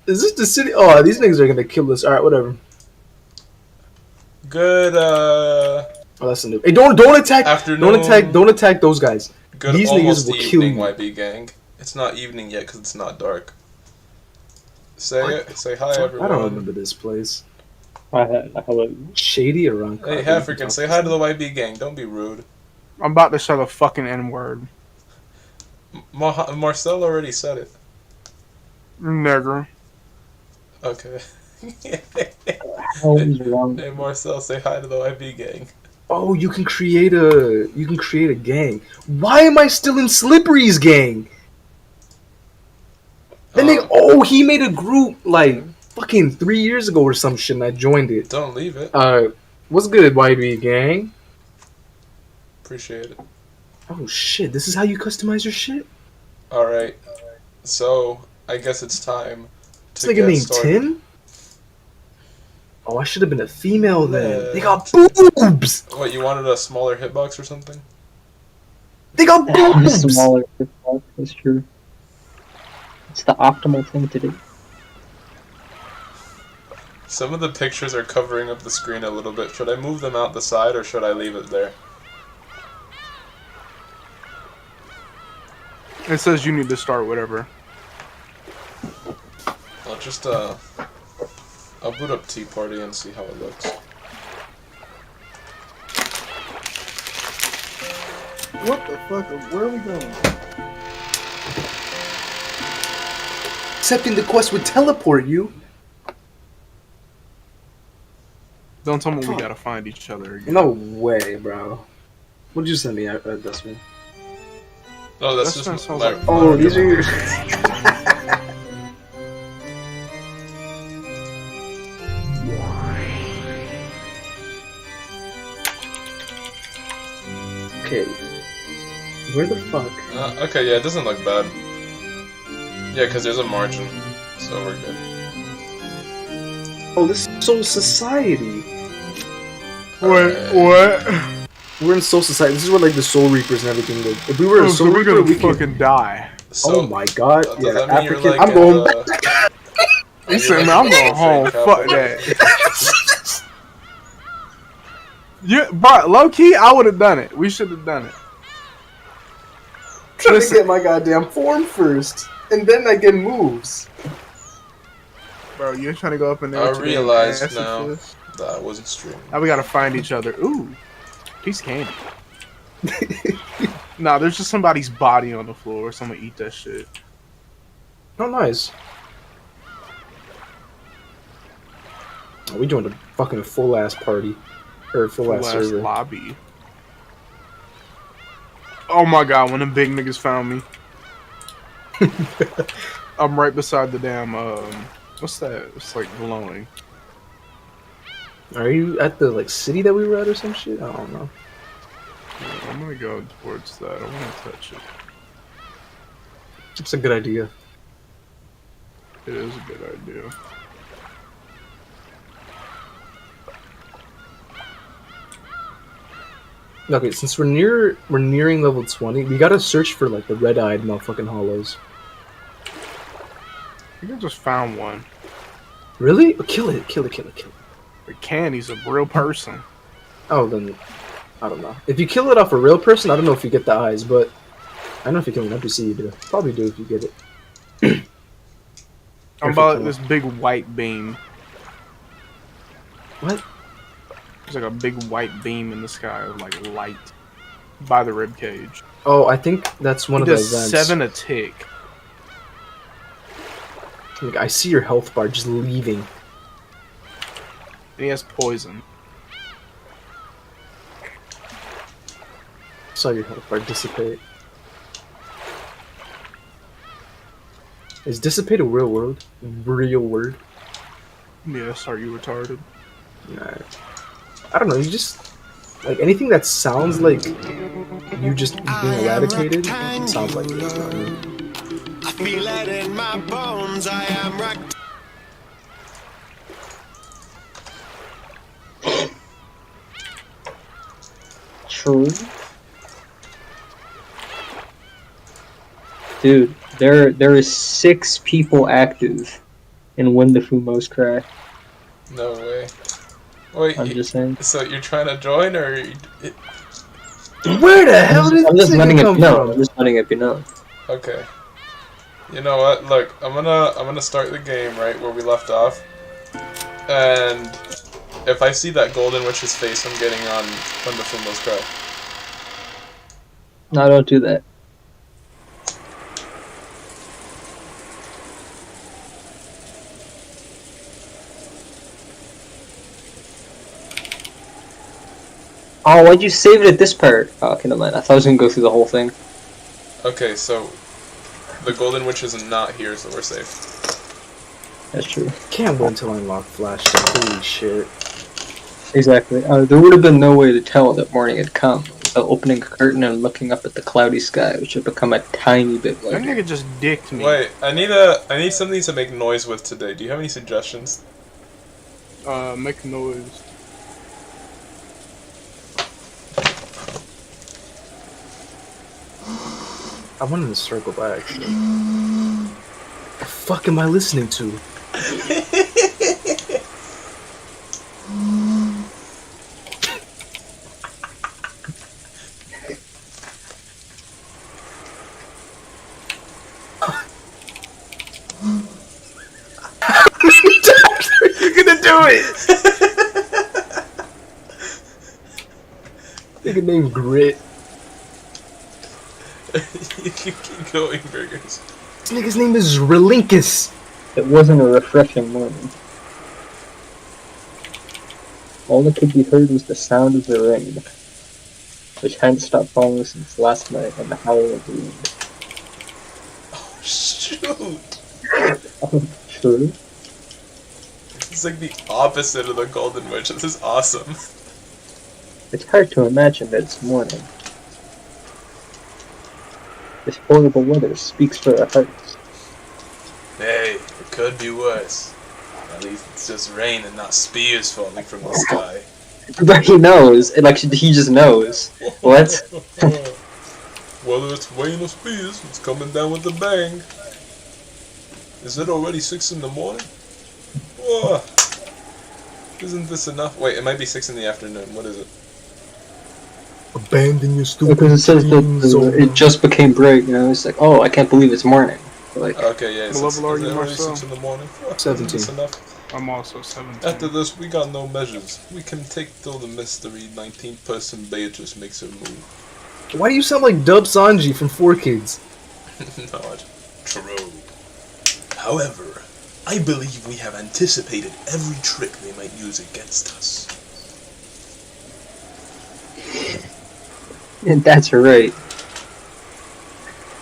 Is this the city? Oh, these niggas are gonna kill us. All right, whatever. Good Oh, that's a new. Hey, don't attack! afternoon. Don't attack those guys. Good These niggas almost will kill evening, you. YB gang. It's not evening yet because it's not dark. Say What it. Say hi, I don't everyone. remember this place. Hello. Shady around. Hey, African, say hi to the YB gang. Don't be rude. I'm about to say the fucking N-word. Marcel already said it. Nigger. Okay. How is wrong? Hey, Marcel, say hi to the YB gang. Oh, you can create a gang. Why am I still in Slippery's gang? Then he made a group like fucking 3 years ago or some shit, and I joined it. Don't leave it. What's good, YB gang? Appreciate it. Oh shit, this is how you customize your shit? Alright. So, I guess it's time This nigga named Tim? Oh, I should have been a female then. They got boobs! What, you wanted a smaller hitbox or something? They got boobs! Smaller. That's true. It's the optimal thing to do. Some of the pictures are covering up the screen a little bit. Should I move them out the side or should I leave it there? It says you need to start whatever. I'll just, I'll boot up Tea Party and see how it looks. What the fuck? Where are we going? Accepting the quest would teleport you. Don't tell me we gotta find each other again. No way, bro. What'd you send me, Dustman? Oh, that's Dustman just sounds my, like- my Oh, these are your... Okay. Where the fuck? Okay, yeah, it doesn't look bad. Yeah, because there's a margin, so we're good. Oh, this is Soul Society. What? We're in Soul Society. This is where like the Soul Reapers and everything live. If we were a So Soul we're Reaper, gonna we could... fucking die. So, Oh my god. does Yeah, that mean you're African. like I'm in going the- back. He said, man, I'm going home. Fuck that. Yeah, but low key, I would have done it. We should have done it. Trying to Listen. get my goddamn form first, and then I get moves. Bro, you're trying to go up in there. I with your realized ass and now this? that I wasn't streaming. Now we gotta find each other. Ooh, piece of candy. Nah, there's just somebody's body on the floor. Someone eat that shit. Oh, nice. Oh, we joined a fucking full ass party. Or full ass Last server. lobby. Oh my god, when the big niggas found me. I'm right beside the damn, what's that? It's like glowing. Are you at the like city that we were at or some shit? I don't know. Yeah, I'm gonna go towards that. I wanna touch it. It's a good idea. It is a good idea. Okay, since we're nearing level 20, we gotta search for like the red-eyed motherfucking hollows. I think I just found one. Really? Oh, kill it, kill it, kill it, kill it. But Candy's a real person. Oh, then I don't know. If you kill it off a real person, I don't know if you get the eyes, but I know if you kill an NPC, you do. Probably do if you get it. I'm about this big white beam. What? There's like a big white beam in the sky, like light, by the rib cage. Oh, I think that's one He of the does events. 7 a tick. Like, I see your health bar just leaving. And he has poison. Saw your health bar dissipate. Is dissipate a real word? Real word? Yes, are you retarded? Nah. I don't know, you just... Like, anything that sounds like you just being eradicated sounds like it. You know what I mean? I feel it in my bones, I am wrecked. True. Dude, there is 6 people active. and when the Fumos cry. No way. Wait, I'm just saying. so you're trying to join, or Where the hell did I'm this just letting nigga it come be known. from? I'm just letting it be known. okay? You know what? Look, I'm gonna start the game right where we left off, and if I see that golden witch's face, I'm getting on when the Fumos cry. No, don't do that. Oh, why'd you save it at this part? Oh, okay, never mind. I thought I was gonna go through the whole thing. Okay, so the golden witch is not here, so we're safe. That's true. Can't wait until I unlock flashlight. Holy shit. Exactly. There would have been no way to tell that morning had come without opening a curtain and looking up at the cloudy sky, which had become a tiny bit That larger. nigga just dicked me. Wait, I need something to make noise with today. Do you have any suggestions? Make noise. I wanted to circle back. The fuck am I listening to? You're gonna do it! Nigga named Grit. You can keep going, Burgers. This nigga's name is Relinkus. It wasn't a refreshing morning. All that could be heard was the sound of the rain, which hadn't stopped falling since last night, and the howl of the wind. Oh, shoot! Oh, true. It's like the opposite of the golden witch. This is awesome. It's hard to imagine that it's morning. This horrible weather speaks for our hearts. Hey, it could be worse. At least it's just rain and not spears falling from the sky. But he knows. Like, he just knows. What? Whether it's rain or spears, it's coming down with a bang. Is it already 6 in the morning? Whoa. Isn't this enough? Wait, it might be 6 in the afternoon. What is it? Abandon your stupid Because it says dreams, that Zola. it just became bright, you know? It's like, oh, I can't believe it's morning. Like, Okay, yeah, it's What 6, level are is you, it already Marcel? 6 in the morning? Isn't 17. this enough? I'm also 17. After this, we got no measures. We can take till the mystery 19th person Beatrice makes her move. Why do you sound like Dub Sanji from 4Kids? Not true. However, I believe we have anticipated every trick they might use against us. and that's right.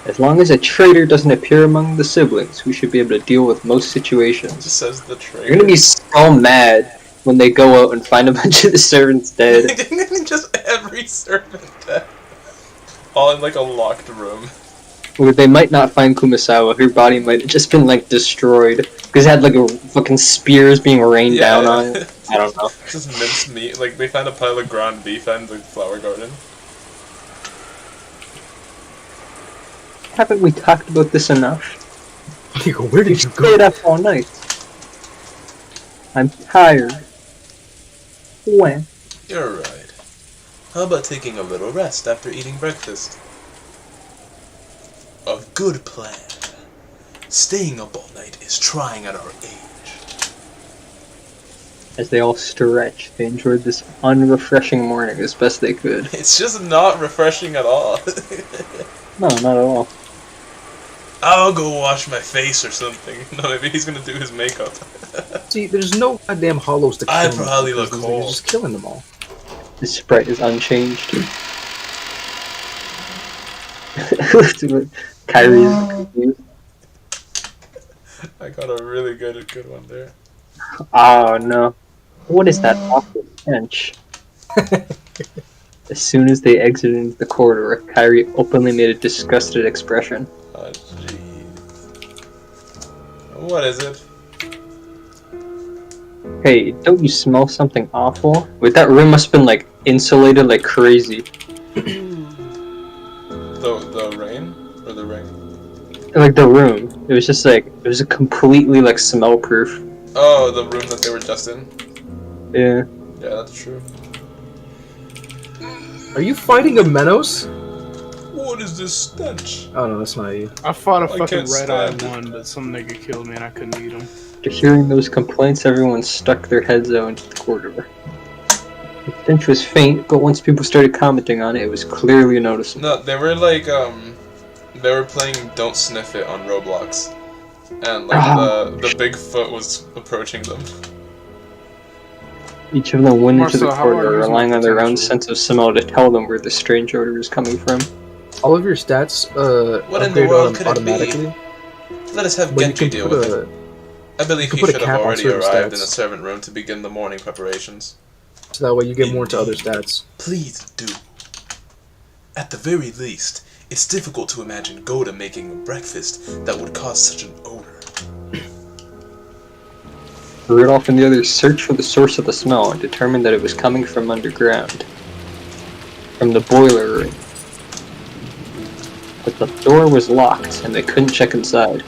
As long as a traitor doesn't appear among the siblings, we should be able to deal with most situations. Says the traitor. You're gonna be so mad when they go out and find a bunch of the servants dead. Just every servant dead. All in like a locked room. Or they might not find Kumasawa, her body might have just been like destroyed. Because it had like a fucking spears being rained down on it. I don't know. Just minced meat. Like they found a pile of ground beef in the flower garden. Haven't we talked about this enough? Nigga, where did you Stayed go? up all night. I'm tired. When? You're right. How about taking a little rest after eating breakfast? A good plan. Staying up all night is trying at our age. As they all stretch, they enjoyed this unrefreshing morning as best they could. It's just not refreshing at all. No, not at all. I'll go wash my face or something. No, maybe he's gonna do his makeup. See, there's no goddamn hollows to kill I them probably because look these niggas cold. just killing them all. The sprite is unchanged. Kyrie is confused. I got a really good one there. Oh no. What is that awful stench? As soon as they exited into the corridor, Kyrie openly made a disgusted expression. Oh jeez. What is it? Hey, don't you smell something awful? Wait, that room must have been like insulated like crazy. The rain? Or the ring? Like the room. It was just like, it was a completely like smell proof. Oh, the room that they were just in? Yeah. Yeah, that's true. Are you fighting a Menos? What is this stench? Oh no, that's not you. I fought a I fucking can't red-eye stand it. one, but some nigga killed me and I couldn't eat him. After hearing those complaints, everyone stuck their heads out into the corridor. The stench was faint, but once people started commenting on it, it was clearly noticeable. No, they were like, they were playing Don't Sniff It on Roblox. And, like, the Bigfoot was approaching them. Each of them went into the Marcel, how do I corridor, use my relying on their own potential? sense of smell to tell them where the strange odor was coming from. All of your stats What in the upgrade world could it be? automatically. Let us have But you Genji can deal put with it. a I believe can he put a should have cap on already certain arrived in a stats. servant room to begin the morning preparations. so that way you get more to other stats. Please do. At the very least, it's difficult to imagine Goda making a breakfast that would cause such an odor. Rudolph and the others searched for the source of the smell and determined that it was coming from underground. From the boiler room. But the door was locked, and they couldn't check inside.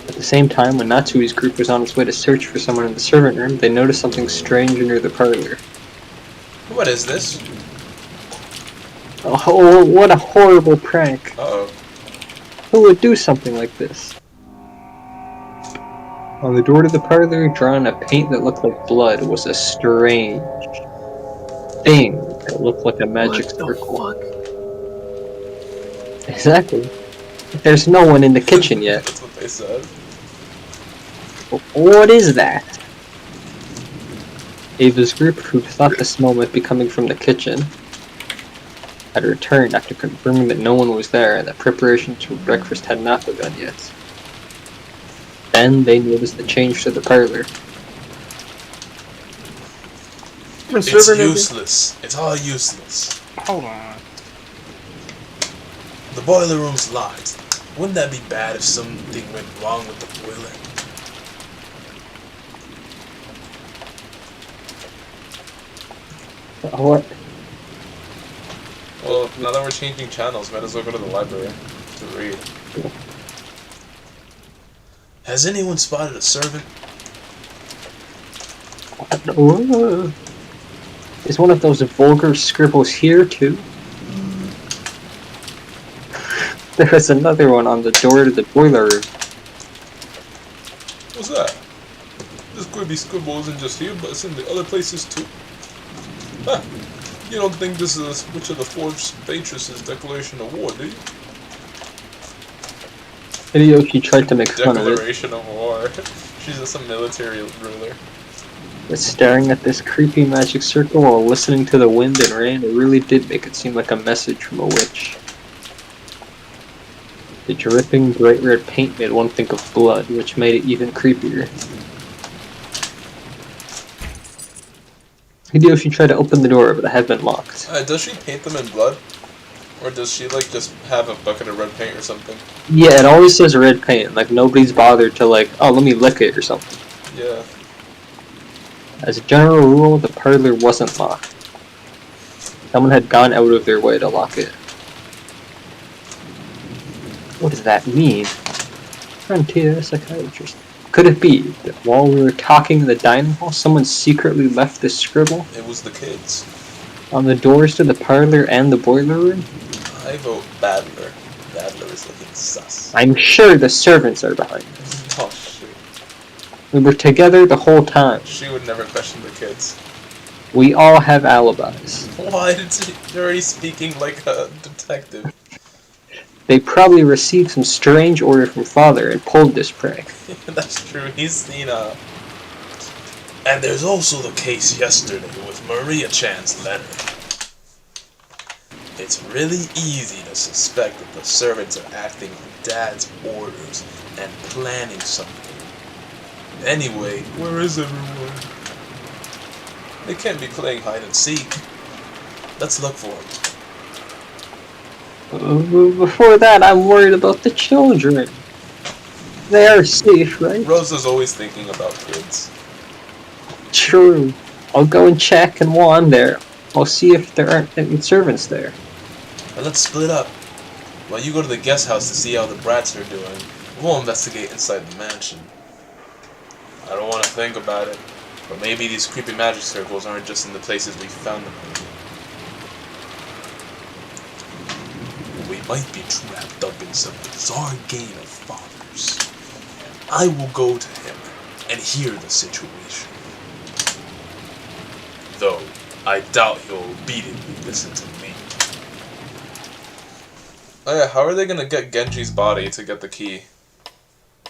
At the same time, when Natsui's group was on its way to search for someone in the servant room, they noticed something strange near the parlor. What is this? Oh, what a horrible prank! Uh-oh. Who would do something like this? On the door to the parlor, drawn in a paint that looked like blood, was a strange thing that looked like a magic circle. Exactly. There's no one in the kitchen yet. That's what they said. What is that? Ava's group, who thought the smell might be coming from the kitchen, had returned after confirming that no one was there and that preparations for breakfast had not begun yet. Then they noticed the change to the parlor. It's useless. It's all useless. Hold on. The boiler room's locked. Wouldn't that be bad if something went wrong with the boiler? What? Well, now that we're changing channels, might as well go to the library to read. Has anyone spotted a servant? Is one of those vulgar scribbles here too? There was another one on the door to the boiler room. What's that? This Quibi scribble isn't just here, but it's in the other places too. Huh. You don't think this is a switch of the Forged Beatrice's declaration of war, do you? Hideyoshi tried to make fun of it, Declaration of war. She's just a military ruler. but staring at this creepy magic circle while listening to the wind and rain, it really did make it seem like a message from a witch. The dripping bright red paint made one think of blood, which made it even creepier. Hideyoshi tried to open the door, but it had been locked. Does she paint them in blood? Or does she, like, just have a bucket of red paint or something? Yeah, it always says red paint, like nobody's bothered to like, oh, let me lick it or something. Yeah. As a general rule, the parlor wasn't locked. Someone had gone out of their way to lock it. What does that mean? Frontier psychiatrist. Could it be that while we were talking in the dining hall, someone secretly left this scribble It was the kids. on the doors to the parlor and the boiler room? I vote Badler. Badler is looking sus. I'm sure the servants are behind it. Oh shit. We were together the whole time. She would never question the kids. We all have alibis. Why did you're already speaking like a detective? They probably received some strange order from father and pulled this prank. That's true, he's seen And there's also the case yesterday with Maria Chan's letter. It's really easy to suspect that the servants are acting on Dad's orders and planning something. Anyway, where is everyone? They can't be playing hide and seek. Let's look for them. Before that, I'm worried about the children. They are safe, right? Rosa's always thinking about kids. True. I'll go and check, and while I'm there, I'll see if there aren't any servants there. Now let's split up. While you go to the guest house to see how the brats are doing, We'll investigate inside the mansion. I don't want to think about it, but maybe these creepy magic circles aren't just in the places we found them. We might be trapped up in some bizarre game of fathers. I will go to him and hear the situation. Though, I doubt he'll obediently listen to me. Oh yeah, how are they gonna get Genji's body to get the key?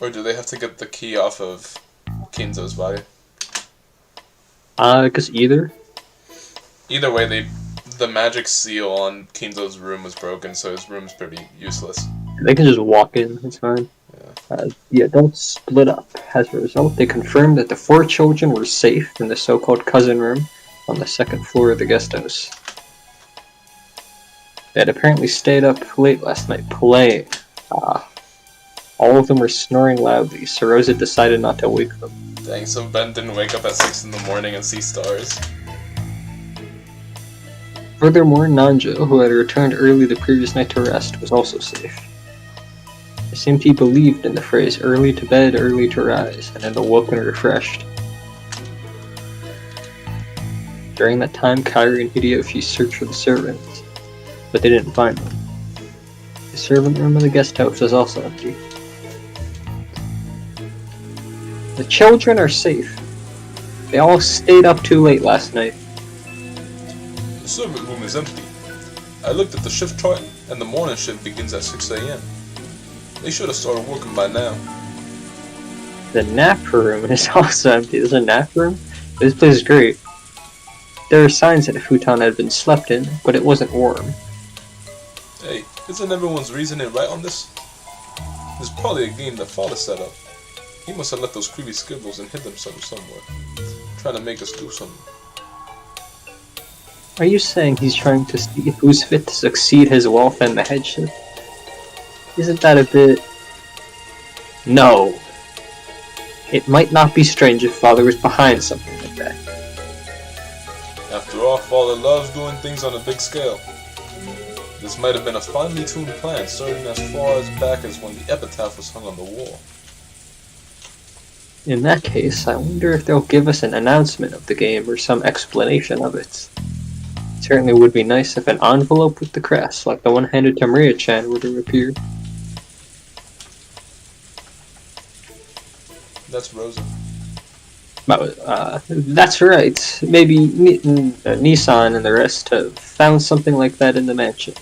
Or do they have to get the key off of Kinzo's body? I guess either. Either way, the magic seal on Kinzo's room was broken, so his room's pretty useless. They can just walk in, it's fine. The adults split up. As a result, they confirmed that the 4 children were safe in the so-called cousin room on the 2nd floor of the guest house. They had apparently stayed up late last night playing. All of them were snoring loudly, so Rosa decided not to wake them. Dang, so Ben didn't wake up at 6 in the morning and see stars. Furthermore, Nanjo, who had returned early the previous night to rest, was also safe. It seemed he believed in the phrase early to bed, early to rise, and had awoken refreshed. During that time, Kairi and Hideyoshi searched for the servants, but they didn't find them. The servant room of the guest house was also empty. The children are safe. They all stayed up too late last night. The servant room is empty. I looked at the shift chart, and the morning shift begins at 6 a.m. They should have started working by now. The nap room is also empty. There's a nap room? This place is great. There are signs that the futon had been slept in, but it wasn't warm. Hey, isn't everyone's reasoning right on this? There's probably a game that father set up. He must have left those creepy scribbles and hid themselves somewhere, trying to make us do something. Are you saying he's trying to see who's fit to succeed his wealth and the headship? Isn't that a bit... No. It might not be strange if father was behind something like that. After all, father loves doing things on a big scale. This might have been a finely tuned plan, starting as far as back as when the epitaph was hung on the wall. In that case, I wonder if they'll give us an announcement of the game or some explanation of it. It certainly would be nice if an envelope with the crest, like the one handed to Maria-chan, would have appeared. That's Rosa. That's right. Maybe Nissan and the rest have found something like that in the mansion.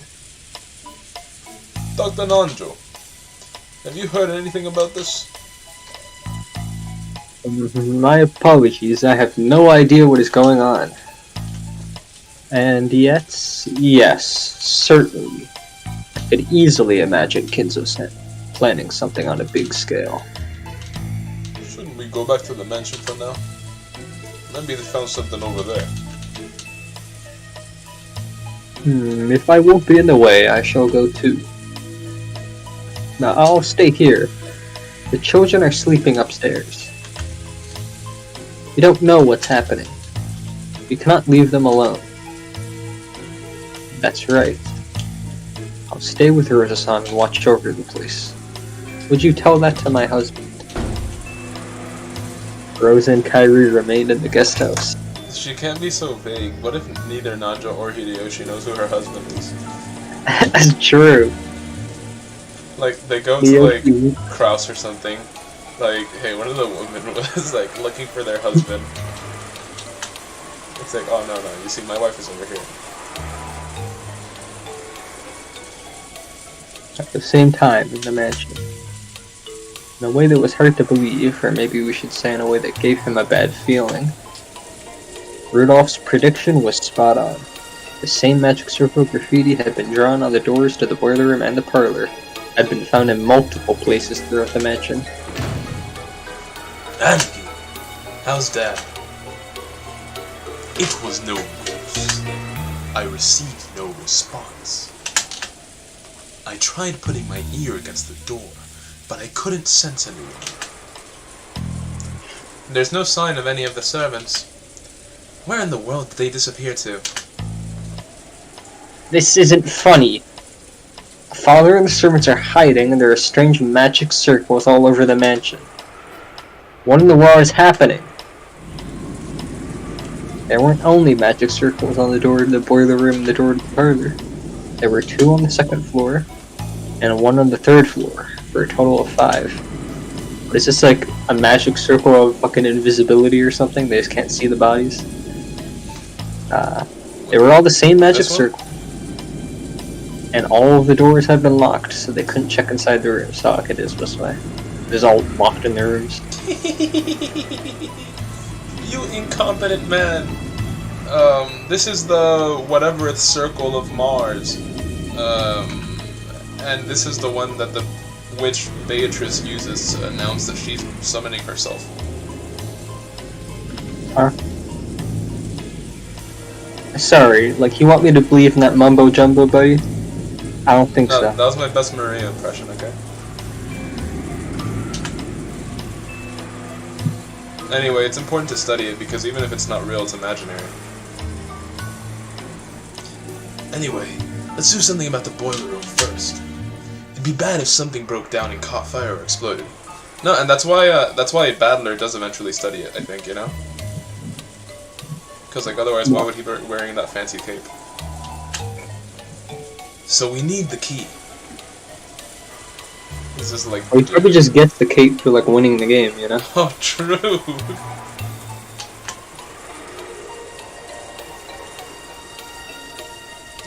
Dr. Nanjo, have you heard anything about this? My apologies, I have no idea what is going on. And yet, yes, certainly. I could easily imagine Kinzo-san planning something on a big scale. Shouldn't we go back to the mansion for now? Maybe they found something over there. If I won't be in the way, I shall go too. Now, I'll stay here. The children are sleeping upstairs. We don't know what's happening. We cannot leave them alone. That's right. I'll stay with Rosa-san and watch over the place. Would you tell that to my husband? Rosa and Kairi remained in the guest house. She can't be so vague. What if neither Nanjo or Hideyoshi knows who her husband is? That's true. Like, they go to, like, Kraus or something. Like, hey, one of the women was, like, looking for their husband. It's like, oh, no, you see, my wife is over here. At the same time, in the mansion. In a way that was hard to believe, or maybe we should say in a way that gave him a bad feeling, Rudolph's prediction was spot on. The same magic circle graffiti had been drawn on the doors to the boiler room and the parlor, had been found in multiple places throughout the mansion. Andy, how's Dad? It was no use. I received no response. I tried putting my ear against the door, but I couldn't sense anyone. There's no sign of any of the servants. Where in the world did they disappear to? This isn't funny. A father and the servants are hiding, and there are strange magic circles all over the mansion. What in the world is happening? There weren't only magic circles on the door to the boiler room and the door to the parlor. There were 2 on the 2nd floor, and 1 on the 3rd floor, for a total of 5. But is this like a magic circle of fucking invisibility or something? They just can't see the bodies? They were all the same magic circle. And all of the doors had been locked, so they couldn't check inside the rooms. So it is this way. It is all locked in their rooms. You incompetent man. This is the whatever circle of Mars. And this is the one that the witch Beatrice uses to announce that she's summoning herself. Sorry, like you want me to believe in that mumbo jumbo, buddy? I don't think No, so. that was my best Maria impression, okay? Anyway, it's important to study it because even if it's not real, it's imaginary. Anyway, let's do something about the boiler room first. It'd be bad if something broke down and caught fire or exploded. No, and that's why a battler does eventually study it, I think, you know? Because, like, otherwise, why would he be wearing that fancy cape? So we need the key. This is like... Or he probably just gets the cape for, like, winning the game, you know? Oh, true!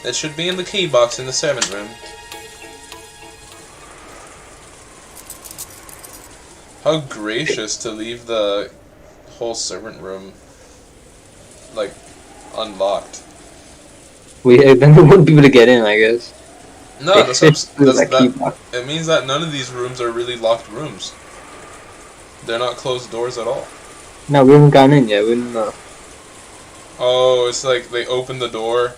It should be in the key box in the servant room. How gracious to leave the whole servant room, like, unlocked. Then we wouldn't be able to get in, I guess. No, it means that none of these rooms are really locked rooms. They're not closed doors at all. No, we haven't gone in yet. We don't know. Oh, it's like they open the door.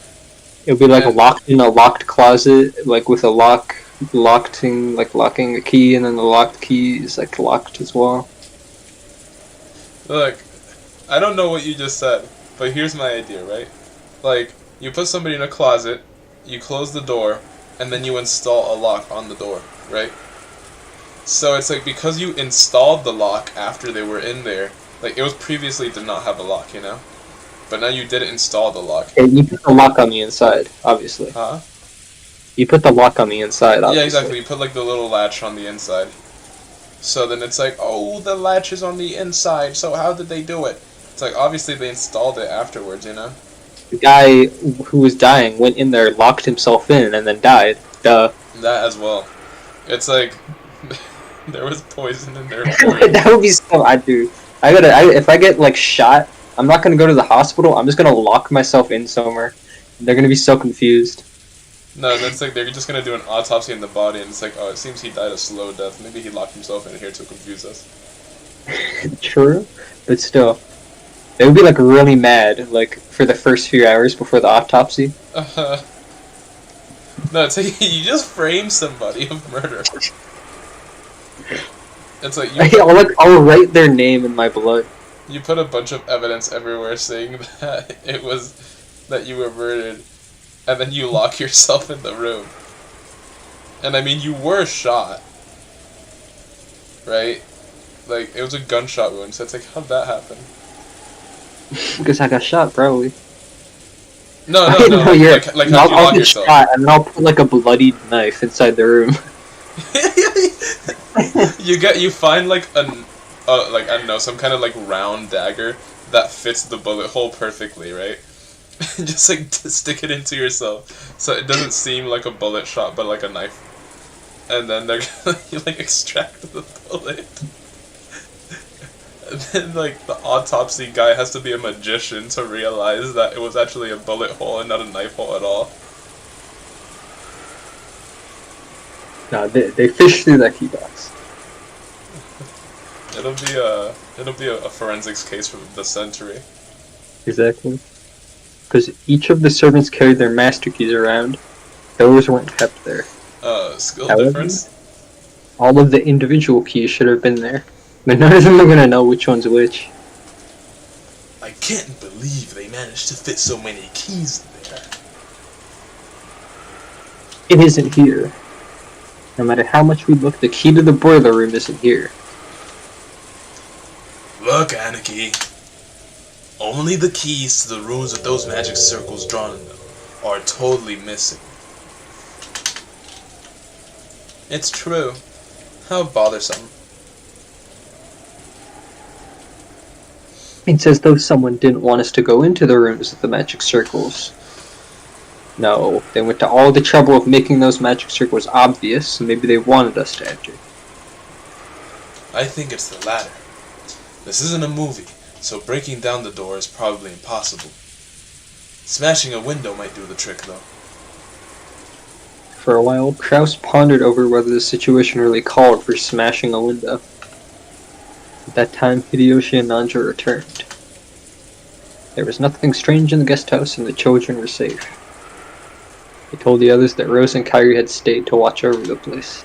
It would be like locked in a locked closet, like with a locking a key, and then the locked key is like locked as well. Look, I don't know what you just said, but here's my idea, right? Like, you put somebody in a closet, you close the door, and then you install a lock on the door, right? So it's like, because you installed the lock after they were in there, like, it was previously did not have a lock, you know? But now you did install the lock. Yeah, you put the lock on the inside, obviously. Huh? You put the lock on the inside, obviously. Yeah, exactly. You put, like, the little latch on the inside. So then it's like, oh, the latch is on the inside, so how did they do it? It's like, obviously they installed it afterwards, you know? The guy who was dying went in there, locked himself in, and then died. Duh. That as well. It's like, there was poison in there. That would be so... if I get, like, shot, I'm not gonna go to the hospital, I'm just gonna lock myself in somewhere. They're gonna be so confused. No, that's like, they're just gonna do an autopsy in the body, and it's like, oh, it seems he died a slow death. Maybe he locked himself in here to confuse us. True, but still. They would be, like, really mad, like, for the first few hours before the autopsy. No, it's like, you just frame somebody of murder. It's like, I'll write their name in my blood. You put a bunch of evidence everywhere saying that it was that you were murdered, and then you lock yourself in the room. And I mean, you were shot, right? Like, it was a gunshot wound, so it's like, how'd that happen? Because I got shot, probably. No, like how'd you I'll lock get yourself? shot, and then I'll put, like, a bloodied knife inside the room. You find, like, like, I don't know, some kind of, like, round dagger that fits the bullet hole perfectly, right? Just, like, stick it into yourself, so it doesn't seem like a bullet shot, but like a knife. And then they're gonna, like, extract the bullet. And then, like, the autopsy guy has to be a magician to realize that it was actually a bullet hole and not a knife hole at all. No, they fished through that key box. It'll be a forensics case for the century. Exactly. Because each of the servants carried their master keys around. Those weren't kept there. Skill However, difference? all of the individual keys should have been there. But none of them are gonna know which one's which. I can't believe they managed to fit so many keys in there. It isn't here. No matter how much we look, the key to the boiler room isn't here. Look, Anarchy. Only the keys to the rooms with those magic circles drawn in them are totally missing. It's true. How bothersome. It's as though someone didn't want us to go into the rooms with the magic circles. No, they went to all the trouble of making those magic circles obvious, so maybe they wanted us to enter. I think it's the latter. This isn't a movie, so breaking down the door is probably impossible. Smashing a window might do the trick, though. For a while, Kraus pondered over whether the situation really called for smashing a window. At that time, Hideyoshi and Nanjo returned. There was nothing strange in the guest house, and the children were safe. They told the others that Rose and Kairi had stayed to watch over the place.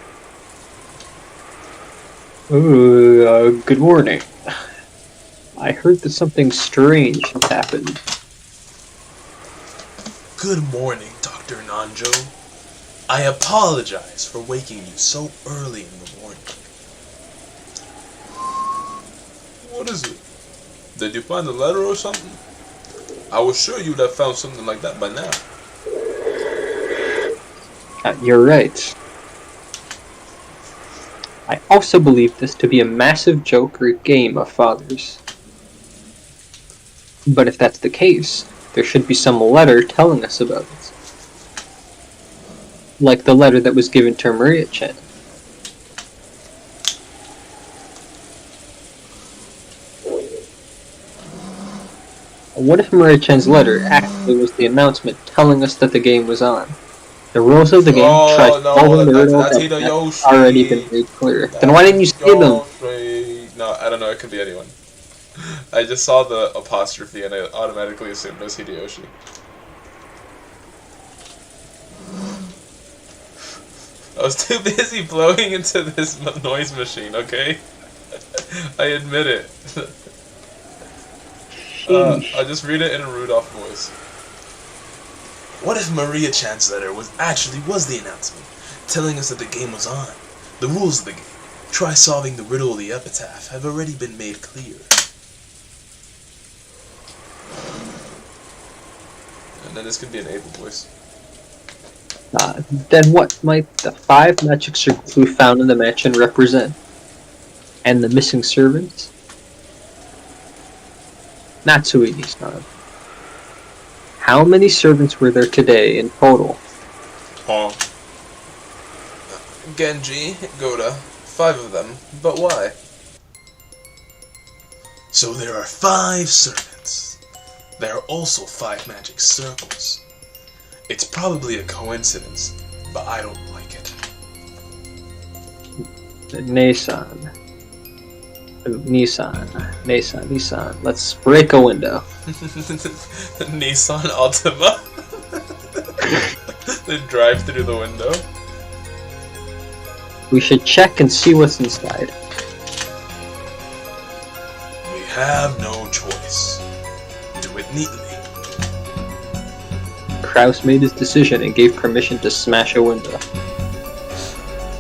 Good morning. I heard that something strange had happened. Good morning, Dr. Nanjo. I apologize for waking you so early in the morning. What is it? Did you find a letter or something? I was sure you'd have found something like that by now. You're right. I also believe this to be a massive joke or game of father's. But if that's the case, there should be some letter telling us about it. Like the letter that was given to Maria-chan. What if Maria-chan's letter actually was the announcement telling us that the game was on? The rules of the game try to follow the riddle that's already been made clear. Then why didn't you say them? No, I don't know, it could be anyone. I just saw the apostrophe and I automatically assumed it was Hideyoshi. I was too busy blowing into this noise machine, okay? I admit it. I'll just read it in a Rudolph voice. What if Maria-chan's letter was the announcement, telling us that the game was on? The rules of the game, try solving the riddle of the epitaph, have already been made clear. And then this could be an Abel voice. Then what might the 5 magic circles we found in the mansion represent? And the missing servants? Natsuki-san. How many servants were there today in total? Genji, Goda, 5 of them, but why? So there are 5 servants. There are also 5 magic circles. It's probably a coincidence, but I don't like it. Nissan, let's break a window. Nissan Altima. They drive through the window. We should check and see what's inside. We have no choice. Do it neatly. Kraus made his decision and gave permission to smash a window.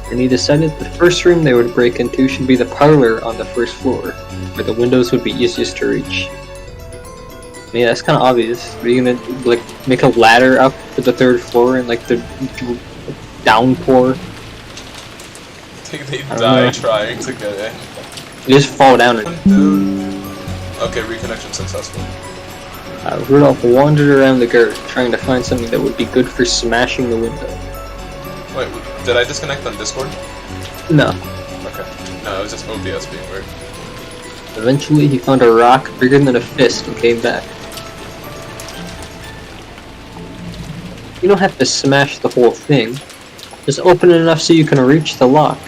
And he decided the first room they would break into should be the parlor on the first floor, where the windows would be easiest to reach. I mean, that's kind of obvious. Are you gonna, like, make a ladder up to the 3rd floor and, like, the downpour? They die trying to get in. You just fall down and... Okay, reconnection successful. Rudolph wandered around the garden, trying to find something that would be good for smashing the window. Wait, did I disconnect on Discord? No. Okay. No, it was just OBS being weird. Eventually, he found a rock bigger than a fist and came back. You don't have to smash the whole thing. Just open it enough so you can reach the lock.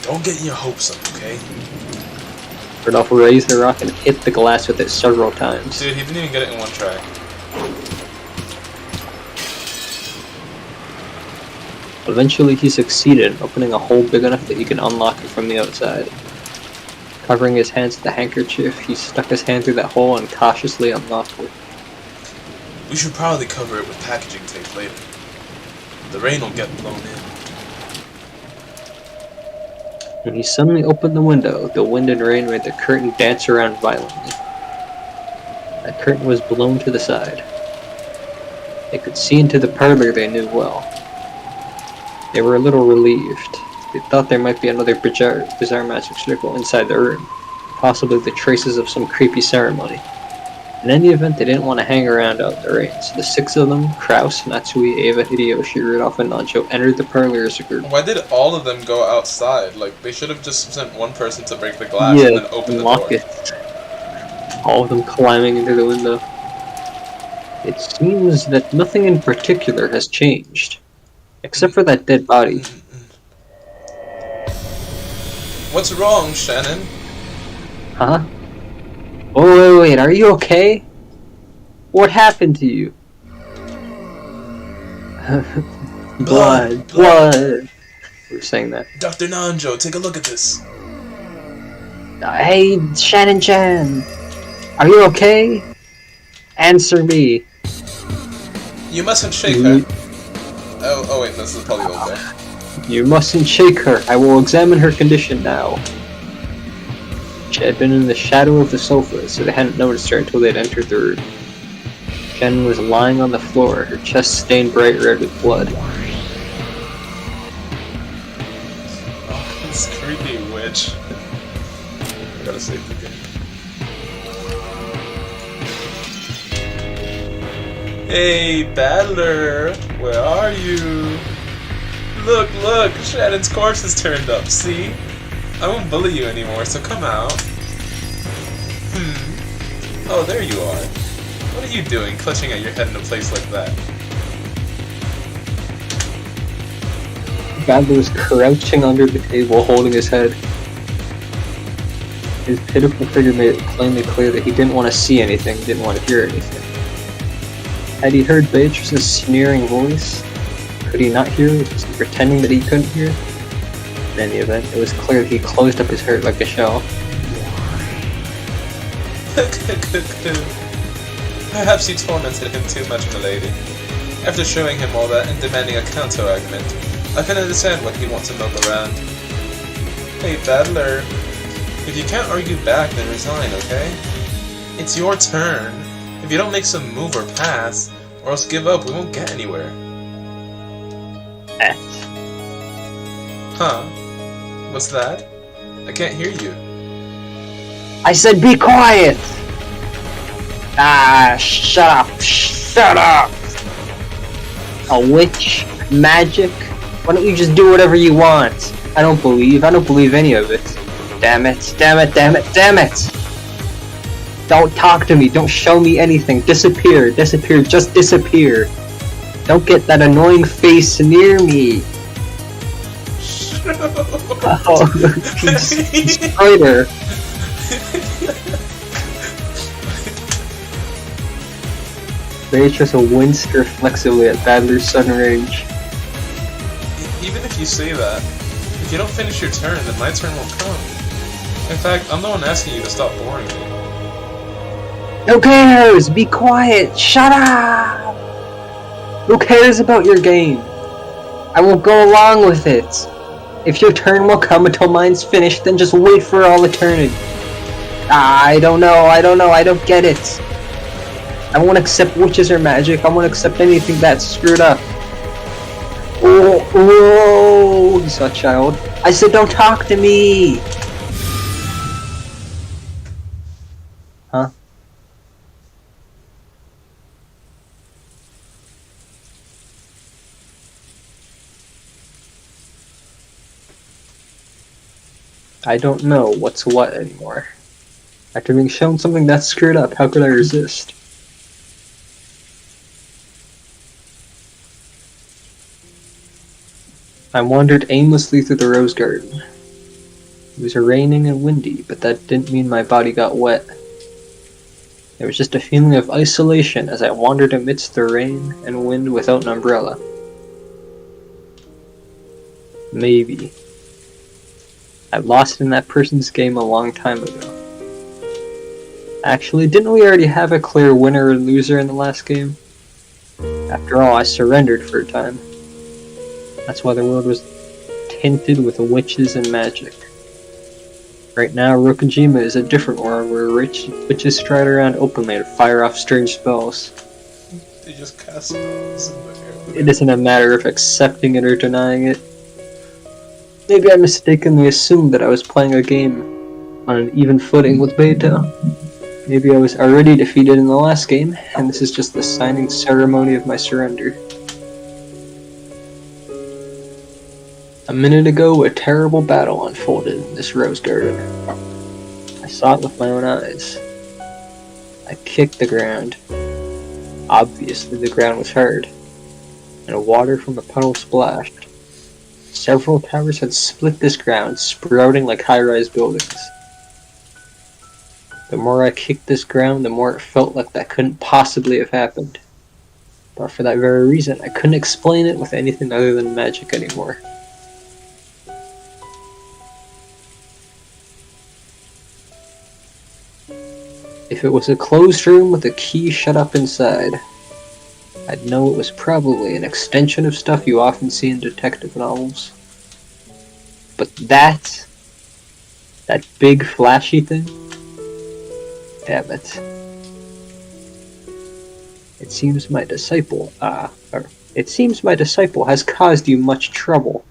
Don't get your hopes up, okay? Rudolph raised the rock and hit the glass with it several times. Dude, he didn't even get it in one try. Eventually, he succeeded in opening a hole big enough that he could unlock it from the outside. Covering his hands with a handkerchief, he stuck his hand through that hole and cautiously unlocked it. We should probably cover it with packaging tape later. The rain will get blown in. When he suddenly opened the window, the wind and rain made the curtain dance around violently. That curtain was blown to the side. They could see into the parlor they knew well. They were a little relieved. They thought there might be another bizarre magic circle inside the room, possibly the traces of some creepy ceremony. In any event, they didn't want to hang around out in the rain, so the 6 of them, Kraus, Natsui, Ava, Hideyoshi, Rudolph, and Nancho, entered the parlor as a group. Why did all of them go outside? Like, they should have just sent one person to break the glass and then open the door. It. All of them climbing into the window. It seems that nothing in particular has changed, except for that dead body. What's wrong, Shannon? Huh? Oh, wait, are you okay? What happened to you? Blood. We were saying that. Dr. Nanjo, take a look at this. Hey, Shannon-chan. Are you okay? Answer me. You mustn't shake her. Oh wait, this is probably old there. You mustn't shake her. I will examine her condition now. She had been in the shadow of the sofa, so they hadn't noticed her until they'd entered the room. Shannon was lying on the floor, her chest stained bright red with blood. Oh, this creepy witch. I gotta save the game. Hey, Battler! Where are you? Look! Shannon's corpse is turned up, see? I won't bully you anymore, so come out. Oh, there you are. What are you doing, clutching at your head in a place like that? Battler was crouching under the table, holding his head. His pitiful figure made it plainly clear that he didn't want to see anything, didn't want to hear anything. Had he heard Beatrice's sneering voice? Could he not hear it? Was he pretending that he couldn't hear? In any event, it was clear that he closed up his hurt like a shell. Perhaps you tormented him too much, milady. After showing him all that and demanding a counter-argument, I can understand why he'd want to milk around. Hey, Battler. If you can't argue back, then resign, okay? It's your turn. If you don't make some move or pass, or else give up, we won't get anywhere. Huh? What's that? I can't hear you. I said be quiet! Ah, shut up! Shut up! A witch? Magic? Why don't you just do whatever you want? I don't believe any of it. Damn it, damn it, damn it, damn it! Don't talk to me, don't show me anything. Disappear, just disappear. Don't get that annoying face near me. Oh, he's spider. Beatrice winced reflexively at Battler's sudden rage. Even if you say that, if you don't finish your turn, then my turn won't come. In fact, I'm the one asking you to stop boring me. Who cares? Be quiet! Shut up! Who cares about your game? I will go along with it. If your turn will come until mine's finished, then just wait for all eternity. I don't know, I don't get it. I won't accept witches or magic, I won't accept anything that's screwed up. Oh, you saw a child. I said don't talk to me! Huh? I don't know what's what anymore. After being shown something that's screwed up, how could I resist? I wandered aimlessly through the rose garden. It was raining and windy, but that didn't mean my body got wet. There was just a feeling of isolation as I wandered amidst the rain and wind without an umbrella. Maybe. I lost in that person's game a long time ago. Actually, didn't we already have a clear winner and loser in the last game? After all, I surrendered for a time. That's why the world was tinted with witches and magic. Right now, Rokujima is a different world where witches stride around openly and fire off strange spells. They just cast spells in the air. It isn't a matter of accepting it or denying it. Maybe I mistakenly assumed that I was playing a game on an even footing with Beta. Maybe I was already defeated in the last game, and this is just the signing ceremony of my surrender. A minute ago, a terrible battle unfolded in this rose garden. I saw it with my own eyes. I kicked the ground. Obviously, the ground was hard, and water from the puddle splashed. Several towers had split this ground, sprouting like high-rise buildings. The more I kicked this ground, the more it felt like that couldn't possibly have happened. But for that very reason, I couldn't explain it with anything other than magic anymore. If it was a closed room with a key shut up inside, I'd know it was probably an extension of stuff you often see in detective novels. But that big flashy thing, damn it. It seems my disciple has caused you much trouble.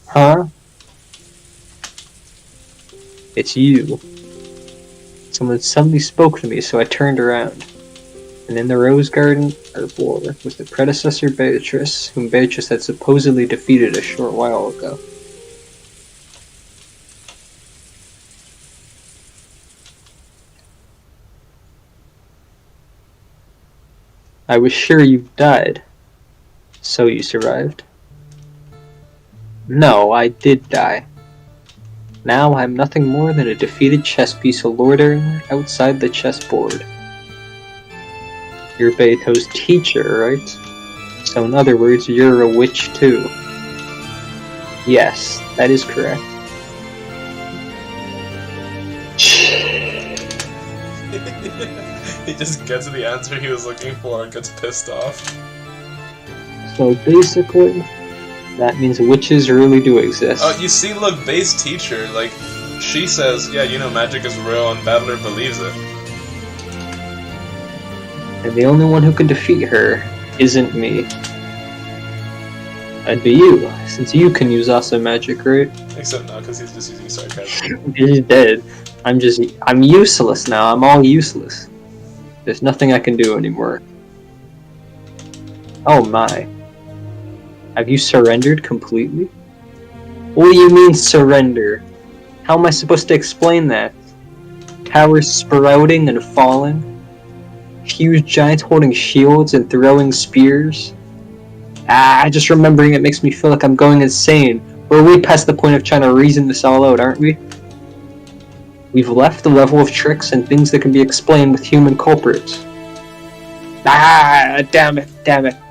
Huh? It's you. Someone suddenly spoke to me, so I turned around. And in the rose garden arbor was the predecessor Beatrice, whom Beatrice had supposedly defeated a short while ago. I was sure you died. So you survived? No, I did die. Now I'm nothing more than a defeated chess piece loitering outside the chessboard. You're Beto's teacher, right? So in other words, you're a witch too. Yes, that is correct. He just gets the answer he was looking for and gets pissed off. So basically, that means witches really do exist. Oh, you see, look, Bay's teacher, like, she says, yeah, you know, magic is real, and Battler believes it. And the only one who can defeat her isn't me. I'd be you, since you can use awesome magic, right? Except now, because he's just using sarcasm. He's dead. I'm useless now. I'm all useless. There's nothing I can do anymore. Oh my. Have you surrendered completely? What do you mean, surrender? How am I supposed to explain that? Towers sprouting and falling? Huge giants holding shields and throwing spears? Just remembering it makes me feel like I'm going insane. We're way past the point of trying to reason this all out, aren't we? We've left the level of tricks and things that can be explained with human culprits. Damn it, damn it,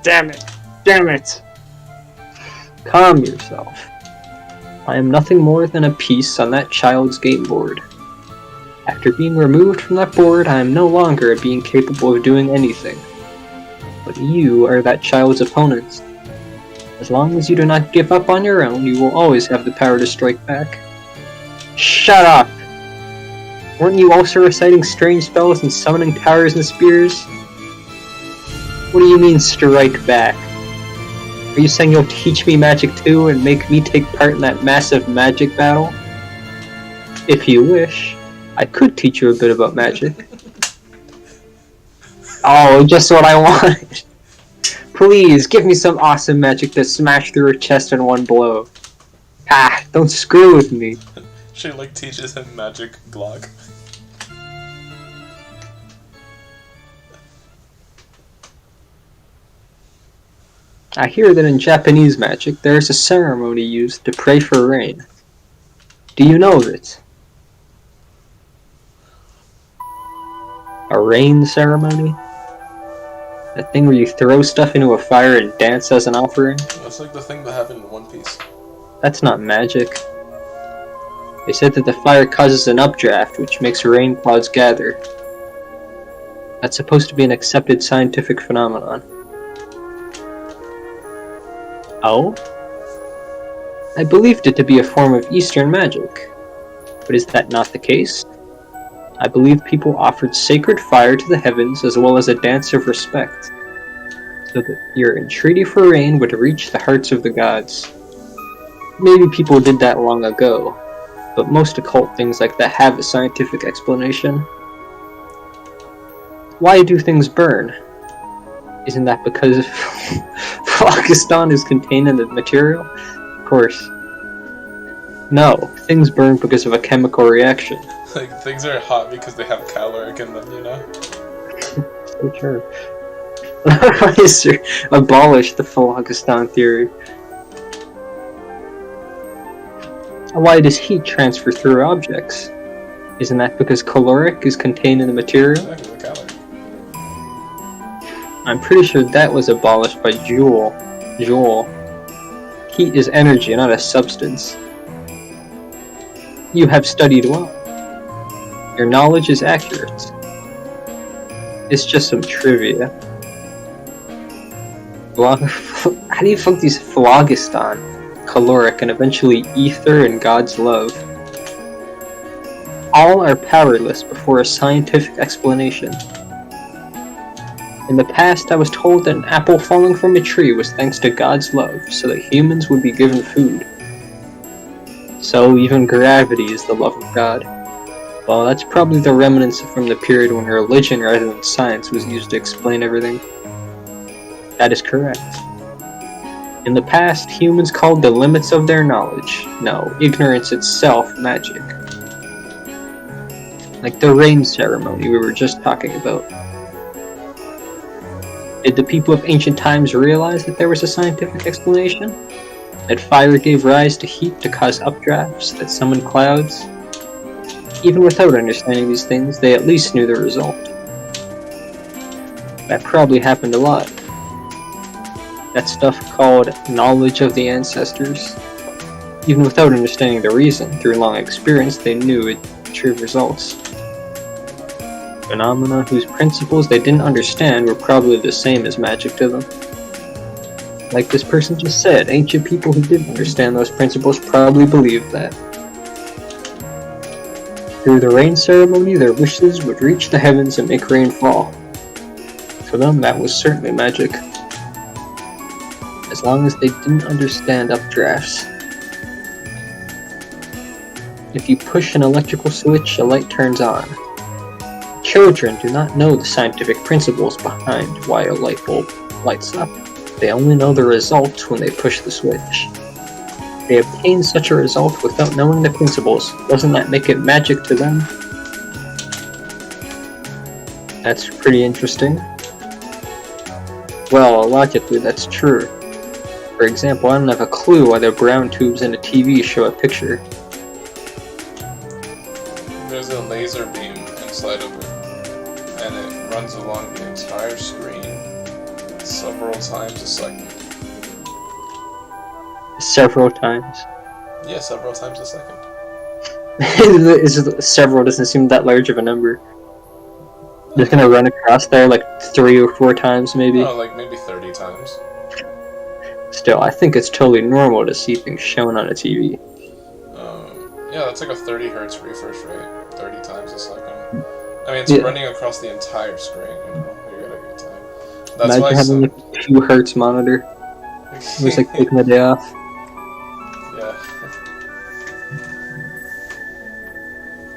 damn it, damn it! Calm yourself. I am nothing more than a piece on that child's game board. After being removed from that board, I am no longer a being capable of doing anything. But you are that child's opponent. As long as you do not give up on your own, you will always have the power to strike back. Shut up! Weren't you also reciting strange spells and summoning towers and spears? What do you mean, strike back? Are you saying you'll teach me magic too and make me take part in that massive magic battle? If you wish, I could teach you a bit about magic. Oh, just what I want. Please, give me some awesome magic to smash through her chest in one blow. Don't screw with me. She, like, teaches him magic Glock. I hear that in Japanese magic, there is a ceremony used to pray for rain. Do you know of it? A rain ceremony? That thing where you throw stuff into a fire and dance as an offering? That's like the thing that happened in One Piece. That's not magic. They said that the fire causes an updraft, which makes rain clouds gather. That's supposed to be an accepted scientific phenomenon. Oh? I believed it to be a form of Eastern magic. But is that not the case? I believe people offered sacred fire to the heavens as well as a dance of respect, so that your entreaty for rain would reach the hearts of the gods. Maybe people did that long ago, but most occult things like that have a scientific explanation. Why do things burn? Isn't that because phlogiston is contained in the material? Of course. No, things burn because of a chemical reaction. Like, things are hot because they have caloric in them, you know? So true. Abolish the phlogiston theory. Why does heat transfer through objects? Isn't that because caloric is contained in the material? Exactly, the caloric. I'm pretty sure that was abolished by Joule. Heat is energy, not a substance. You have studied well. Your knowledge is accurate. It's just some trivia. How do you fuck these phlogiston, caloric, and eventually ether and God's love? All are powerless before a scientific explanation. In the past, I was told that an apple falling from a tree was thanks to God's love, so that humans would be given food. So even gravity is the love of God. Well, that's probably the remnants from the period when religion rather than science was used to explain everything. That is correct. In the past, humans called the limits of their knowledge, no, ignorance itself, magic. Like the rain ceremony we were just talking about. Did the people of ancient times realize that there was a scientific explanation? That fire gave rise to heat to cause updrafts, that summoned clouds? Even without understanding these things, they at least knew the result. That probably happened a lot. That stuff called knowledge of the ancestors. Even without understanding the reason, through long experience, they knew the true results. Phenomena whose principles they didn't understand were probably the same as magic to them. Like this person just said, ancient people who didn't understand those principles probably believed that. Through the rain ceremony, their wishes would reach the heavens and make rain fall. For them, that was certainly magic. As long as they didn't understand updrafts. If you push an electrical switch, a light turns on. Children do not know the scientific principles behind why a light bulb lights up. They only know the result when they push the switch. They obtain such a result without knowing the principles. Doesn't that make it magic to them? That's pretty interesting. Well, logically that's true. For example, I don't have a clue why the brown tubes in a TV show a picture. There's a laser beam inside of it, and it runs along the entire screen several times a second. Several times. Yeah, several times a second. Several doesn't seem that large of a number. Just gonna run across there like 3 or 4 times maybe. Oh, like maybe 30 times. Still, I think it's totally normal to see things shown on a TV. Yeah, that's like a 30 hertz refresh rate, 30 times a second. I mean, it's Yeah. running across the entire screen, you know, you got a good time. That's Imagine why having a 2 hertz monitor. It was like taking the day off. Yeah.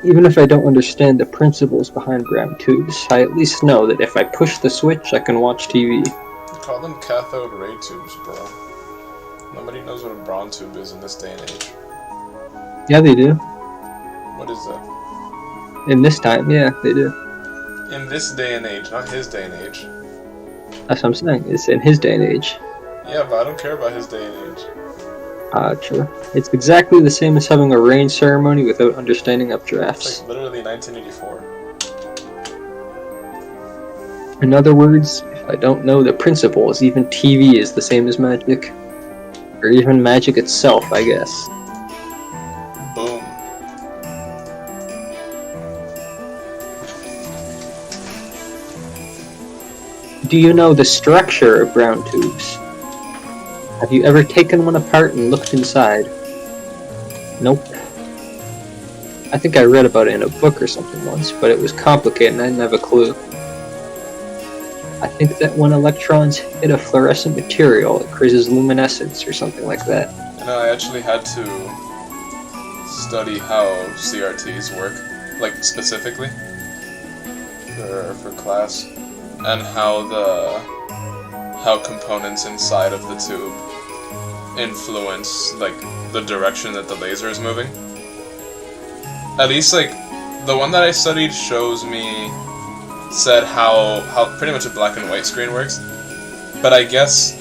Even if I don't understand the principles behind brown tubes, I at least know that if I push the switch, I can watch TV. Call them cathode ray tubes, bro. Nobody knows what a brown tube is in this day and age. Yeah, they do. What is that? In this time, yeah, they do. In this day and age, not his day and age. That's what I'm saying. It's in his day and age. Yeah, but I don't care about his day and age. True. It's exactly the same as having a rain ceremony without understanding It's updrafts. like literally 1984. In other words, if I don't know the principles, even TV is the same as magic. Or even magic itself, I guess. Boom. Do you know the structure of brown tubes? Have you ever taken one apart and looked inside? Nope. I think I read about it in a book or something once, but it was complicated and I didn't have a clue. I think that when electrons hit a fluorescent material, it causes luminescence or something like that. I actually had to study how CRTs work, like specifically for class, and how components inside of the tube influence like the direction that the laser is moving. At least like the one that I studied said how pretty much a black and white screen works. But I guess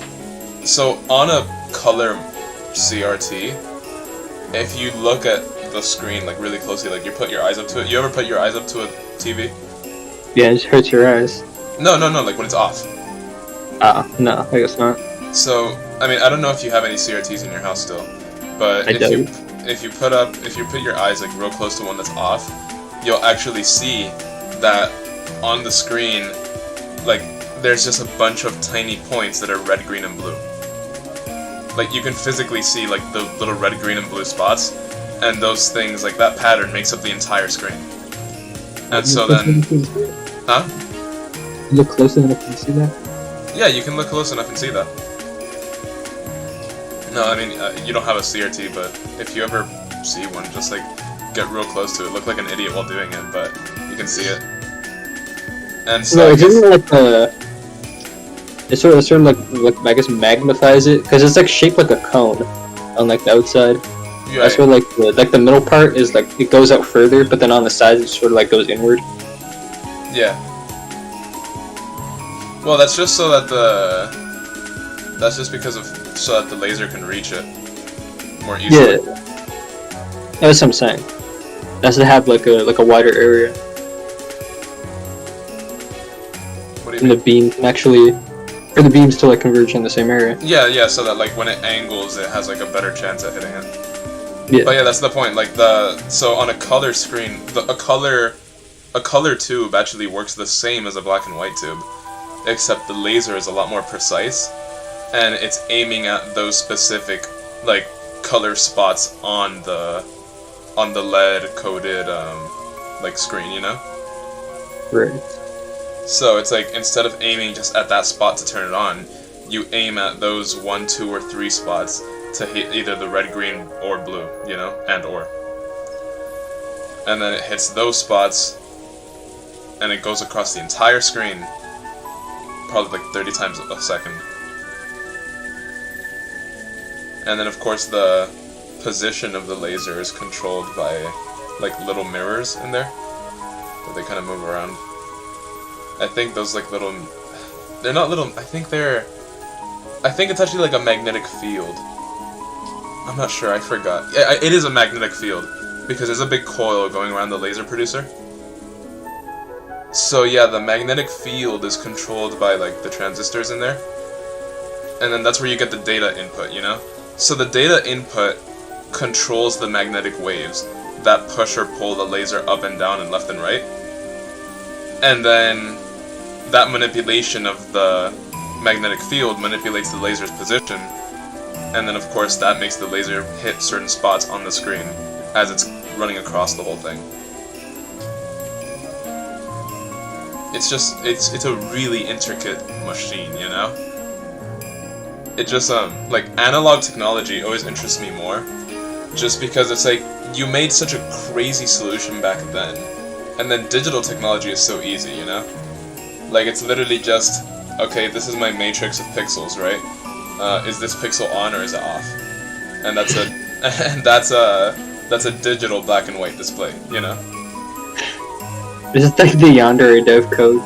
so on a color CRT, if you look at the screen like really closely, like you put your eyes up to it. You ever put your eyes up to a TV? Yeah, it just hurts your eyes. No, like when it's off. No, I guess not. So, I mean, I don't know if you have any CRTs in your house still, but if you put your eyes like real close to one that's off, you'll actually see that on the screen, like there's just a bunch of tiny points that are red, green, and blue. Like you can physically see like the little red, green, and blue spots, and those things, like that pattern makes up the entire screen. And so then, huh? Look close enough to see that? Yeah, you can look close enough and see that. No, I mean, you don't have a CRT, but if you ever see one, just like get real close to it. Look like an idiot while doing it, but you can see it. And so no, it sort of like I guess magnifies it because it's like shaped like a cone on like the outside. Yeah, that's where like the middle part is like it goes out further, but then on the sides it sort of like goes inward. Yeah. Well, that's just so that so that the laser can reach it more easily. Yeah, that's what I'm saying. That's to have like a wider area. What do you and mean? The beam can actually, or the beams to like converge in the same area. Yeah, so that like when it angles, it has like a better chance at hitting it. Yeah. But yeah, that's the point. Like so on a color screen, a color tube actually works the same as a black and white tube, except the laser is a lot more precise, and it's aiming at those specific like color spots on the LED coded like screen, you know? Right. So it's like instead of aiming just at that spot to turn it on, you aim at those 1, 2, or 3 spots to hit either the red, green, or blue, you know, and then it hits those spots, and it goes across the entire screen, probably like 30 times a second. And then of course the position of the laser is controlled by like little mirrors in there that they kind of move around. I think those like little, they're not little, I think it's actually like a magnetic field. I'm not sure, I forgot. Yeah, it is a magnetic field, because there's a big coil going around the laser producer. So yeah, the magnetic field is controlled by like the transistors in there. And then that's where you get the data input, you know? So the data input controls the magnetic waves that push or pull the laser up and down and left and right. And then that manipulation of the magnetic field manipulates the laser's position, and then of course that makes the laser hit certain spots on the screen as it's running across the whole thing. It's just, it's a really intricate machine, you know? It just, like, analog technology always interests me more, just because it's like, you made such a crazy solution back then, and then digital technology is so easy, you know? Like, it's literally just, okay, this is my matrix of pixels, right? Is this pixel on or is it off? And that's a digital black and white display, you know? Is it like the Yandere dev code?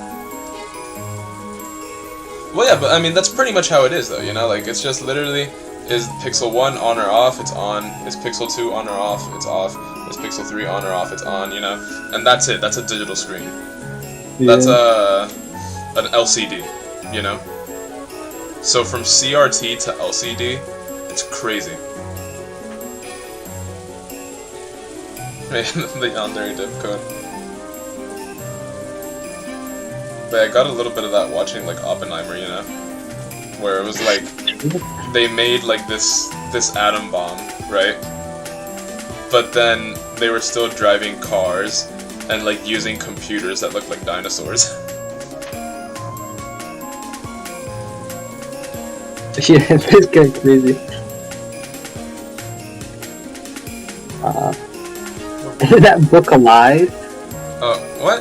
Well, yeah, but I mean, that's pretty much how it is, though, you know? Like, it's just literally, is pixel 1 on or off, it's on. Is pixel 2 on or off, it's off. Is pixel 3 on or off, it's on, you know? And that's it, that's a digital screen. Yeah. That's an LCD, you know? So from CRT to LCD, it's crazy. The Yandere dev code. But I got a little bit of that watching like Oppenheimer, you know? Where it was like, they made like this atom bomb, right? but then they were still driving cars and like using computers that looked like dinosaurs. Yeah, this guy crazy. Is that book alive? What?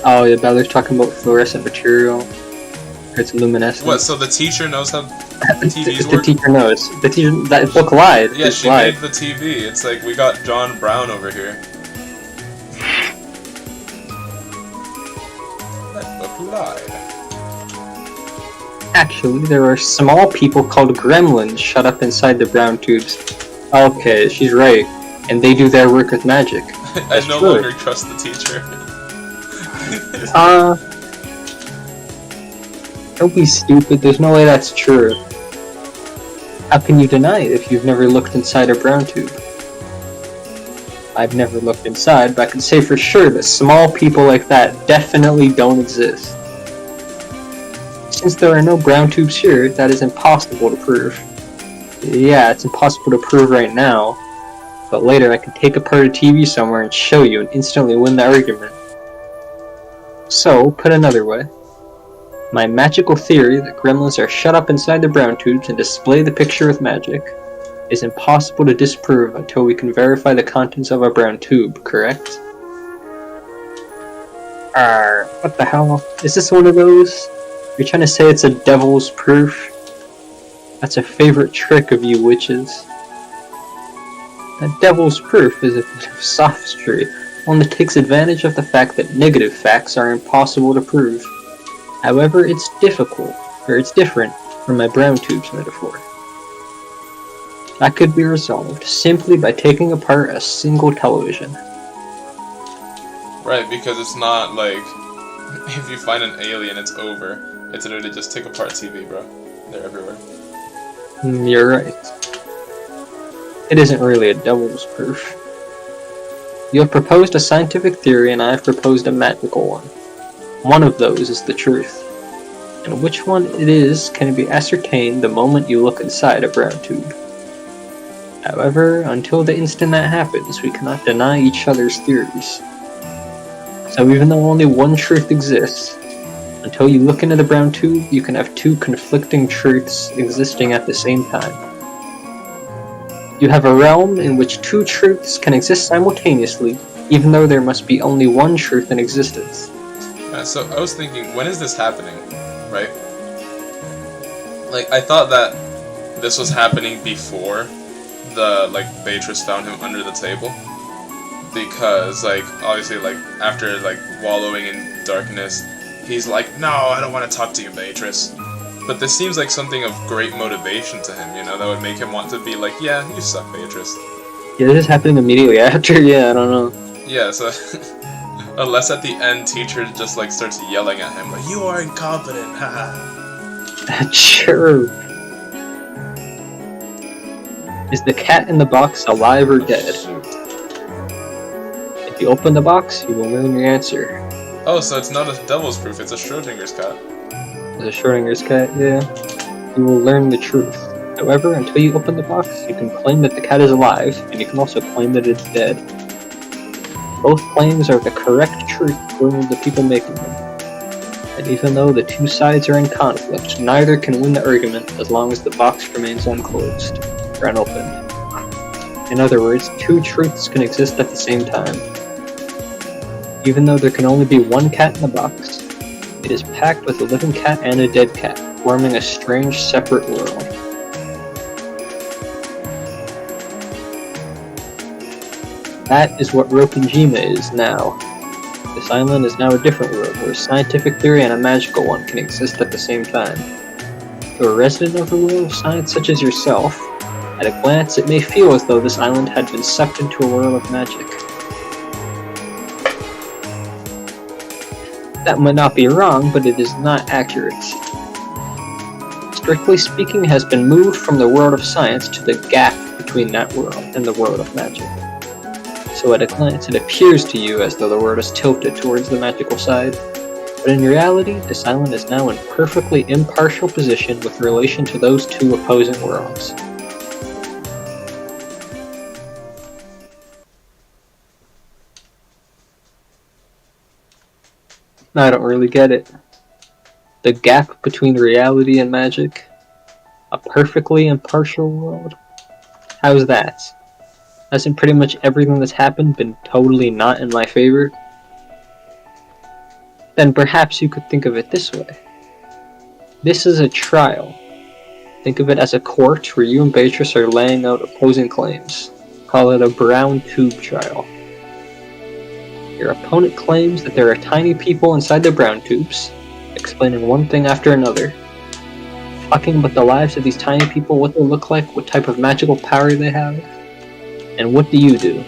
Oh yeah, Balor's talking about fluorescent material. It's luminescent. What? So the teacher knows how TVs The work? teacher knows. The teacher, that book lied. Yeah, It's she lied. made the TV. It's like we got John Brown over here. That book lied. Actually, there are small people called gremlins shut up inside the brown tubes. Okay, she's right. And they do their work with magic. I That's no true. longer trust the teacher. Don't be stupid. There's no way that's true. How can you deny it if you've never looked inside a brown tube? I've never looked inside, but I can say for sure that small people like that definitely don't exist. Since there are no brown tubes here, that is impossible to prove. Yeah, it's impossible to prove right now, but later I can take apart a TV somewhere and show you and instantly win the argument. So, put another way, my magical theory that gremlins are shut up inside the brown tubes and display the picture with magic is impossible to disprove until we can verify the contents of a brown tube, correct? What the hell? Is this one of those? You're trying to say it's a devil's proof? That's a favorite trick of you witches. A devil's proof is a bit of sophistry, one that takes advantage of the fact that negative facts are impossible to prove. However, it's different from my brown tubes metaphor. That could be resolved simply by taking apart a single television. Right, because it's not like if you find an alien, it's over. It's literally just take apart TV, bro. They're everywhere. You're right. It isn't really a devil's proof. You have proposed a scientific theory and I have proposed a magical one. One of those is the truth. And which one it is can be ascertained the moment you look inside a brown tube. However, until the instant that happens, we cannot deny each other's theories. So even though only one truth exists, until you look into the brown tube, you can have two conflicting truths existing at the same time. You have a realm in which two truths can exist simultaneously, even though there must be only one truth in existence. So I was thinking, when is this happening, right? Like, I thought that this was happening before Beatrice found him under the table. Because, obviously, after, wallowing in darkness, he's like, no, I don't want to talk to you, Beatrice. But this seems like something of great motivation to him, that would make him want to be like, yeah, you suck, Beatrice. Yeah, this is happening immediately after, yeah, I don't know. Yeah, so, unless at the end, teacher just, starts yelling at him, like, you are incompetent, haha. Sure. Is the cat in the box alive or dead? If you open the box, you will learn your answer. Oh, so it's not a devil's proof, it's a Schrodinger's cat. As a Schrodinger's cat, yeah. You will learn the truth. However, until you open the box, you can claim that the cat is alive, and you can also claim that it's dead. Both claims are the correct truth according to the people making them. And even though the two sides are in conflict, neither can win the argument as long as the box remains unclosed, or unopened. In other words, two truths can exist at the same time. Even though there can only be one cat in the box, it is packed with a living cat and a dead cat, forming a strange separate world. That is what Rokinjima is now. This island is now a different world, where a scientific theory and a magical one can exist at the same time. To a resident of the world of science such as yourself, at a glance it may feel as though this island had been sucked into a world of magic. That might not be wrong, but it is not accurate. Strictly speaking, it has been moved from the world of science to the gap between that world and the world of magic. So at a glance, it appears to you as though the world is tilted towards the magical side, but in reality, this island is now in perfectly impartial position with relation to those two opposing worlds. I don't really get it. The gap between reality and magic? A perfectly impartial world? How's that? Hasn't pretty much everything that's happened been totally not in my favor? Then perhaps you could think of it this way. This is a trial. Think of it as a court where you and Beatrice are laying out opposing claims. Call it a brown tube trial. Your opponent claims that there are tiny people inside the brown tubes, explaining one thing after another, talking about the lives of these tiny people, what they look like, what type of magical power they have. And what do?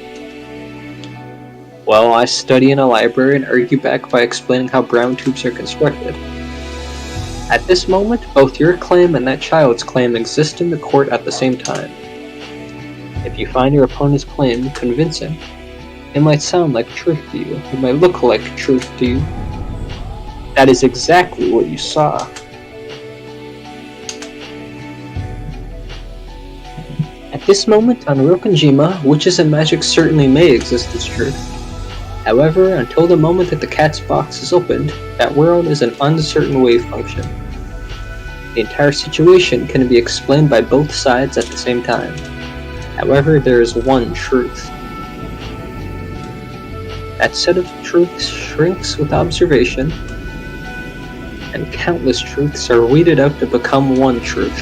Well, I study in a library and argue back by explaining how brown tubes are constructed. At this moment, both your claim and that child's claim exist in the court at the same time. If you find your opponent's claim convincing, it might sound like truth to you, it might look like truth to you. That is exactly what you saw. At this moment on Rokonjima, witches and magic certainly may exist as truth. However, until the moment that the cat's box is opened, that world is an uncertain wave function. The entire situation can be explained by both sides at the same time. However, there is one truth. That set of truths shrinks with observation, and countless truths are weeded out to become one truth.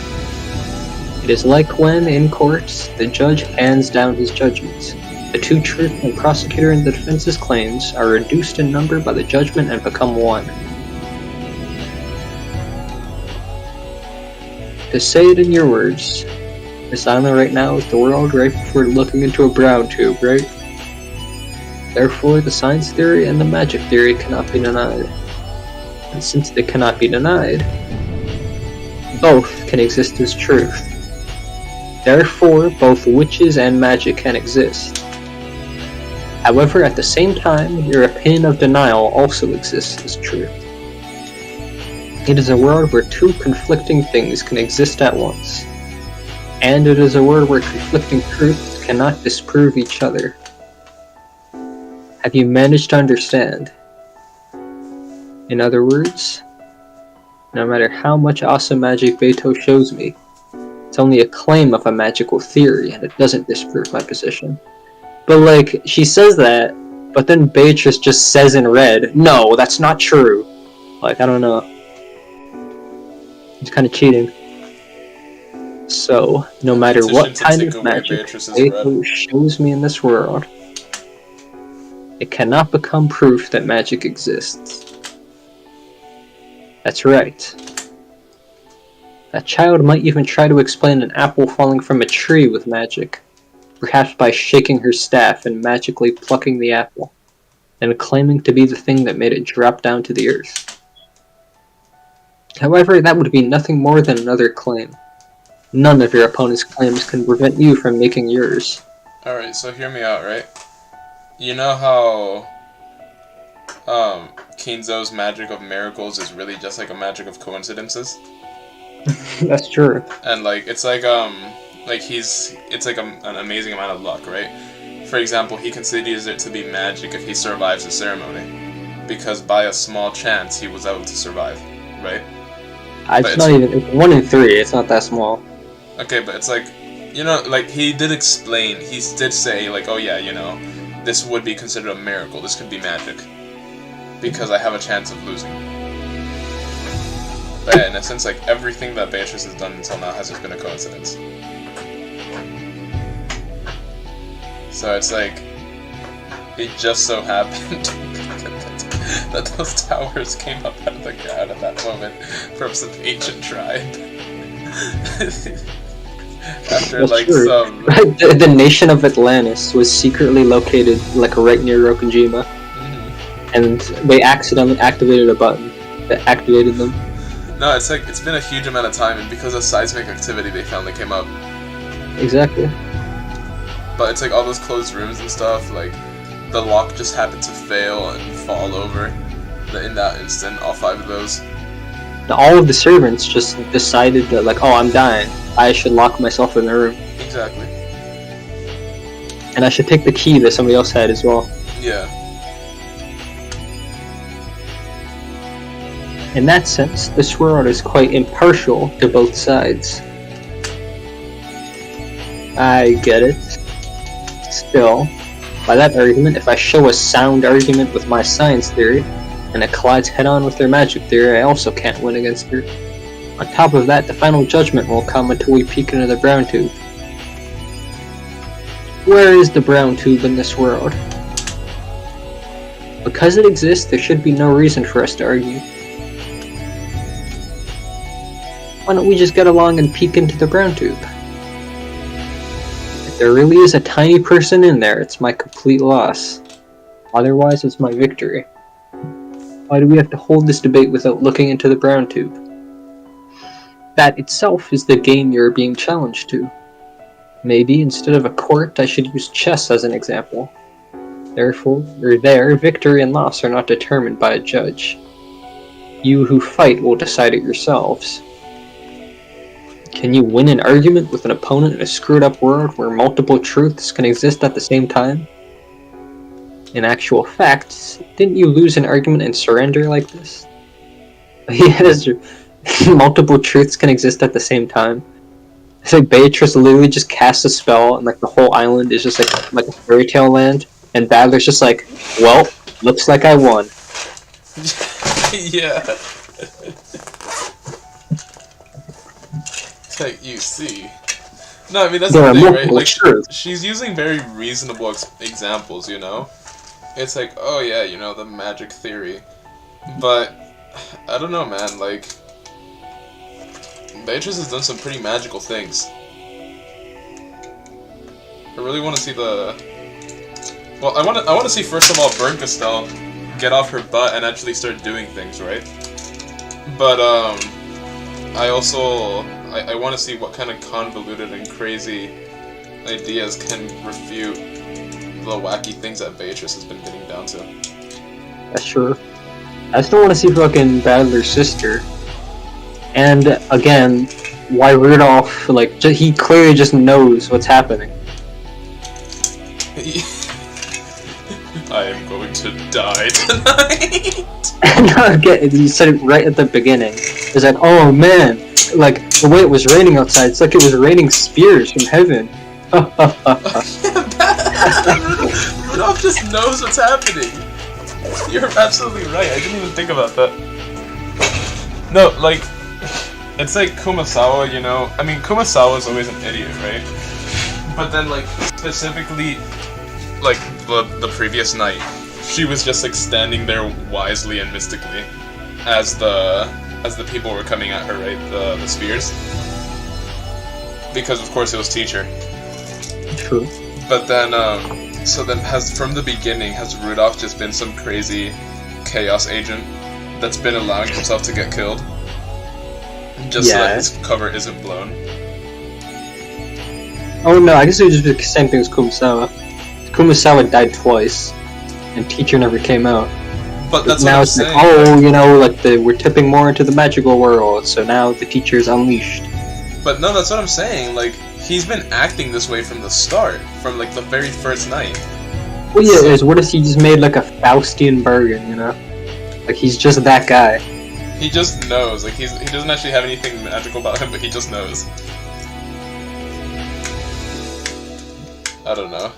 It is like when, in court, the judge hands down his judgments. The two truth and prosecutor and the defense's claims are reduced in number by the judgment and become one. To say it in your words, this island right now is the world right before looking into a brown tube, right? Therefore, the science theory and the magic theory cannot be denied. And since they cannot be denied, both can exist as truth. Therefore, both witches and magic can exist. However, at the same time, your opinion of denial also exists as truth. It is a world where two conflicting things can exist at once. And it is a world where conflicting truths cannot disprove each other. Have you managed to understand? In other words, no matter how much awesome magic Beto shows me, it's only a claim of a magical theory, and it doesn't disprove my position. But like, she says that, but then Beatrice just says in red, no, that's not true. Like, I don't know. It's kind of cheating. So, no matter what kind of magic Beto shows me in this world, it cannot become proof that magic exists. That's right. That child might even try to explain an apple falling from a tree with magic, perhaps by shaking her staff and magically plucking the apple, and claiming to be the thing that made it drop down to the earth. However, that would be nothing more than another claim. None of your opponent's claims can prevent you from making yours. Alright, so hear me out, right? You know how Kinzo's magic of miracles is really just like a magic of coincidences? That's true. And like it's like it's like an amazing amount of luck, right? For example, he considers it to be magic if he survives the ceremony, because by a small chance he was able to survive, right? It's not even, it's 1 in 3, it's not that small. Okay, but it's like, you know, like he did explain, he did say like, oh yeah, you know, this would be considered a miracle, this could be magic, because I have a chance of losing. But yeah, in a sense, like, everything that Beatrice has done until now has just been a coincidence. So it's like, it just so happened that those towers came up out of the ground at that moment from some ancient tribe. After That's like true. some... The nation of Atlantis was secretly located like right near Rokonjima, and they accidentally activated a button that activated them. No, it's like, it's been a huge amount of time, and because of seismic activity they found they came up. Exactly. But it's like all those closed rooms and stuff, like, the lock just happened to fail and fall over in that instant, all 5 of those. All of the servants just decided that, like, oh, I'm dying, I should lock myself in the room. Exactly. And I should take the key that somebody else had as well. Yeah. In that sense, this world is quite impartial to both sides. I get it. Still, by that argument, if I show a sound argument with my science theory, and it collides head-on with their magic theory, I also can't win against her. On top of that, the final judgment won't come until we peek into the brown tube. Where is the brown tube in this world? Because it exists, there should be no reason for us to argue. Why don't we just get along and peek into the brown tube? If there really is a tiny person in there, it's my complete loss. Otherwise, it's my victory. Why do we have to hold this debate without looking into the brown tube? That itself is the game you're being challenged to. Maybe, instead of a court, I should use chess as an example. Therefore, victory and loss are not determined by a judge. You who fight will decide it yourselves. Can you win an argument with an opponent in a screwed up world where multiple truths can exist at the same time? In actual fact, didn't you lose an argument and surrender like this? Yes, multiple truths can exist at the same time. It's like Beatrice literally just casts a spell and like the whole island is just like a fairy tale land, and Badler's just like, well, looks like I won. Yeah. Like, you see. No, I mean, that's the thing, right? Like, she's using very reasonable examples, you know? It's like, oh yeah, you know, the magic theory. But, I don't know, man, like, Beatrice has done some pretty magical things. I really want to see the... Well, I want to see, first of all, Bernkastel get off her butt and actually start doing things, right? But, I also... I want to see what kind of convoluted and crazy ideas can refute the wacky things that Beatrice has been getting down to. That's true. I still want to see fucking Badler's sister. And, again, why Rudolph, like, he clearly just knows what's happening. I am going to die tonight! No, again, he said it right at the beginning. It's like, oh man, like, the way it was raining outside, it's like it was raining spears from heaven. Rudolph just knows what's happening. You're absolutely right, I didn't even think about that. No, like, it's like Kumasawa, you know? I mean, Kumasawa's always an idiot, right? But then, like, specifically, like, the previous night, she was just, like, standing there wisely and mystically as the people were coming at her, right? The spears. Because, of course, it was teacher. True. But then, so then from the beginning, has Rudolph just been some crazy chaos agent that's been allowing himself to get killed? Just so that his cover isn't blown? Oh no, I guess it was just the same thing as Kumasawa. Kumasawa died twice, and teacher never came out. But that's now what I'm it's saying. Like, oh, you know, like we're tipping more into the magical world, so now the teacher's unleashed. But no, that's what I'm saying. Like, he's been acting this way from the start, from like the very first night. Well, yeah, so, what if he just made like a Faustian bargain, you know? Like he's just that guy. He just knows. Like he doesn't actually have anything magical about him, but he just knows. I don't know.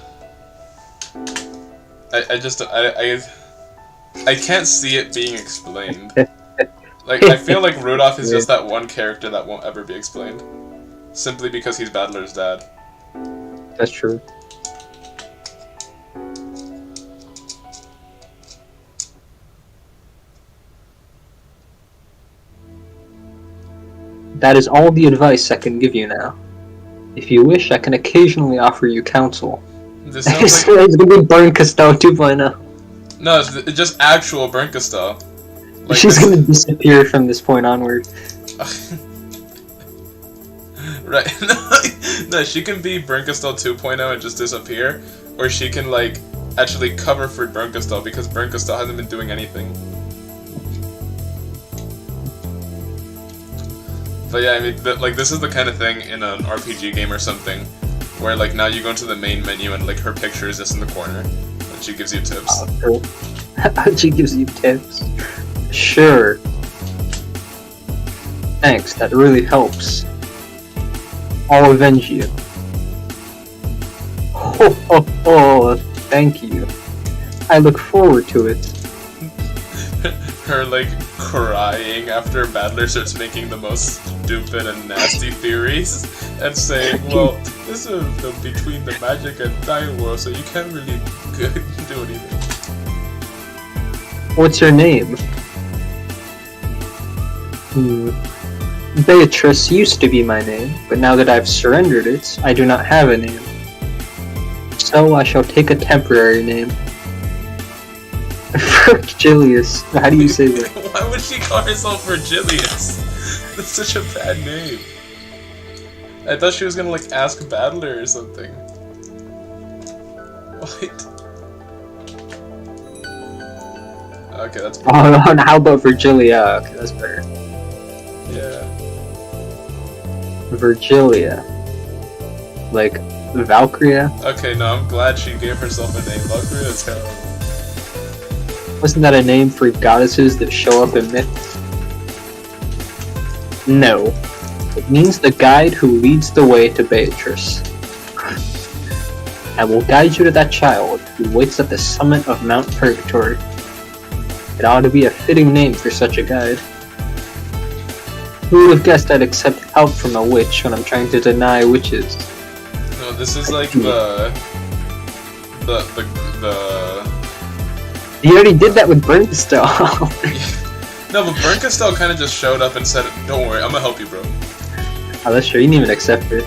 I can't see it being explained. Like, I feel like Rudolph is just that one character that won't ever be explained. Simply because he's Badler's dad. That's true. That is all the advice I can give you now. If you wish, I can occasionally offer you counsel. This sounds like... It's gonna be Bernkastel 2.0. No, it's just actual Bernkastel. Like, she's gonna disappear from this point onward. Right. No, she can be Bernkastel 2.0 and just disappear, or she can, like, actually cover for Bernkastel because Bernkastel hasn't been doing anything. But yeah, I mean, like, this is the kind of thing in an RPG game or something, where, like, now you go into the main menu and, like, her picture is just in the corner, and she gives you tips. She gives you tips. Sure. Thanks, that really helps. I'll avenge you. Ho ho ho, thank you. I look forward to it. Her like crying after Battler starts making the most stupid and nasty theories and saying, well, this is between the magic and dying world, so you can't really do anything. What's your name? Beatrice used to be my name, but now that I've surrendered it, I do not have a name. So I shall take a temporary name. Virgilius. How do you say that? Why would she call herself Virgilius? That's such a bad name. I thought she was gonna like ask Battler or something. What? Okay, that's better. Oh, no, how about Virgilia? Okay, that's better. Yeah. Virgilia. Like, Valkyria? Okay, no, I'm glad she gave herself a name. Valkyria is terrible. Wasn't that a name for goddesses that show up in myths? No. It means the guide who leads the way to Beatrice. I will guide you to that child who waits at the summit of Mount Purgatory. It ought to be a fitting name for such a guide. Who would have guessed I'd accept help from a witch when I'm trying to deny witches? No, this is like the You already did that with Brimstone. No, but Bernkastel kind of just showed up and said, don't worry, I'm gonna help you, bro. Oh, that's true. You didn't even accept it.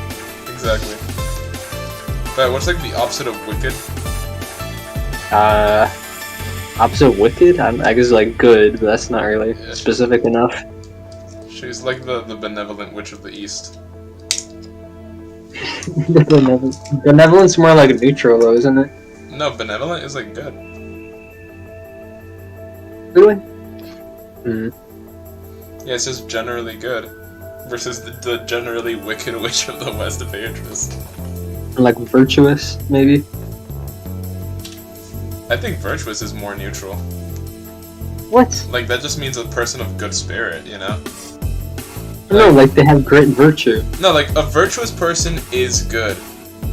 Exactly. But what's like the opposite of wicked? Opposite of wicked? I guess like good, but that's not really specific enough. She's like the benevolent witch of the east. Benevolence more like a neutral though, isn't it? No, benevolent is like good. Really? Hmm. Yeah, it's just generally good. Versus the generally wicked witch of the west of Beatrice. Like virtuous, maybe? I think virtuous is more neutral. What? Like, that just means a person of good spirit, you know? No, like they have great virtue. No, like, a virtuous person is good,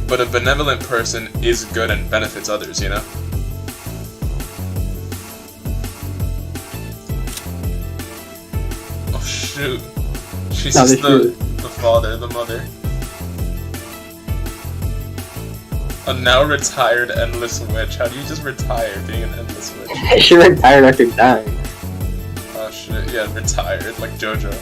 but a benevolent person is good and benefits others, you know? Oh, shoot. She's No, just they the father, the mother. A now retired endless witch. How do you just retire being an endless witch? She retired after dying. Oh shit, yeah, retired, like JoJo.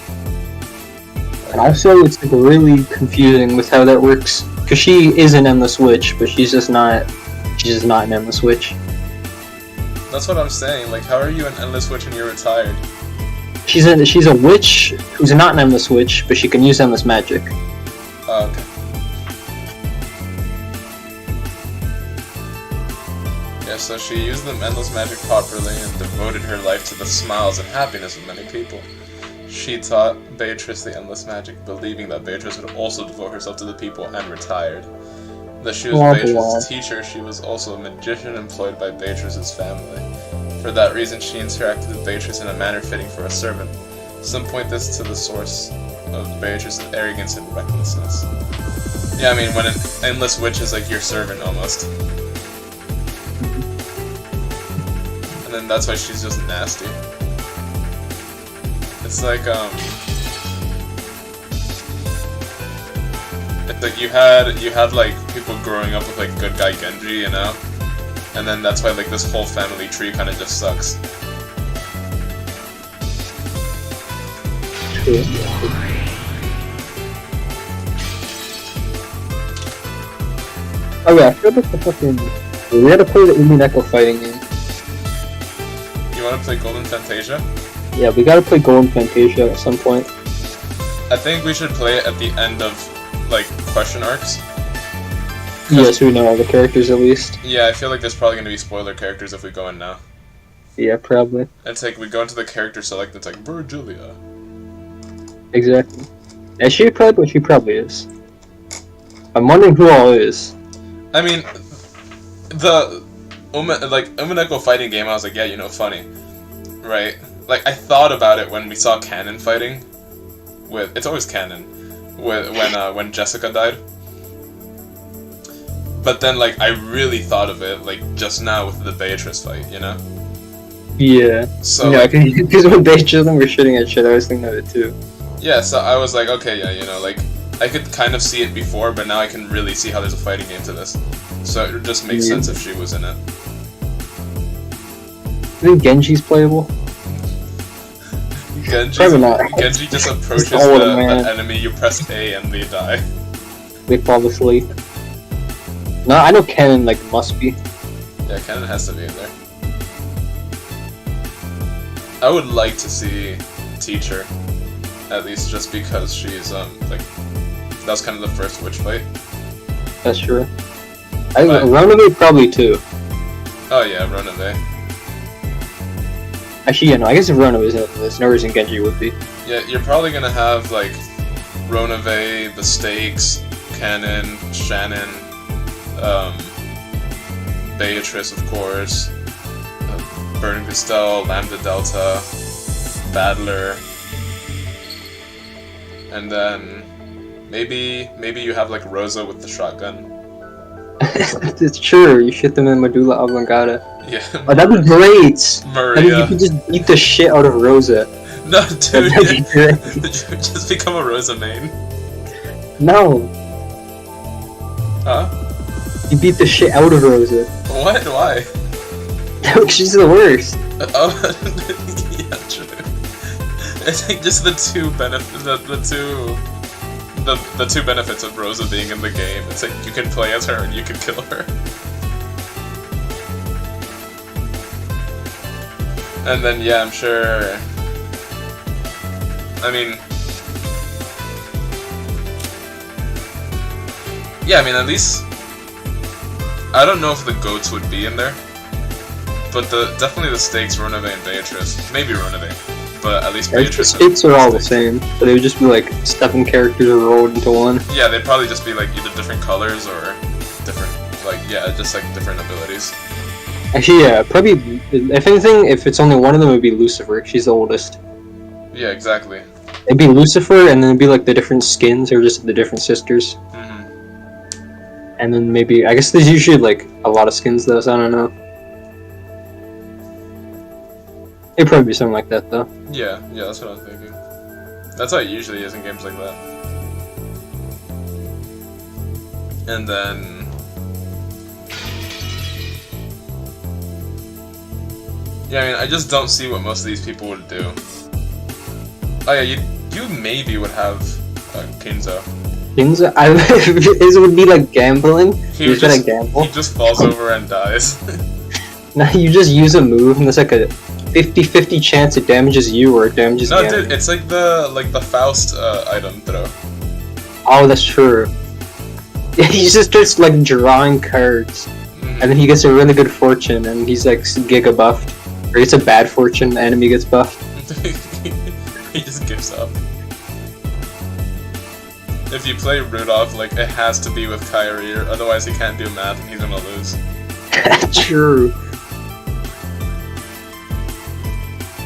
And also, it's like really confusing with how that works. Because she is an endless witch, but she's just not an endless witch. That's what I'm saying, like, how are you an endless witch and you're retired? She's a witch who's not an endless witch, but she can use endless magic. Oh, okay. Yeah, so she used the endless magic properly and devoted her life to the smiles and happiness of many people. She taught Beatrice the endless magic, believing that Beatrice would also devote herself to the people, and retired. Though she was Beatrice's teacher, she was also a magician employed by Beatrice's family. For that reason, she interacted with Beatrice in a manner fitting for a servant. Some point this to the source of Beatrice's arrogance and recklessness. Yeah, I mean, when an endless witch is like your servant almost. And then that's why she's just nasty. It's like, it's like you had like people growing up with like good guy Genji, you know? And then that's why like this whole family tree kind of just sucks. Oh yeah, I feel like the fucking... We gotta play the Umineko fighting game. You wanna play Golden Fantasia? Yeah, we gotta play Golden Fantasia at some point. I think we should play it at the end of, like, question arcs. Yes, we know all the characters at least. Yeah, I feel like there's probably gonna be spoiler characters if we go in now. Yeah, probably. It's like, we go into the character select, it's like, Virgilia. Exactly. Yeah, she probably is. I'm wondering who all is. I mean, the Umineko fighting game, I was like, yeah, you know, funny. Right? Like, I thought about it when we saw Canon fighting. with it's always canon with when Jessica died. But then like I really thought of it like just now with the Beatrice fight, you know? Yeah. So Yeah, like, because when Beatrice and them were shooting at shit, I was thinking of it too. yeah, so I was like, okay, yeah, you know, like I could kind of see it before, but now I can really see how there's a fighting game to this. So it just makes sense if she was in it. I think Genji's playable. Probably not. Genji just approaches old, the man. enemy, you press A and they die. They fall asleep. No, I know Kennen like must be. Yeah, Kennen has to be in there. I would like to see Teacher, at least just because she's like that was kind of the first witch fight. That's true. I But- Runaway probably too. Oh yeah, Runaway. Actually, yeah, no. I guess if Runaway's in this, no reason Genji would be. Yeah, you're probably gonna have like Ronave, the Stakes, Cannon, Shannon, Beatrice, of course, Burn Cristal, Lambda Delta, Battler, and then maybe you have like Rosa with the shotgun. It's true. You shoot them in medulla oblongata. Yeah, Oh, that'd be great. I mean, you Maria. could just beat the shit out of Rosa. No, dude, That'd be great. just become a Rosa main. No, Huh? you beat the shit out of Rosa. What? Why? She's the worst. Oh, yeah, true. It's like just the two benefits of Rosa being in the game. It's like you can play as her and you can kill her. And then yeah, I'm sure. I mean, yeah, I mean at least I don't know if the goats would be in there. But definitely the Stakes, Ronave, and Beatrice. Maybe Ronave, but at least The Beatrice. stakes are all the same, but they would just be like 7 characters rolled into one. Yeah, they'd probably just be like either different colors or different, like yeah, just like different abilities. Actually, yeah, probably. If anything, if it's only one of them, it'd be Lucifer. She's the oldest. Yeah, exactly. It'd be Lucifer, and then it'd be like the different skins, or just the different sisters. Hmm. And then maybe I guess there's usually like a lot of skins though, so I don't know. It'd probably be something like that though. Yeah, that's what I'm thinking. That's how it usually is in games like that. And then yeah, I mean, I just don't see what most of these people would do. Oh yeah, you maybe would have Kinzo. Things it would be like gambling. He You're would gonna just, gamble. he just falls over and dies. Now you just use a move, and it's like a 50-50 chance it damages you or it damages No, the dude, it's like the Faust item throw. Oh, that's true. He just starts like drawing cards, Mhm. and then he gets a really good fortune, and he's like giga buffed. Or it's a bad fortune, the enemy gets buffed. He just gives up. If you play Rudolph, like it has to be with Kyrie, or otherwise he can't do math and he's gonna lose. True.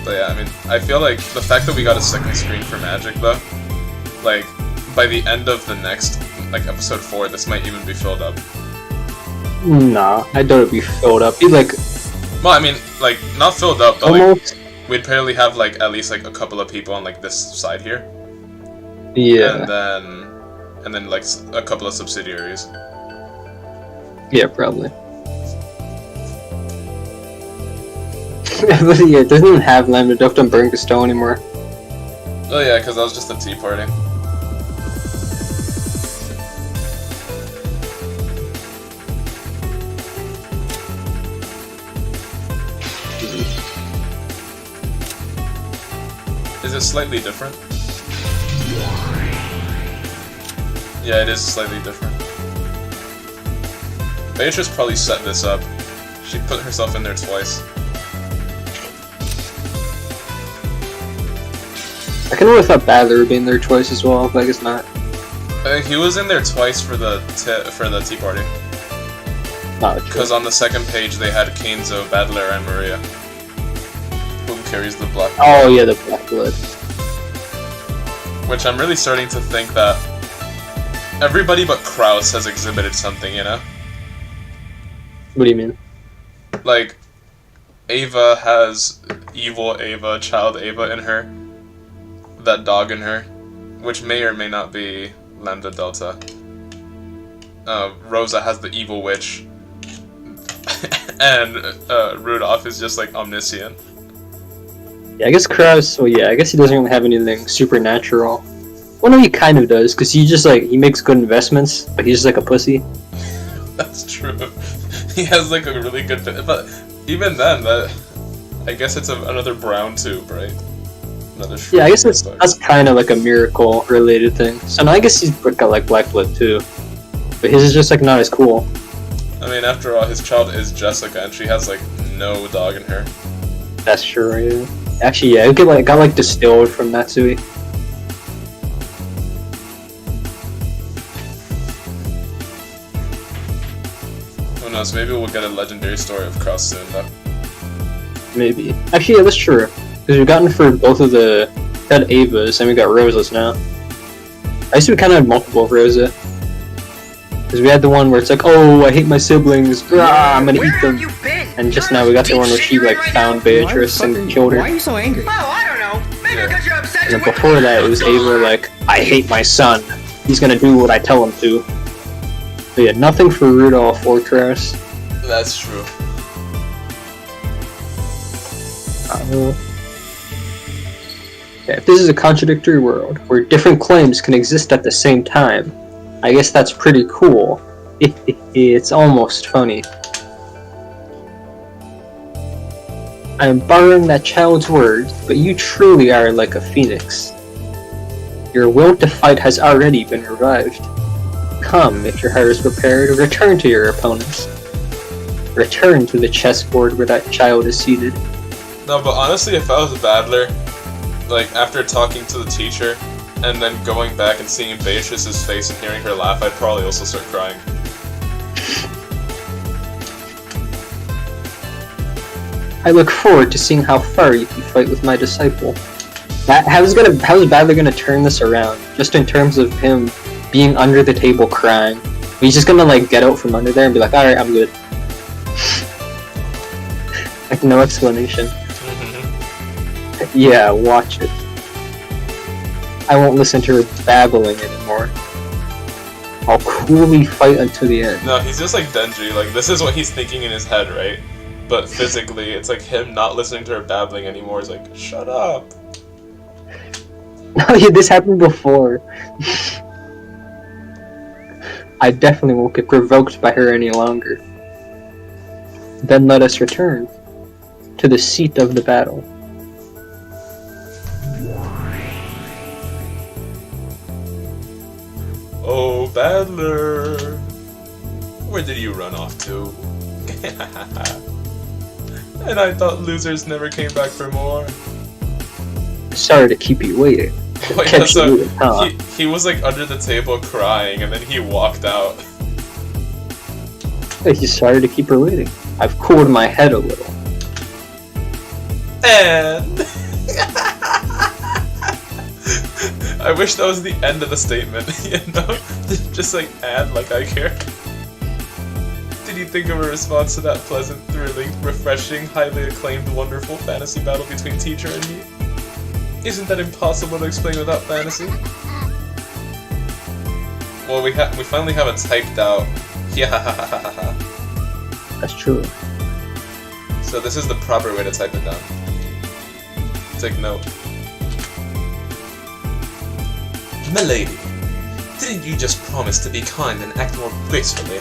But yeah, I mean, I feel like the fact that we got a second screen for Magic though, like by the end of the next, like episode 4, this might even be filled up. Nah, I doubt it'd be filled up. It'd be like Well, I mean, like not filled up, but like almost. we'd probably have like at least like a couple of people on like this side here, Yeah. and then like a couple of subsidiaries. Yeah, probably. But yeah, it doesn't even have Lambda Duct on Burn Castell anymore. Oh yeah, because that was just a tea party. Is it slightly different? Yeah, it is slightly different. Beatrice probably set this up. She put herself in there twice. I kind of thought Battler would be in there twice as well, but I guess not. I think he was in there twice for the tea party. Not true. Because on the second page they had Kenzo, Battler, and Maria. Who carries the black? Oh yeah, the Black Blood. Which I'm really starting to think that everybody but Kraus has exhibited something, you know? What do you mean? Like, Ava has evil Ava, child Ava in her. That dog in her. Which may or may not be Lambda Delta. Rosa has the evil witch. And Rudolph is just like omniscient. Yeah, I guess Kraus. Well, yeah, I guess he doesn't really have anything supernatural. Well, no, he kind of does, because he just like he makes good investments, but he's just like a pussy. That's true. He has like a really good, but even then, that I guess it's another brown tube, right? Another. Yeah, I guess that's kind of like a miracle related thing. So no, I guess he's got like black blood too, but his is just like not as cool. I mean, after all, his child is Jessica, and she has like no dog in her. That's true. Yeah. Actually, yeah, it got like distilled from Natsui. Who knows? Maybe we'll get a legendary story of Kraus soon, though. Maybe. Actually, yeah, that's true. Because we've gotten for both of the had Avas, and we got Rosas now. I used to kind of have multiple Rosa. Because we had the one where it's like, oh, I hate my siblings, I'm gonna eat them. And just now we got the one where she like found Beatrice and killed her. Why are you so angry? Oh, I don't know. Maybe because you're upset. And then before that, it was Ava like, I hate my son. He's gonna do what I tell him to. So yeah, nothing for Rudolph or Kraus. That's true. Yeah, if this is a contradictory world where different claims can exist at the same time, I guess that's pretty cool. It's almost funny. I am borrowing that child's words, but you truly are like a phoenix. Your will to fight has already been revived. Come, if your heart is prepared, return to your opponents. Return to the chessboard where that child is seated. No, but honestly, if I was a battler, like, after talking to the teacher, and then going back and seeing Beatrice's face and hearing her laugh, I'd probably also start crying. I look forward to seeing how far you can fight with my disciple. How is Battler gonna turn this around? Just in terms of him being under the table crying. He's just gonna like get out from under there and be like, alright, I'm good. Like no explanation. Yeah, watch it. I won't listen to her babbling anymore. I'll coolly fight until the end. No, he's just like Denji, like this is what he's thinking in his head, right? But physically, it's like him not listening to her babbling anymore is like, shut up. No, yeah, this happened before. I definitely won't get provoked by her any longer. Then let us return to the seat of the battle. Oh, Battler, where did you run off to? And I thought losers never came back for more. Sorry to keep you waiting. Wait, Kept so you waiting, huh? he was like under the table crying, and then he walked out. He's sorry to keep her waiting. I've cooled my head a little. And I wish that was the end of the statement, you know? Just like, and like I care. Did you think of a response to that pleasant, thrilling, refreshing, highly acclaimed, wonderful fantasy battle between teacher and me? Isn't that impossible to explain without fantasy? Well, we finally have it typed out. Yeah. That's true. So this is the proper way to type it down. Take note. Milady, didn't you just promise to be kind and act more gracefully?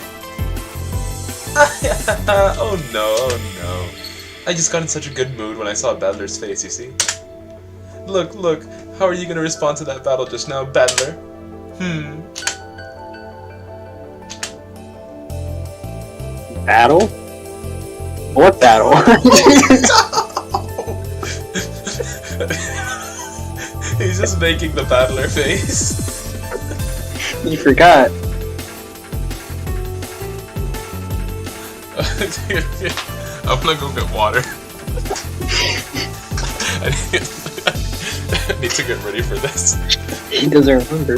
Oh no. I just got in such a good mood when I saw Battler's face, you see? Look, how are you gonna respond to that battle just now, Battler? Battle? What battle? He's just making the Battler face. You forgot. I'm gonna go get water. I need to get ready for this. He doesn't remember.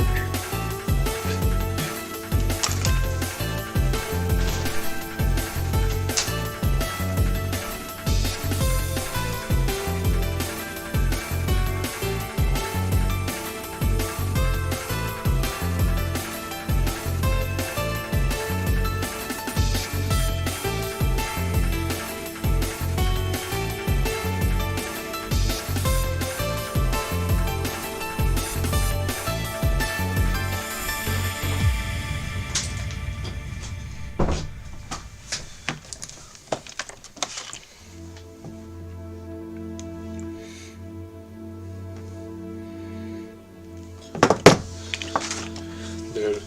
Dude,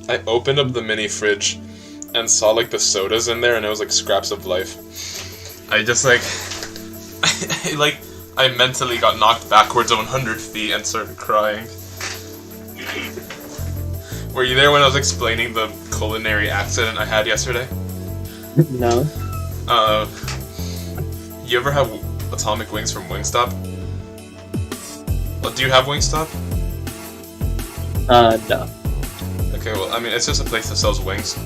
I opened up the mini fridge and saw like the sodas in there, and it was like scraps of life. I just like, I mentally got knocked backwards 100 feet and started crying. Were you there when I was explaining the culinary accident I had yesterday? No. You ever have atomic wings from Wingstop? Well, do you have Wingstop? No. Okay, well, I mean, it's just a place that sells wings.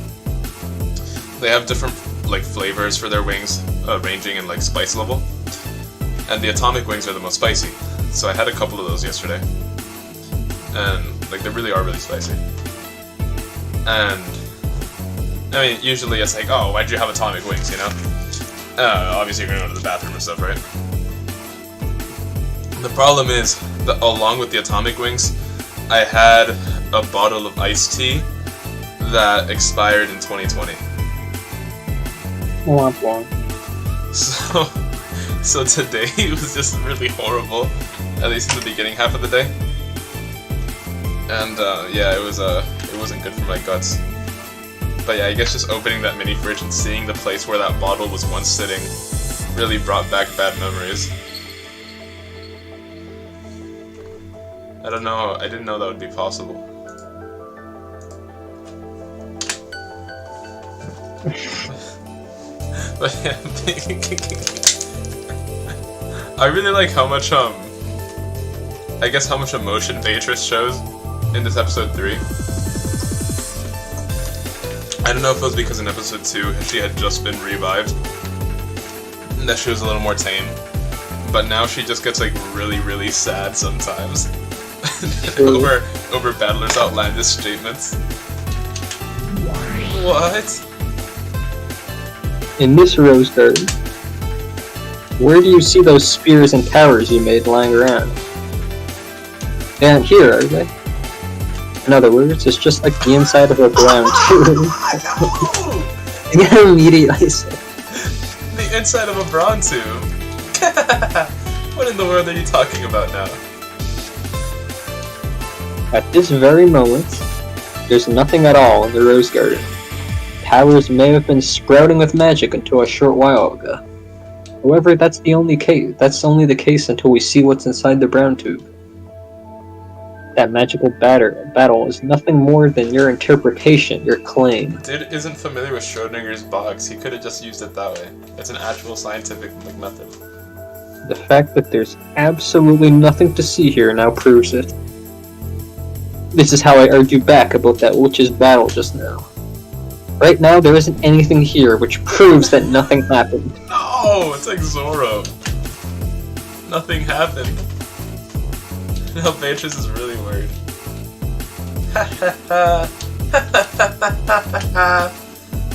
They have different, like, flavors for their wings, ranging in, like, spice level. And the atomic wings are the most spicy. So I had a couple of those yesterday. And, like, they really are really spicy. And, I mean, usually it's like, oh, why'd you have atomic wings, you know? Obviously you're gonna go to the bathroom and stuff, right? The problem is that along with the atomic wings, I had a bottle of iced tea that expired in 2020. Womp womp. So today it was just really horrible, at least in the beginning half of the day. And yeah, it wasn't good for my guts. But yeah, I guess just opening that mini fridge and seeing the place where that bottle was once sitting really brought back bad memories. I don't know, I didn't know that would be possible. But yeah, I really like how much, I guess how much emotion Beatrice shows in this episode 3. I don't know if it was because in episode 2 she had just been revived, and that she was a little more tame, but now she just gets like really, really sad sometimes over Battler's outlandish statements. What? In this rose garden, where do you see those spears and towers you made lying around? They aren't here, are they? In other words, it's just like the inside of a brown tube. You immediately said, The inside of a brown tube? What in the world are you talking about now? at this very moment, there's nothing at all in the rose garden. Towers may have been sprouting with magic until a short while ago. However, that's only the case until we see what's inside the brown tube. That magical battle is nothing more than your interpretation, your claim. Dude isn't familiar with Schrodinger's box. He could have just used it that way. It's an actual scientific method. The fact that there's absolutely nothing to see here now proves it. This is how I argue back about that witch's battle just now. Right now, there isn't anything here, which proves that nothing happened. No, it's like Zorro. Nothing happened. Now Beatrice is really worried.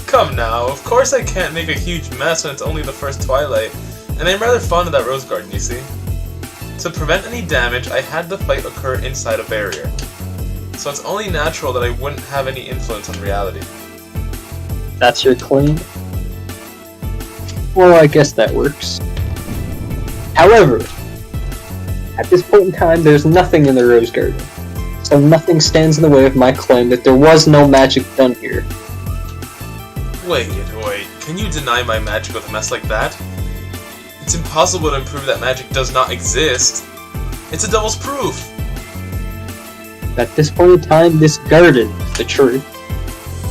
Come now, of course I can't make a huge mess when it's only the first twilight, and I'm rather fond of that rose garden, you see. To prevent any damage, I had the fight occur inside a barrier. So it's only natural that I wouldn't have any influence on reality. That's your claim? Well, I guess that works. However, at this point in time, there's nothing in the rose garden, so nothing stands in the way of my claim that there was no magic done here. Wait, can you deny my magic with a mess like that? It's impossible to prove that magic does not exist. It's a devil's proof. At this point in time, this garden is the truth.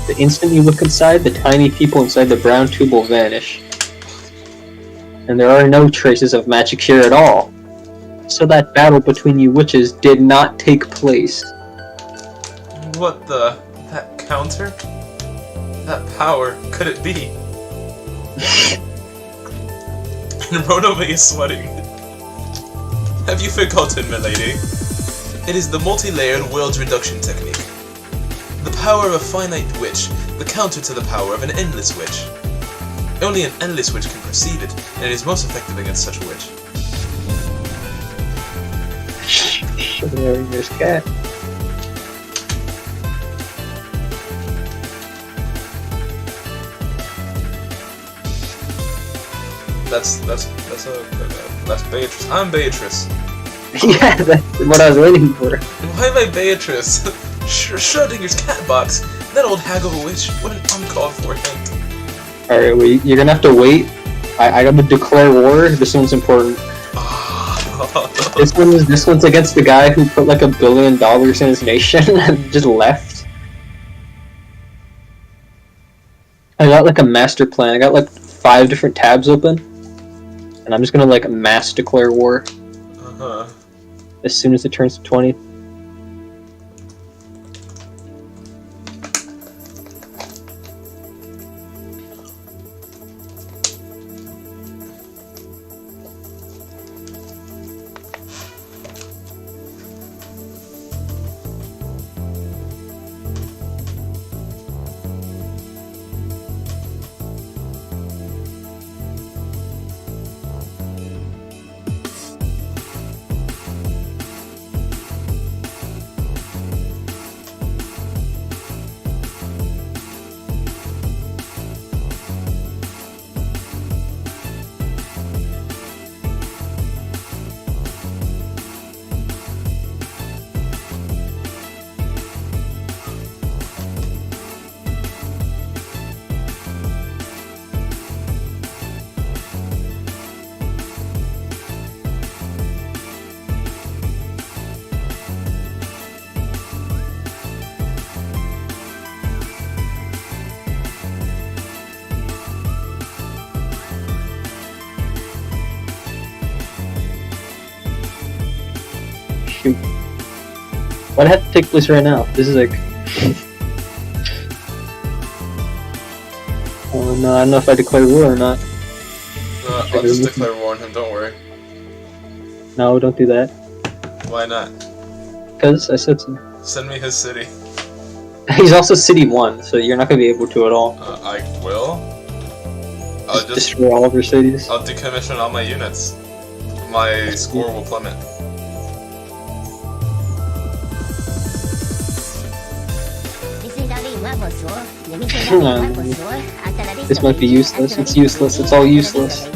The instant you look inside, the tiny people inside the brown tube will vanish. And there are no traces of magic here at all. So that battle between you witches did not take place. What the? That counter? That power? Could it be? And Ronome is sweating. Have you forgotten, milady? It is the multi-layered world reduction technique. The power of a finite witch, the counter to the power of an endless witch. Only an endless witch can perceive it, and it is most effective against such a witch. There's cat. That's Beatrice. I'm Beatrice. Yeah, that's what I was waiting for. Why am I Beatrice? Schrodinger's cat box. That old hag of a witch. What an uncalled for hint. Alright, wait, you're gonna have to wait. I gotta declare war. This one's important. This one's against the guy who put like $1 billion in his nation and just left. I got like a master plan. I got like 5 different tabs open, and I'm just gonna like mass declare war as soon as it turns to 20. Shoot. Why'd it have to take place right now? This is like... Oh no, I don't know if I declare war or not. I'll just declare war on him, don't worry. No, don't do that. Why not? Because I said so. Send me his city. He's also City 1, so you're not gonna be able to at all. I will. I'll just destroy all of your cities. I'll decommission all my units. My score will plummet. This might be useless. It's useless. It's all useless. Oh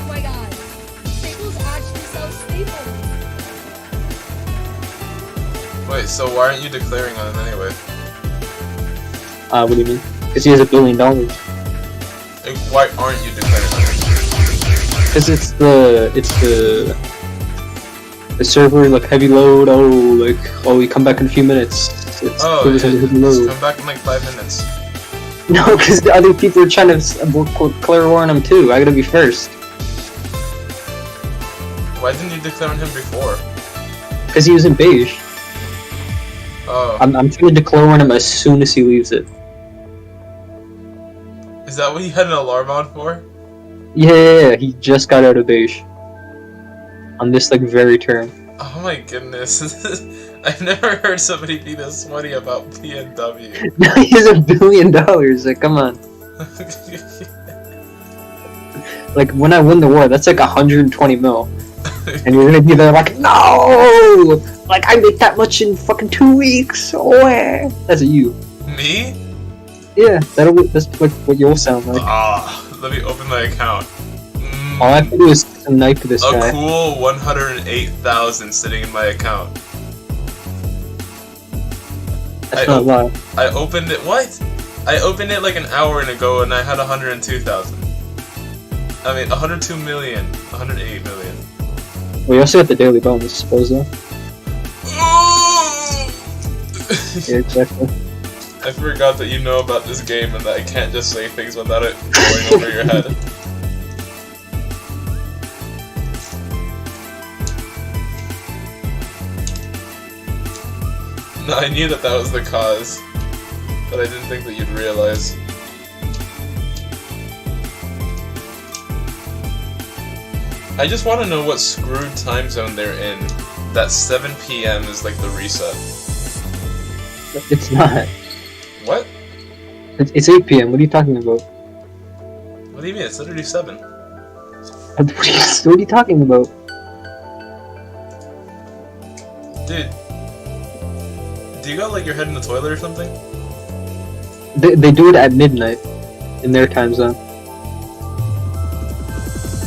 my god. Staples actually sell staples. Wait, so why aren't you declaring on him anyway? What do you mean? Because he has $1 billion. Like, why aren't you declaring on him? Because it's the server, like, heavy load. Oh, you come back in a few minutes. It's heavy load. Come back in like 5 minutes. No, because the other people are trying to declare war on him too. I gotta be first. Why didn't you declare on him before? Because he was in beige. Oh. I'm trying to declare on him as soon as he leaves it. Is that what you had an alarm on for? Yeah, he just got out of beige. On this, like, very turn. Oh my goodness. I've never heard somebody be this sweaty about PNW. He has $1 billion, like, come on. Like, when I win the war, that's like 120 mil. And you're gonna be there like, no! Like, I make that much in fucking 2 weeks! Oh, yeah. That's you. Me? Yeah, that's like what you'll sound like. Let me open my account. All I have to do is snipe this guy. A cool 108,000 sitting in my account. That's not a lie. I opened it. What? I opened it like an hour ago and I had 102,000. I mean, 102 million. 108 million. We also got the daily bonus, I suppose, though. Yeah, exactly. I forgot that you know about this game and that I can't just say things without it going over your head. No, I knew that was the cause, but I didn't think that you'd realize. I just want to know what screwed time zone they're in. That 7 p.m. is like the reset. It's not. What? It's 8 p.m. What are you talking about? What do you mean? It's literally 7. What are you talking about? Dude, do you got like your head in the toilet or something? They do it at midnight in their time zone.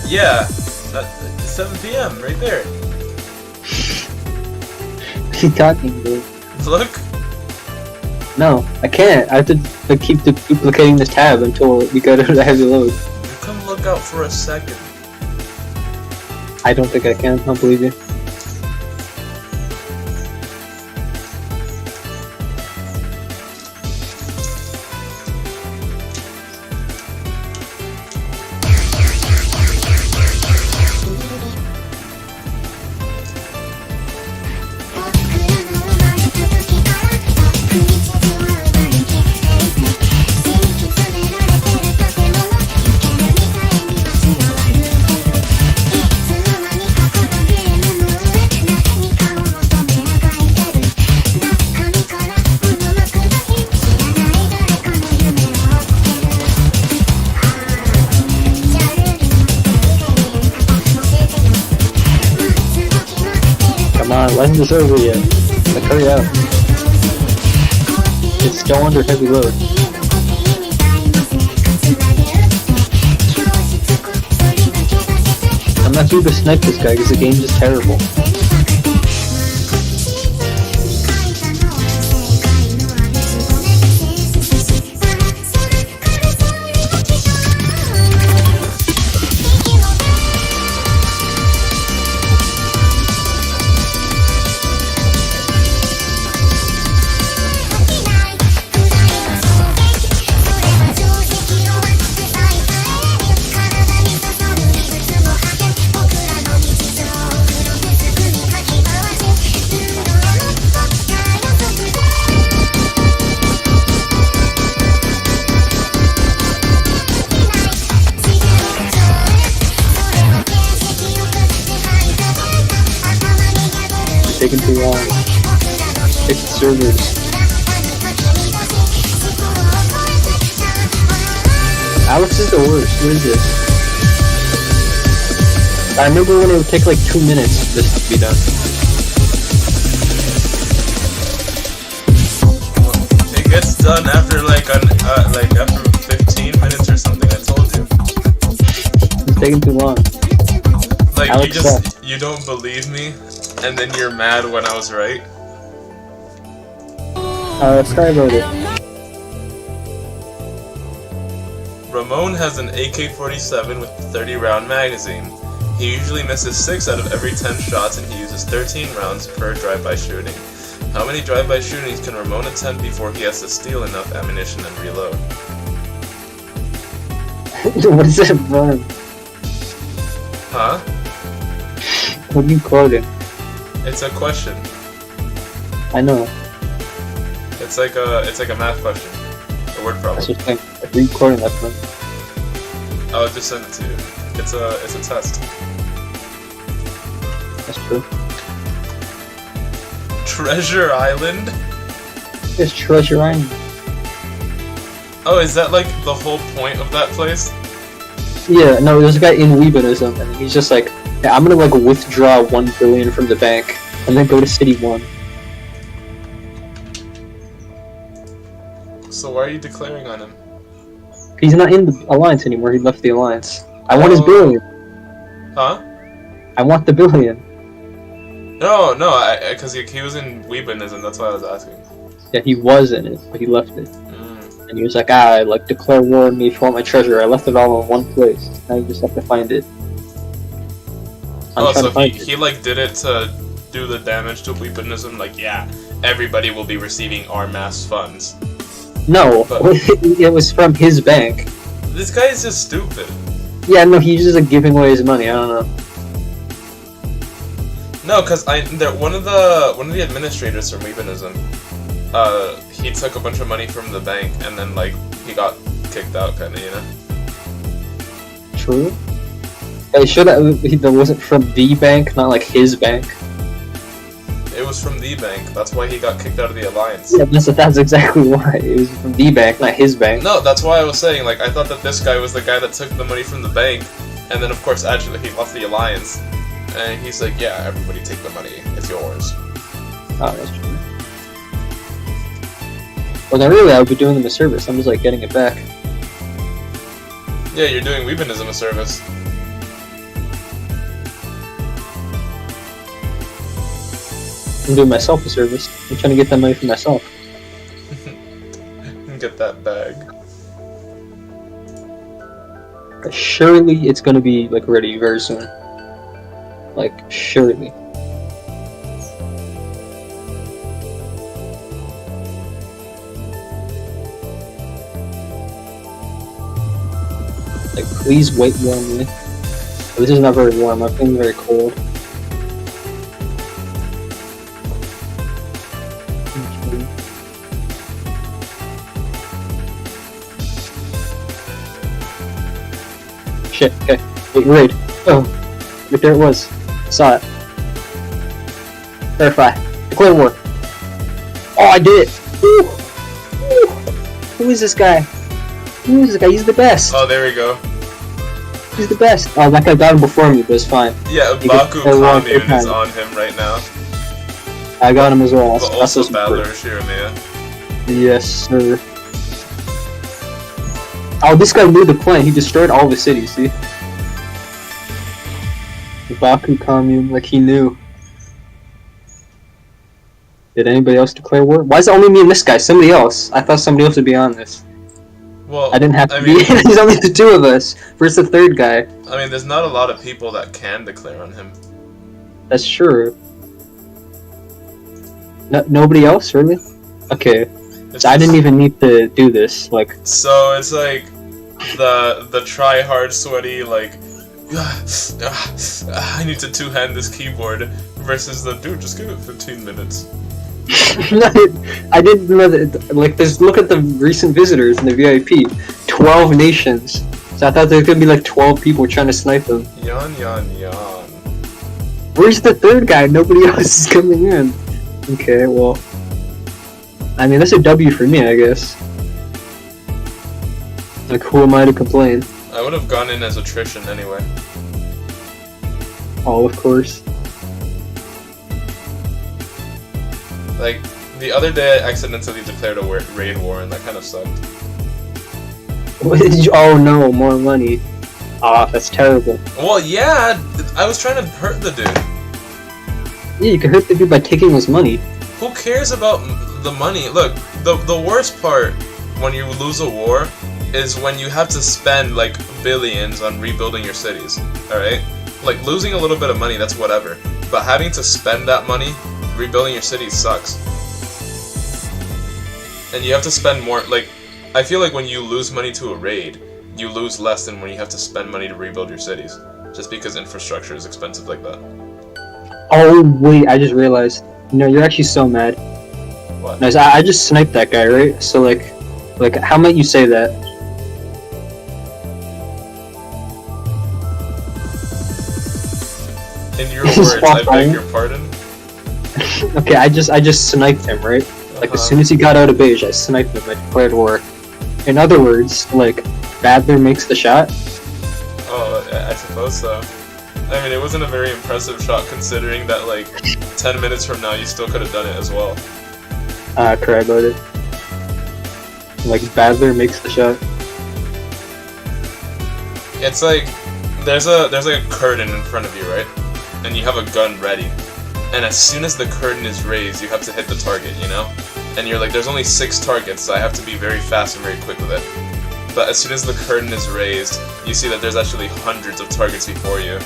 Yeah, that's 7 p.m. right there. What are you talking about? Look. No, I can't. I have to like, keep duplicating this tab until we go to the heavy load. You can look out for a second. I don't think I can. I don't believe you. Come on, when is this over yet? Like, hurry up. It's still under heavy load. I'm not going to snipe this guy because the game's just terrible. Taking too long. Fix the servers. Alex is the worst. What is this? I remember when it would take like 2 minutes for this to be done. It gets done after after 15 minutes or something. I told you. It's taking too long. Like Alex you don't believe me, and then you're mad when I was right. Sorry about it. Ramon has an AK-47 with a 30-round magazine. He usually misses 6 out of every 10 shots, and he uses 13 rounds per drive-by shooting. How many drive-by shootings can Ramon attend before he has to steal enough ammunition and reload? What is that from? Huh? What are you quoting? It's a question. I know. It's like a math question. A word problem. That's just like, what are you quoting that from? I'll just send it to you. It's a test. That's true. Treasure Island? It's Treasure Island. Oh, is that like the whole point of that place? Yeah, no, there's a guy in Weebinism, and he's just like, yeah, I'm gonna like withdraw 1 billion from the bank, and then go to City 1. So why are you declaring on him? He's not in the Alliance anymore, he left the Alliance. I want his billion. Huh? I want the billion. No, because he was in Weebinism, that's why I was asking. Yeah, he was in it, but he left it. Mm. And he was like, like, declare war on me if you want my treasure. I left it all in one place. Now you just have to find it. I'm trying to find it. He like did it to do the damage to Weebinism, like, yeah, everybody will be receiving our mass funds. No, But- it was from his bank. This guy is just stupid. Yeah, no, he's just like giving away his money, I don't know. No, because one of the administrators from Weaponism, he took a bunch of money from the bank and then like he got kicked out, kind of, you know. True. Are you sure that wasn't from the bank, not like his bank? It was from the bank. That's why he got kicked out of the alliance. Yeah, that's exactly why. It was from the bank, not his bank. No, that's why I was saying, like, I thought that this guy was the guy that took the money from the bank, and then of course actually he left the alliance, and he's like, yeah, everybody take the money, it's yours. Oh, that's true. Well, then really I would be doing them a service. I'm just like getting it back. Yeah, you're doing Weaponism a service. I'm doing myself a service. I'm trying to get that money for myself. Get that bag. Surely it's gonna be like ready very soon. Like surely. Like please wait warmly. This is not very warm. I'm feeling very cold. Shit, okay. Wait, raid. Oh. Right there it was. Saw it. Verify. Declare war. Oh, I did it! Woo! Woo! Who is this guy? Who is this guy? He's the best! Oh, there we go. He's the best! Oh, that guy got him before me, but it's fine. Yeah, He Baku gets everyone Commune every is time. on him right now. I got him as well. But That's also so Battler super. Shiromea. Yes, sir. Oh, this guy knew the plan. He destroyed all the cities, see? The Baku commune, like he knew. Did anybody else declare war? Why is it only me and this guy? Somebody else. I thought somebody else would be on this. Well, I didn't have to I be. mean, There's only the two of us versus the third guy. I mean, there's not a lot of people that can declare on him. That's true. Nobody else, really? Okay. It's So I didn't just- even need to do this. Like, So it's like the try hard sweaty like I need to two-hand this keyboard versus the dude just give it 15 minutes. I didn't know that. Like, there's look at the recent visitors in the VIP. 12 nations. So I thought there's gonna be like 12 people trying to snipe them. Yawn yawn yawn. Where's the third guy? Nobody else is coming in. Okay, well, I mean that's a W for me, I guess. Like, who am I to complain? I would have gone in as attrition anyway. Oh, of course. Like the other day I accidentally declared a raid war and that kind of sucked. What did you? Oh no, more money. Ah, that's terrible. Well, yeah, I was trying to hurt the dude. Yeah, you can hurt the dude by taking his money. Who cares about the money? Look, the worst part when you lose a war is when you have to spend like billions on rebuilding your cities. Alright? Like losing a little bit of money, that's whatever. But having to spend that money rebuilding your cities sucks. And you have to spend more, like, I feel like when you lose money to a raid, you lose less than when you have to spend money to rebuild your cities. Just because infrastructure is expensive like that. Oh wait, I just realized. No, you're actually so mad. What? No, so I just sniped that guy, right? So like, how might you say that? In your words, I beg your pardon? Okay, I just sniped him, right? Like as soon as he got out of beige, I sniped him. I declared war. In other words, like, Badler makes the shot. Oh, I suppose so. I mean, it wasn't a very impressive shot considering that, like, 10 minutes from now you still could have done it as well. Cry about it. Like, Badler makes the shot. It's like, there's like a curtain in front of you, right? And you have a gun ready. And as soon as the curtain is raised, you have to hit the target, you know? And you're like, there's only 6 targets, so I have to be very fast and very quick with it. But as soon as the curtain is raised, you see that there's actually hundreds of targets before you.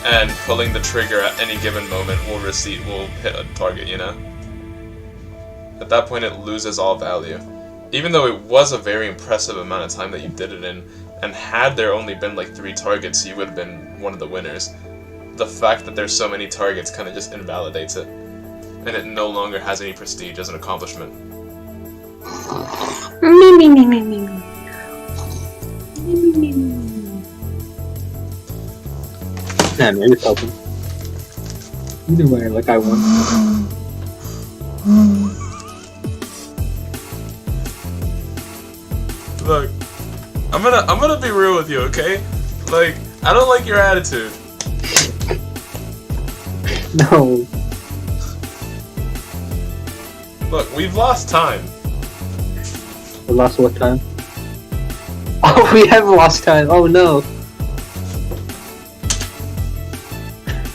And pulling the trigger at any given moment will hit a target, you know? At that point, it loses all value. Even though it was a very impressive amount of time that you did it in, and had there only been like 3 targets, you would have been one of the winners. the fact that there's so many targets kind of just invalidates it, and it no longer has any prestige as an accomplishment. Nah, man, it's helping. Either way, like I won. Look, I'm gonna be real with you, okay? Like, I don't like your attitude. No. Look, we've lost time. We lost what time? Oh, we have lost time. Oh no.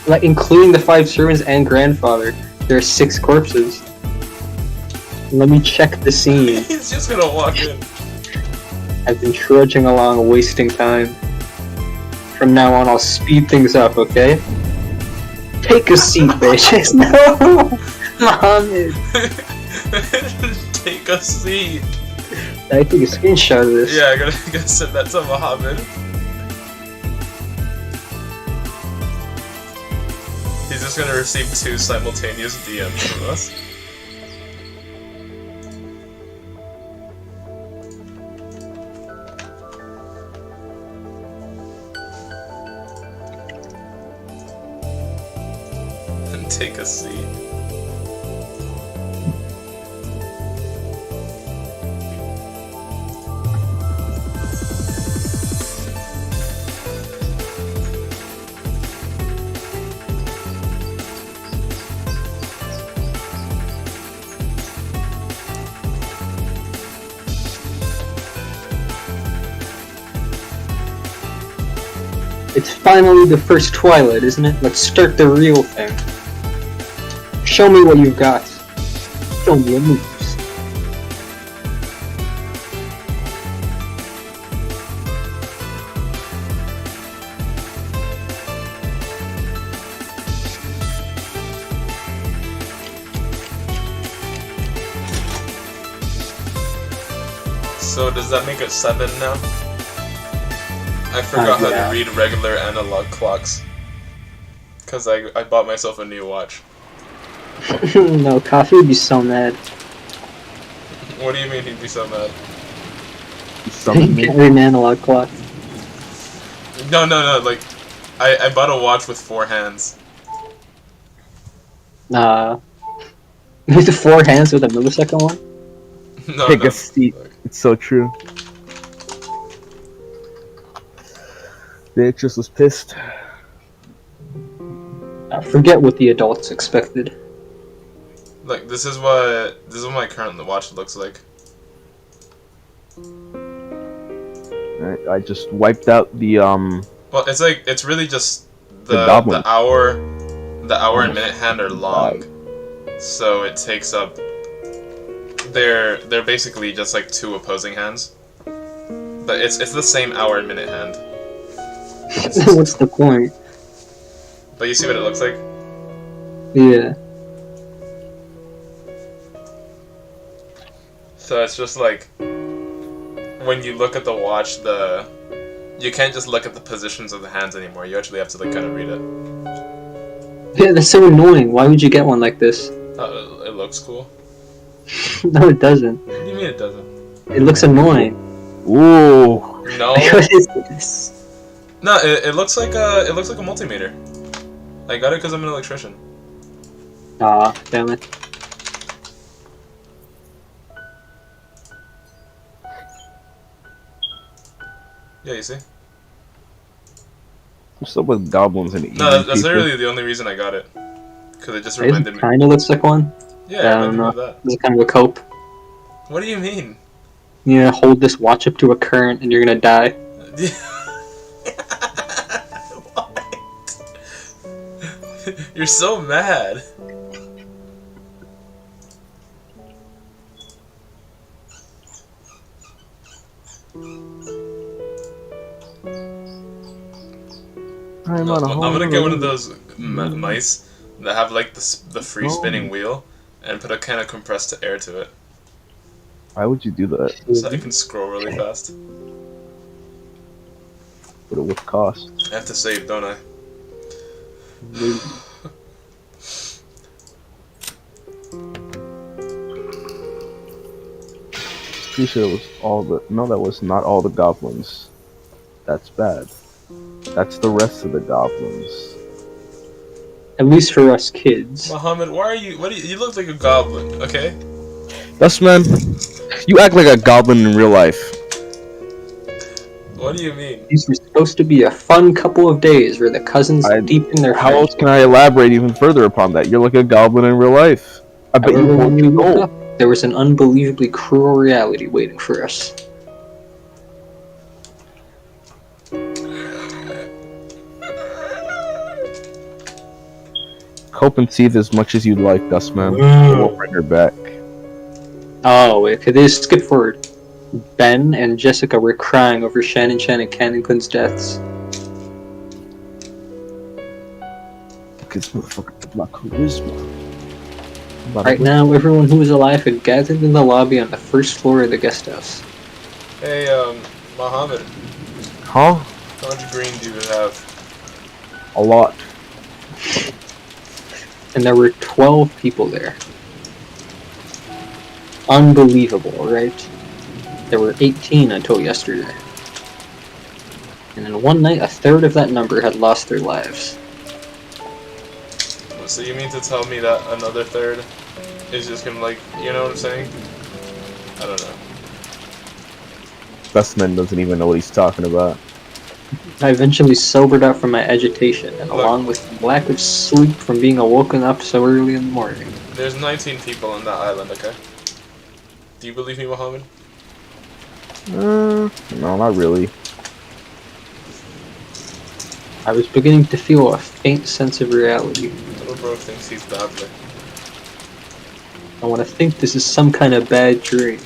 Like, including the 5 servants and grandfather, there are 6 corpses. Let me check the scene. He's just gonna walk in. I've been trudging along, wasting time. From now on, I'll speed things up, okay? Take a seat, bitches. No! Mohammed! Take a seat. I take a screenshot of this. Yeah, I gotta send that to Mohammed. He's just gonna receive 2 simultaneous DMs from us. And take a seat. It's finally the first twilight, isn't it? Let's start the real thing. Show me what you've got. Show me your moves. So does that make it 7 now? I forgot how to read regular analog clocks. Cause I bought myself a new watch. No, Coffee would be so mad. What do you mean he'd be so mad? He can't read an analog clock. No, like, I bought a watch with 4 hands. With 4 hands with a millisecond one? No, Take a seat. It's so true. Beatrice was pissed. I forget what the adults expected. Like, this is what my current watch looks like. I just wiped out the Well, it's really just The the hour and minute hand are long, so it takes up. They're basically just like 2 opposing hands, but it's the same hour and minute hand. What's the point? But you see what it looks like? Yeah. So it's just like when you look at the watch, you can't just look at the positions of the hands anymore. You actually have to like kind of read it. Yeah, that's so annoying. Why would you get one like this? It looks cool. No, it doesn't. What do you mean it doesn't? It looks annoying. ooh. No. What is this? No, it looks like a multimeter. I got it because I'm an electrician. Ah, damn it. Yeah, you see? What's up with goblins and No, that's people? literally the only reason I got it. Because it just It reminded me. kinda looks like one. Yeah, I it don't reminded me know. of that. It's kind of a cope. What do you mean? You hold this watch up to a current and you're gonna die. What? You're so mad. I'm No, on a I'm whole gonna get one of other- those mice that have like the free spinning wheel and put a can of compressed air to it Why would you do that? so I can scroll really fast. But it would cost. I have to save, don't I? Pretty sure it was all the. No, that was not all the goblins. That's bad. That's the rest of the goblins. At least for us kids. Muhammad, why are you? You look like a goblin, okay? Dustman, you act like a goblin in real life. What do you mean? These were supposed to be a fun couple of days where the cousins deepen their How else friendship. can I elaborate even further upon that? You're like a goblin in real life. I bet you However, won't when be we woke gold. up, there was an unbelievably cruel reality waiting for us. Cope and seethe as much as you'd like, Dustman. We'll bring her back. Oh, wait, could they skip forward? Ben and Jessica were crying over Shannon and Cannington's deaths. Look at this motherfucker with my charisma. Right now, everyone who was alive had gathered in the lobby on the first floor of the guest house. Hey, Muhammad, Huh? how much green do you have? A lot. And there were 12 people there. Unbelievable, right? There were 18 until yesterday. And in one night, a third of that number had lost their lives. So you mean to tell me that another third is just gonna, like, you know what I'm saying? I don't know. Dustman doesn't even know what he's talking about. I eventually sobered up from my agitation, and along with lack of sleep from being awoken up so early in the morning. There's 19 people on that island, okay? Do you believe me, Muhammad? No, not really. I was beginning to feel a faint sense of reality. Little bro thinks he's badly. I want to think this is some kind of bad dream.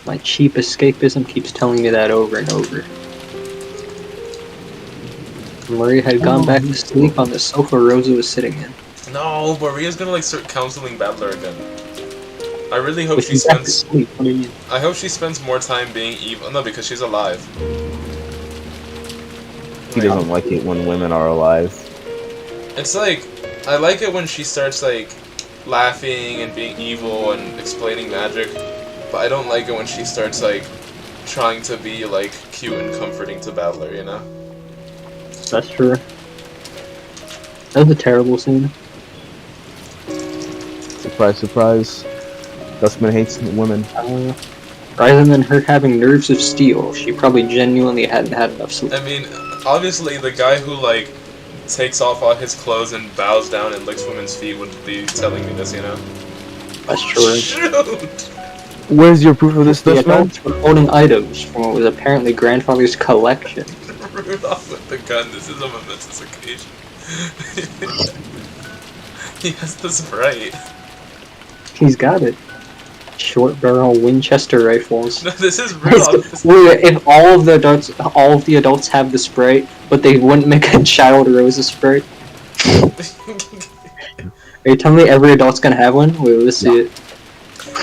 My cheap escapism keeps telling me that over and over. Maria had gone back to sleep on the sofa Rosa was sitting in. No, but Ria's gonna, like, start counseling Battler again. I really hope But she she's back to spends... sleep. What do you mean? I hope she spends more time being evil. No, because she's alive. He doesn't like it when women are alive. It's like, I like it when she starts, like, laughing and being evil and explaining magic, but I don't like it when she starts, like, trying to be, like, cute and comforting to Battler, you know? That's true. That was a terrible scene. Surprise, surprise. Dustman hates women. Rather than her having nerves of steel, she probably genuinely hadn't had enough sleep. I mean, obviously the guy who, like, takes off all his clothes and bows down and licks women's feet would be telling me this, you know? That's true. Shoot! Where's your proof of this, The Dustman? adults were holding items from what was apparently grandfather's collection. Rudolph with the gun, this is a momentous occasion. He has the Sprite. He's got it. Short barrel Winchester rifles. No, this is Rudolph. Wait, if all of the adults have the Sprite, but they wouldn't make a child Rosa Sprite. Are you telling me every adult's gonna have one? Wait, let's see it.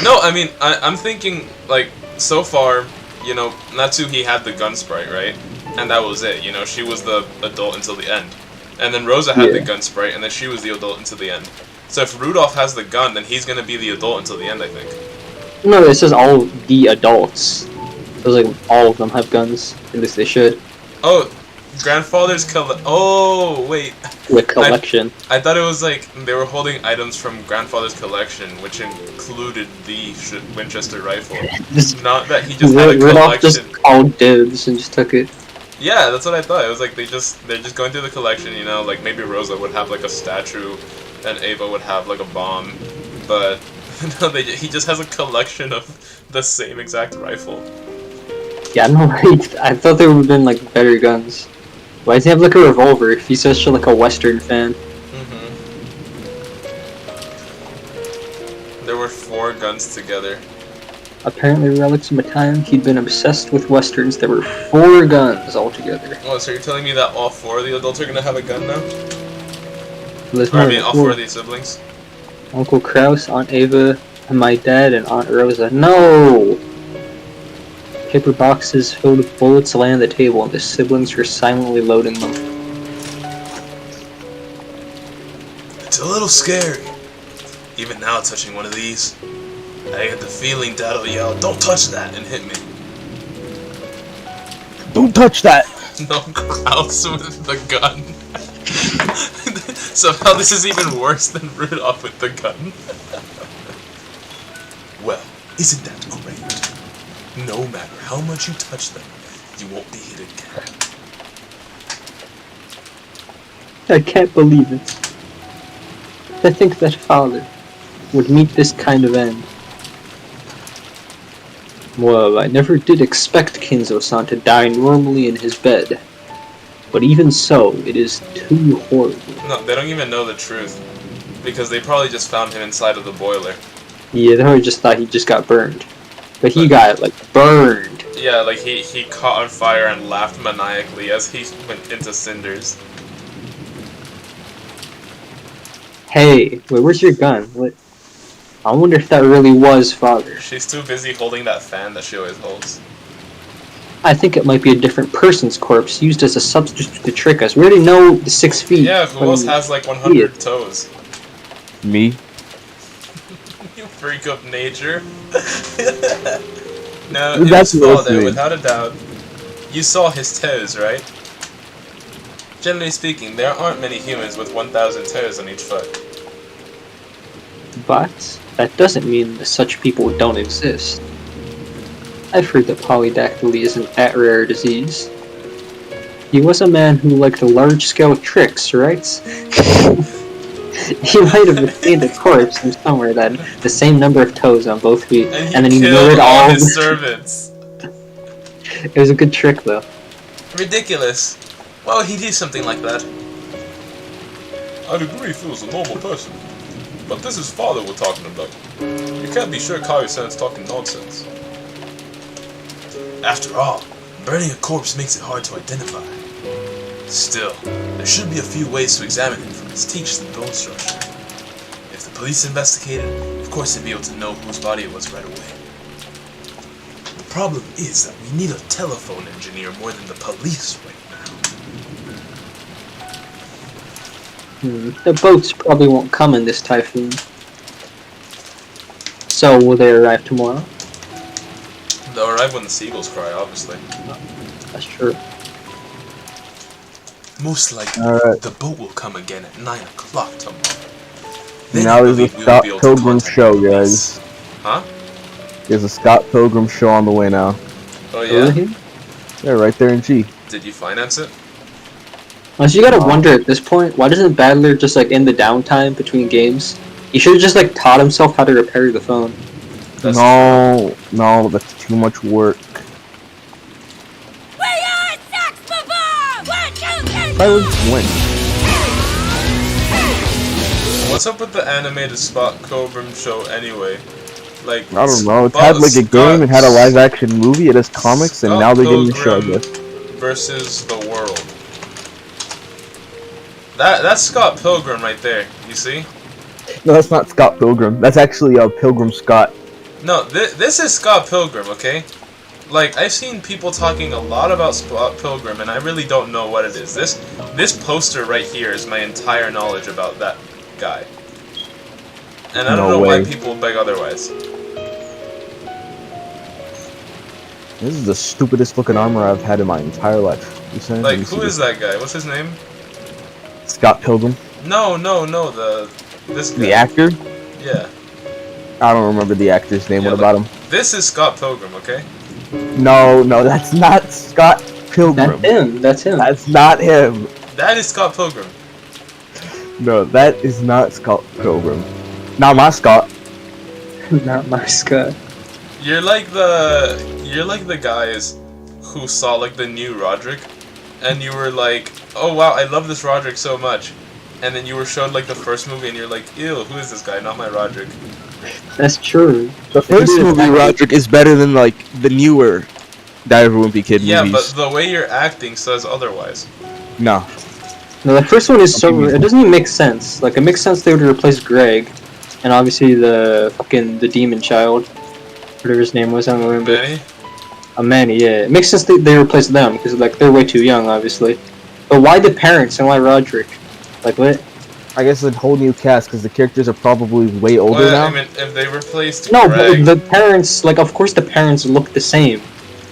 No, I mean, I'm thinking, like, so far, you know, Natsuhi had the gun Sprite, right? And that was it, you know, she was the adult until the end. And then Rosa had the gun Sprite, and then she was the adult until the end. So if Rudolph has the gun, then he's gonna be the adult until the end, I think. No, it says all the adults. It was like all of them have guns. At least they should. Oh, grandfather's oh, wait. With collection. I thought it was like they were holding items from grandfather's collection, which included the Winchester rifle. Not that he just had a Rudolph collection. just called dibs and just took it. Yeah, that's what I thought. It was like they're just going through the collection, you know, like maybe Rosa would have like a statue and Ava would have like a bomb, but no, he just has a collection of the same exact rifle. Yeah, I don't know why I thought there would have been like better guns. Why does he have like a revolver if he's such like a Western fan? There were 4 guns together. Apparently relics of a time he'd been obsessed with Westerns. There were 4 guns altogether. Oh, so you're telling me that all 4 of the adults are gonna have a gun now? There's Or, I more mean, than all 4 of these siblings? Uncle Kraus, Aunt Ava, and my dad and Aunt Rosa. No! Paper boxes filled with bullets lay on the table, and the siblings were silently loading them. It's a little scary. Even now, touching one of these, I get the feeling Dad'll yell, "Don't touch that!" and hit me. Don't touch that! No, Klaus with the gun. Somehow this is even worse than Rudolph with the gun. Well, isn't that great? No matter how much you touch them, you won't be hit again. I can't believe it. To think that father would meet this kind of end. Well, I never did expect Kinzo-san to die normally in his bed. But even so, it is too horrible. No, they don't even know the truth. Because they probably just found him inside of the boiler. Yeah, they probably just thought he just got burned. But he got, like, burned. Yeah, like he caught on fire and laughed maniacally as he went into cinders. Hey, wait, where's your gun? What? I wonder if that really was father. She's too busy holding that fan that she always holds. I think it might be a different person's corpse used as a substitute to trick us. We already know the 6 feet. Yeah, who else has like 100 toes? Me? You freak of nature. No, That's it was father, lovely. without a doubt. You saw his toes, right? Generally speaking, there aren't many humans with 1,000 toes on each foot. But that doesn't mean that such people don't exist. I've heard that polydactyly isn't that rare a disease. He was a man who liked large-scale tricks, right? He might have obtained a corpse from somewhere that had the same number of toes on both feet, And then he killed murdered all all his servants. It was a good trick, though. Ridiculous. Why would he do something like that? I'd agree if he was a normal person. But this is father we're talking about. You can't be sure Kaio-san's talking nonsense. After all, burning a corpse makes it hard to identify. Still, there should be a few ways to examine him from his teeth and bone structure. If the police investigated, of course they'd be able to know whose body it was right away. The problem is that we need a telephone engineer more than the police right now. The boats probably won't come in this typhoon. So, will they arrive tomorrow? They'll arrive when the seagulls cry, obviously. That's true. Most likely, Alright. the boat will come again at 9 o'clock tomorrow. Then Now I there's a believe we will Scott be able to Pilgrim contact show, the police. guys. Huh? There's a Scott Pilgrim show on the way now. Oh yeah? Really? Yeah, right there in G. Did you finance it? Honestly, you gotta wonder at this point, why doesn't Battler just like in the downtime between games? He should have just like taught himself how to repair the phone. That's No, that's too much work. Silence win. What's up with the animated Spot Pilgrim show anyway? Like, I don't know. It's had like a game, it had a live action movie, it has comics, and Scott now they're getting a show, I Pilgrim guess. versus the world. That's Scott Pilgrim right there. You see? No, that's not Scott Pilgrim. That's actually Pilgrim Scott. No, this is Scott Pilgrim. Okay. Like, I've seen people talking a lot about Scott Pilgrim, and I really don't know what it is. This poster right here is my entire knowledge about that guy. And I don't No know way. why people beg otherwise. This is the stupidest looking armor I've had in my entire life. You saying? Like, who is that guy? What's his name? Scott Pilgrim? No, this guy. The actor? Yeah. I don't remember the actor's name. Yeah, What about him? This is Scott Pilgrim, okay? No, that's not Scott Pilgrim. That's him. That's him. That's not him. That is Scott Pilgrim. No, that is not Scott Pilgrim. Not my Scott. Not my Scott. You're like the guys who saw like the new Roderick, and you were like, oh wow, I love this Roderick so much, and then you were showed like the first movie, and you're like, ew, who is this guy? Not my Roderick. That's true. The first movie, Roderick, is better than like the newer Diary of a Wimpy Kid Yeah, movies. but the way you're acting says otherwise. No. No, the first one is so. It doesn't even make sense. Like, it makes sense they would replace Greg, and obviously the demon child, whatever his name was, I don't remember. Manny? Manny, yeah. It makes sense they replaced them because like they're way too young, obviously. But why the parents and why Roderick? Like what? I guess a whole new cast because the characters are probably way older Well, now. I mean, if they replaced No, Greg, but the parents, like, of course the parents look the same.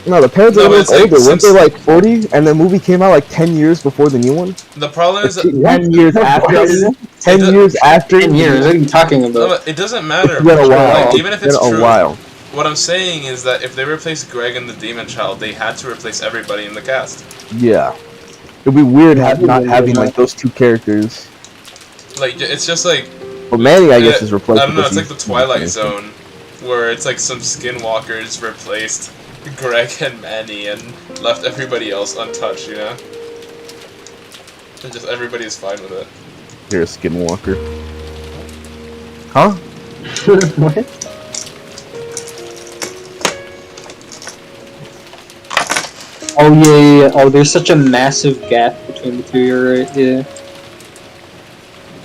No, the parents No, are but look it's like, older. Weren't they since- like 40? And the movie came out like 10 years before the new one. the problem is, 10 years after. 10 do- years after. 10 years, what are you talking no, about? but it doesn't matter. It's been a while. Like, even if it's It's been true, a while. what I'm saying is that if they replaced Greg and the Demon Child, they had to replace everybody in the cast. Yeah. It'd be weird Yeah, not yeah, having yeah. like those two characters. Like, it's just like, But Manny, I guess, is I replaced. don't know, it's because like the he's- Twilight Zone, where it's like some skinwalkers replaced Greg and Manny and left everybody else untouched, you know? And just everybody's fine with it. You're a skinwalker. Huh? What? Oh yeah. Oh, there's such a massive gap between the two. You're right. Yeah.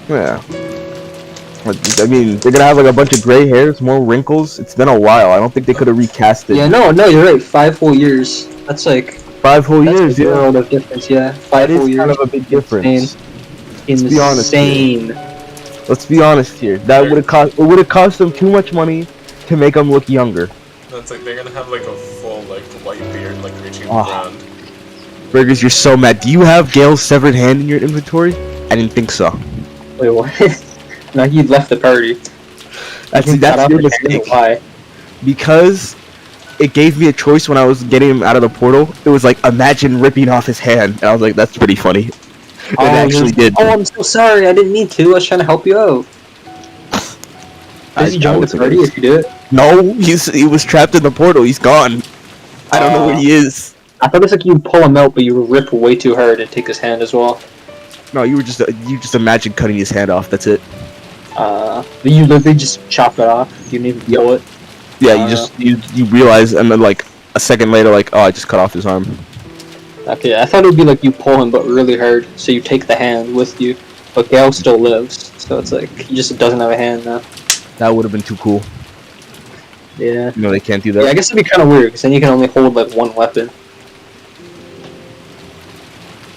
Yeah. I mean, they're gonna have like a bunch of gray hairs, more wrinkles. It's been a while. I don't think they could have recast it. Yeah. No. You're right. 5 whole years. That's like 5 whole that's years, a yeah. world of difference. Yeah. 5 That is whole years. kind of a big difference. Insane. be honest here. Insane. Let's be honest here. That would have cost. It would have cost them too much money to make them look younger. That's like, they're gonna have like a full, like, white beard, like, reaching the Oh. ground. Burgers, you're so mad. Do you have Gail's severed hand in your inventory? I didn't think so. Wait, what? No, he left the party. That's He cut off your his hand. mistake. Why? Because it gave me a choice when I was getting him out of the portal. It was like, imagine ripping off his hand. And I was like, that's pretty funny. It actually did. Oh, I'm so sorry. I didn't mean to. I was trying to help you out. Does he join the party if you do it? No, he was trapped in the portal. He's gone. I don't know where he is. I thought it's like you pull him out, but you rip way too hard and take his hand as well. No, you just imagine cutting his hand off. That's it. But you literally just chop it off. You didn't even pull it. Yeah, you realize, and then like a second later, like, oh, I just cut off his arm. Okay, I thought it would be like you pull him, but really hard, so you take the hand with you. But Gale still lives, so it's like he just doesn't have a hand now. That would have been too cool. Yeah. You know they can't do that. Yeah, I guess it'd be kind of weird, because then you can only hold like one weapon.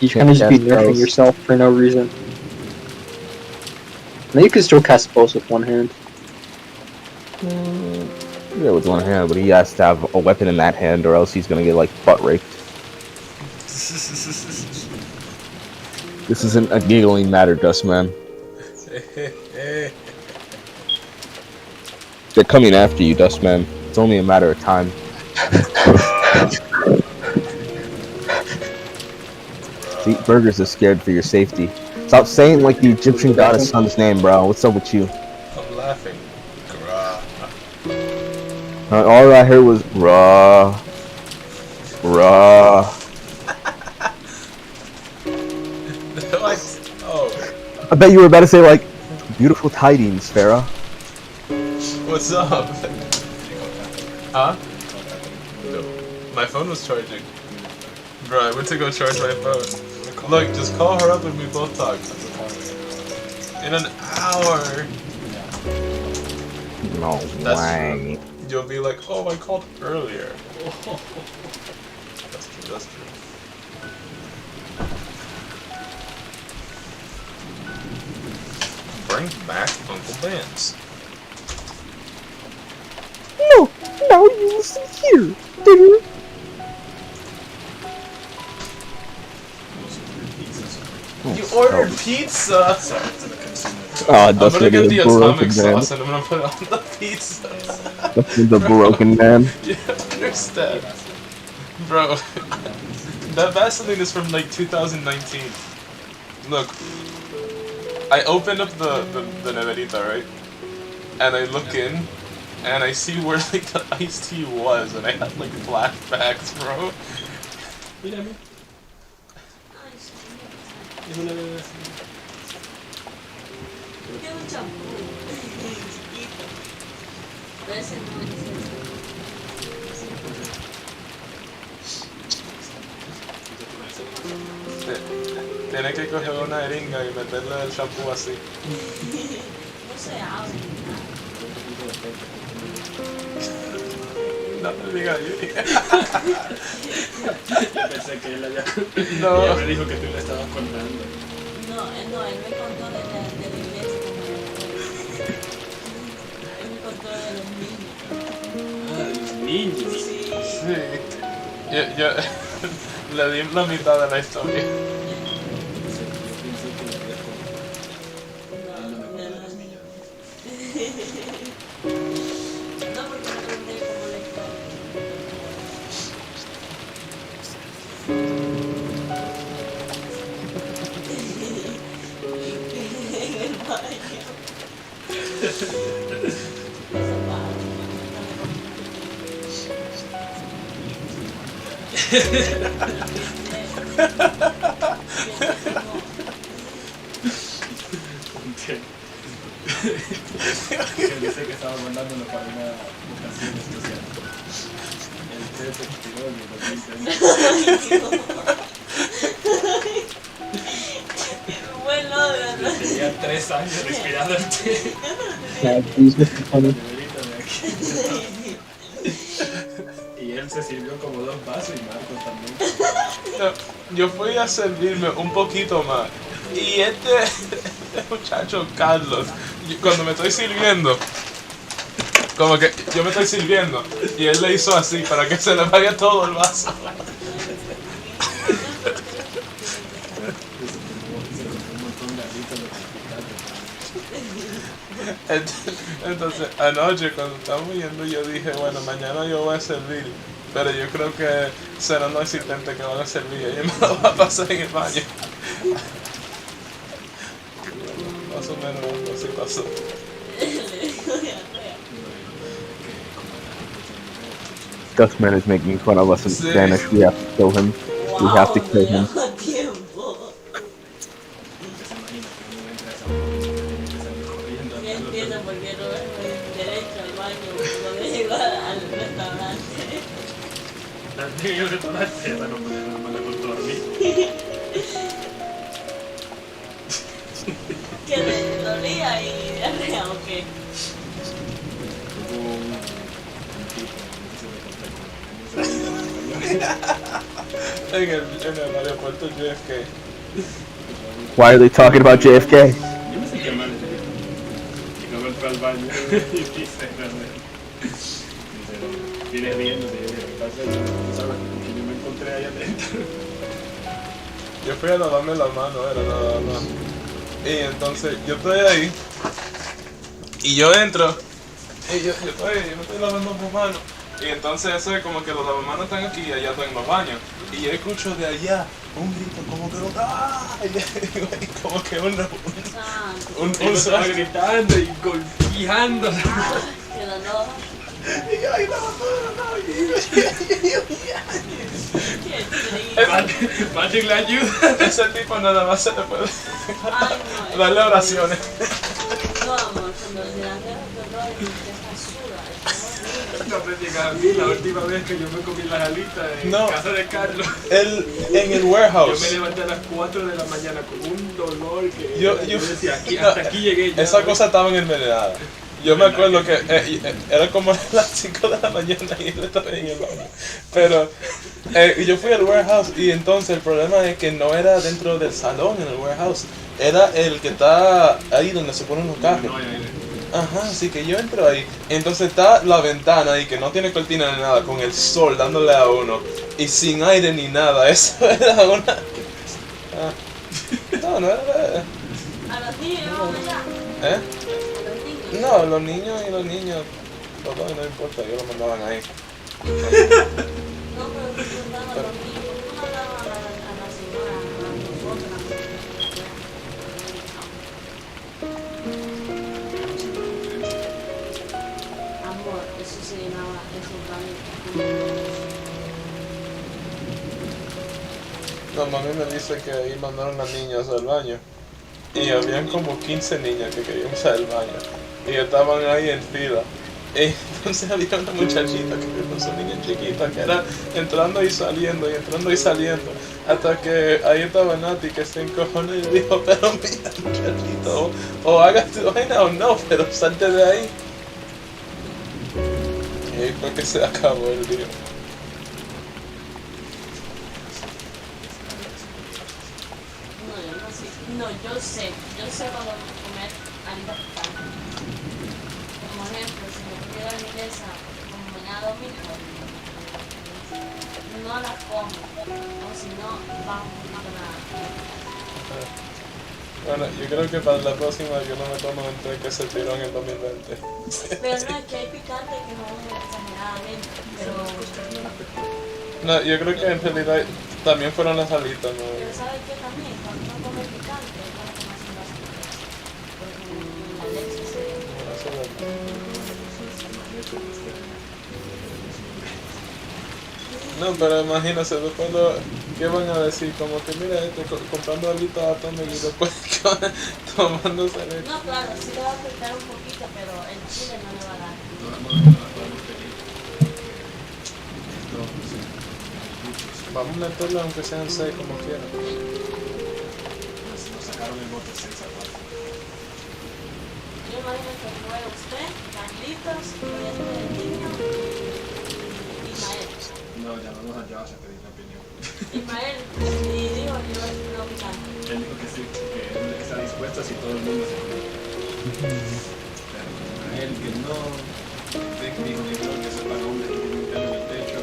You kind of just be cast nerfing spells. yourself for no reason. Now you can still cast spells with one hand. Yeah, with one hand, but he has to have a weapon in that hand, or else he's gonna get like butt raped. This isn't a giggling matter, Dustman. They're coming after you, Dustman. It's only a matter of time. See, Burgers is scared for your safety. Stop saying like the Egyptian goddess son's name, bro. What's up with you? I'm laughing. Grah. All I heard was raw, raw. What? Oh, I bet you were about to say like, beautiful tidings, Farah. what's up? Huh? No. My phone was charging. Bro, I went to go charge my phone. Look, just call her up and we both talk. In an hour. No That's way. You'll be like, oh, I called earlier. That's true, that's true. Bring back Uncle Ben's. No, now you listen here, dinner. You ordered pizza! Oh, I'm that's gonna get the the broken atomic man. sauce and I'm gonna put it on the pizza. That's the broken man. You understand? Bro, that Vaseline is from like 2019. Look, I opened up the neverita, right? And I look in, and I see where like the iced tea was, and I had like flashbacks, bro. Mírame. Es una bebé. Tiene un champú chiquito. Pero ese no es Tiene que coger una jeringa y meterle el shampoo así. No se abre. No me digas, Yuri. Pensé que él había... No. Ella me dijo que tú le estabas contando. No, él me contó de yo le di la mitad de la historia. No, porque no pregunté cómo le fue. En el baño. Eso Que dice que estaba mandándolo para una vocación especial. El test se tiró y lo Qué buen logro, ¿no? tenía 3 años respirando el té. Y él se sirvió como 2 vasos y Marcos también. No, yo fui a servirme un poquito más. Y este muchacho, Carlos, cuando me estoy sirviendo, como que yo me estoy sirviendo, y él le hizo así para que se le vaya todo el vaso. Entonces, anoche cuando estábamos yendo, yo dije, bueno, mañana yo voy a servir, pero yo creo que serán los asistentes que van a servir, y me lo va a pasar en el baño. Más o menos algo así pasó. Dustman is making fun of us in Spanish. We have to kill him. We have to kill him. Tiempo. Ya entiendo por qué Roberto fue derecho al baño cuando llegó al restaurante. En el restaurante, bueno, pues no me la contó a mí. Que le dolía y diarrea, ¿o qué? Hubo un tipo, no sé si me conté En el aeropuerto JFK. Why are they talking about JFK? Yo me sentía mal ese día. Y luego entró al baño y dice, viene riéndose y yo dije, ¿qué pasa? ¿Tú sabes? Porque yo me encontré allá adentro. Yo fui a lavarme la mano, era nada más. Y entonces yo estoy ahí, y yo entro, y yo me estoy lavando las manos. Y entonces eso es como que los lavamanos están aquí y allá están los baños. Y yo escucho de allá un grito como que lo como que un Estaba gritando y golpeando. Que dolor. y yo ahí lavando Patrick le ayuda. ese tipo nada más se le puede Ay, no. darle oraciones. No, amor, cuando el delantero dolor y empieza a sudar. No aprendí a mí la última vez que yo me comí las alitas en No. casa de Carlos. En el Yo warehouse. me levanté a las 4 de la mañana con un dolor que Yo decía, aquí, no, hasta aquí llegué ya. Esa cosa estaba envenenada. Yo me acuerdo que era como las 5 de la mañana y él estaba en el baño. Pero yo fui al warehouse y entonces el problema es que no era dentro del salón en el warehouse. Era el que está ahí donde se ponen los carros. No hay aire. Ajá, así que yo entro ahí. Entonces está la ventana ahí que no tiene cortina ni nada, con el sol dándole a uno. Y sin aire ni nada. Eso era una... No, no era... A los niños vamos allá. ¿Eh? A los niños. No, los niños, los dos no importa, yo lo mandaban ahí. No, pero tú preguntabas a los niños. ¿Por qué no mandaban a la señora, a nosotros, a amor, eso se llenaba, esos baños. No, mami me dice que ahí mandaron a niñas al baño. Y habían como 15 niñas que querían usar el baño. Y estaban ahí en fila. Y entonces había una muchachita que con su niña chiquita que era entrando y saliendo y entrando y saliendo. Hasta que ahí estaba Nati que se encojonó y dijo, pero mira muchachito, o hagas tu vaina o no, pero salte de ahí. Y ahí fue que se acabó el día. No, yo no sé. No, yo sé cuando comer alitas picantes. Como ejemplo, si me pido la milanesa como mañana domingo, no la como, o si no, vamos a nada. Bueno, yo creo que para la próxima yo no me tomo un té que se tiró en el 2020. Pero no, es que hay picante que no es exageradamente, pero No, yo creo que en realidad también fueron las alitas, ¿no? ¿sabes qué también? Cuando uno come picante, es bueno tomarse un vaso de leche. Porque la leche se... No, pero imagínate, después ¿qué van a decir? Como que mira, comprando alitas a Tommy y después tomándose leche. No, claro, sí le va a afectar un poquito, pero el chile no le va a dar. Vamos a meterlo aunque sean 6 como quiera. Nos sacaron el bote 6 aparte. Yo imagino que fue usted, Carlitos, el niño y Ismael. No, llamamos a Josh a pedir la opinión. Ismael, y dijo que iba a ser una picante. Él dijo que sí, que él está dispuesto si todo el mundo se pone. Pero a él que no, Rick dijo que creo que eso es para hombres que tienen pelo en el techo.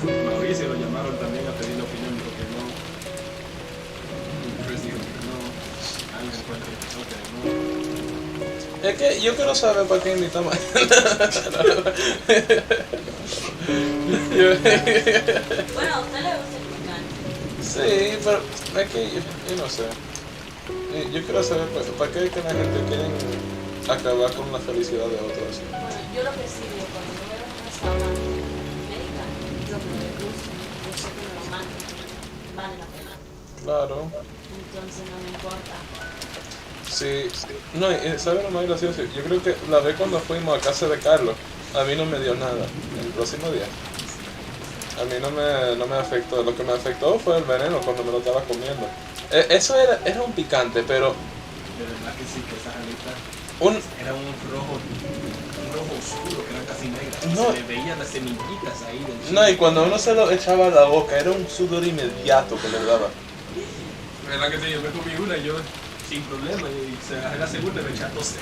Mauricio lo llamaron también a pedir la opinión, dijo que no. Chris dijo que no. Ángel fue el que dijo que no. Es que yo quiero saber para qué invitamos. Bueno, a usted le gusta el picante. Sí, pero es que yo no sé. Yo quiero saber para qué es que la gente quiere acabar con la felicidad de otros. Bueno, yo lo que sí digo, cuando yo voy a un restaurante americano, lo que me gusta, yo sé que me lo mando, vale la pena. Claro. Entonces no me importa. Sí, no, ¿sabes lo más gracioso? Yo creo que la vez cuando fuimos a casa de Carlos, a mí no me dio nada el próximo día. A mí no me afectó, lo que me afectó fue el veneno cuando me lo estaba comiendo. Eso era un picante, pero De verdad que sí, que esas alitas un... era un rojo oscuro, que eran casi negras. No. Se le veían las semillitas ahí del chile. No, y cuando uno se lo echaba a la boca, era un sudor inmediato que le daba. ¿Verdad que sí? Yo me comí una y yo sin problema, y se agarré la segunda y me eché a toser.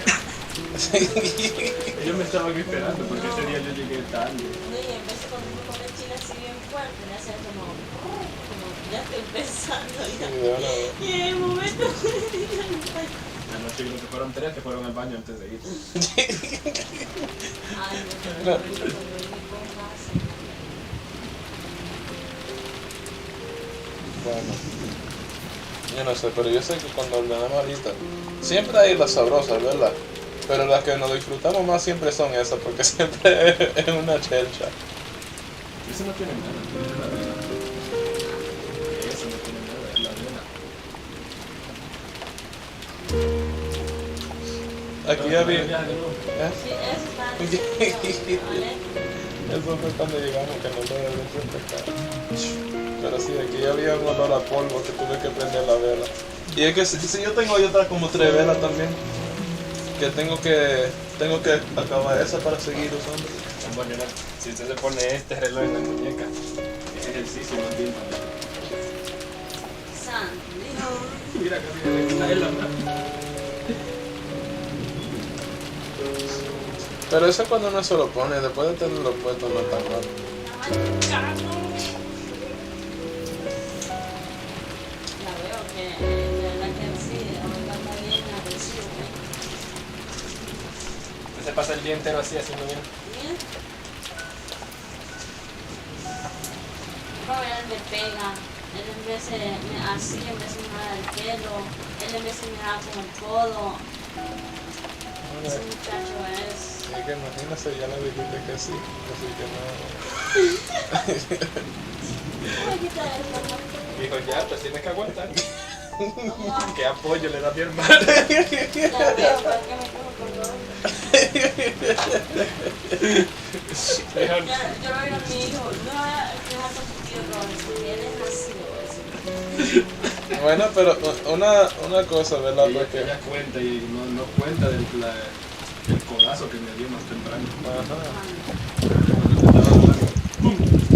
Ellos me estaban esperando porque ese día yo llegué tarde. No, y en vez de cuando uno come chile así bien fuerte, le hace como ya estoy pensando ya. Y en el momento La noche creo que fueron 3 que fueron al baño antes de ir. ay, No. no, cuando me pongas. Bueno, yo no sé, pero yo sé que cuando ordenamos ahorita, siempre hay las sabrosas, ¿verdad? Pero las que nos disfrutamos más siempre son esas, porque siempre es una chelcha. Eso no tiene nada, tiene la avena. Eso no tiene nada, es la avena. Aquí había... ¿Eh? Sí, eso está ¿vale? Eso fue cuando llegamos, que no lo deben pescado. Pero sí, aquí había un olor a polvo que tuve que prender la vela. Y es que si yo tengo ahí otras como 3 velas también, que tengo que acabar esa para seguir usando. Bueno, si usted se pone este reloj en la muñeca, es ejercicio más bien. Sandy. Mira, casi me le cae la mano. Pero eso cuando uno se lo pone, después de tenerlo puesto no está mal. La veo que de verdad que sí, ahorita está bien agresivo. Se pasa el día entero así haciendo bien. Bien. Pero él me pega, él en vez de así, en vez de me da el pelo, él en vez de me da con el codo. Ese muchacho es... Es que imagínese, ya le dijiste que sí, así que no. ¿Cómo quita eso? Dijo, ya, pues tienes que aguantar. ¿Qué apoyo le da a mi hermano? Ya veo, ¿para qué me cojo con todo? Yo lo digo a mi hijo, no dejas un poquito con eso, porque él es así, Bueno, pero una cosa, ¿verdad? Porque... Ella cuenta y no cuenta del codazo que me dio más temprano.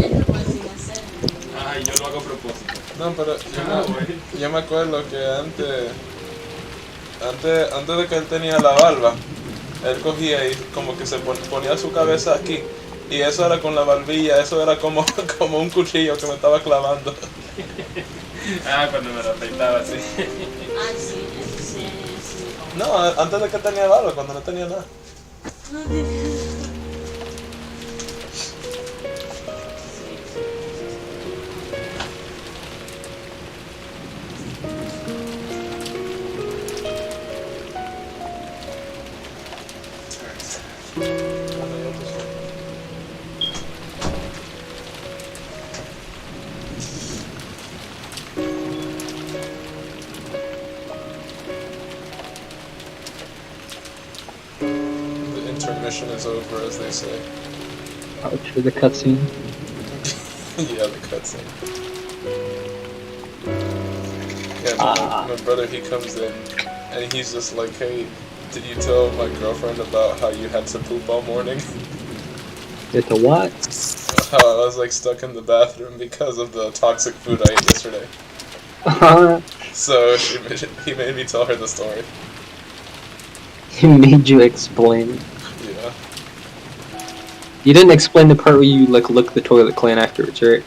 él lo puede sin hacer. Ay, yo lo hago a propósito. No, pero yo me acuerdo que antes de que él tenía la barba, él cogía y como que se ponía su cabeza aquí Y eso era con la barbilla, eso era como, como un cuchillo que me estaba clavando. Ah, cuando me lo afeitaba, sí. Ah, sí, eso sí, sí. No, antes de que tenía barba, cuando no tenía nada. No tiene. The intermission is over, as they say. Ouch for the cutscene. Yeah, the cutscene. Yeah, my brother, he comes in, and he's just like, hey, did you tell my girlfriend about how you had to poop all morning? It's a what? How I was like stuck in the bathroom because of the toxic food I ate yesterday. So he made me tell her the story. He made you explain it. Yeah. You didn't explain the part where you like lick the toilet clean afterwards, right?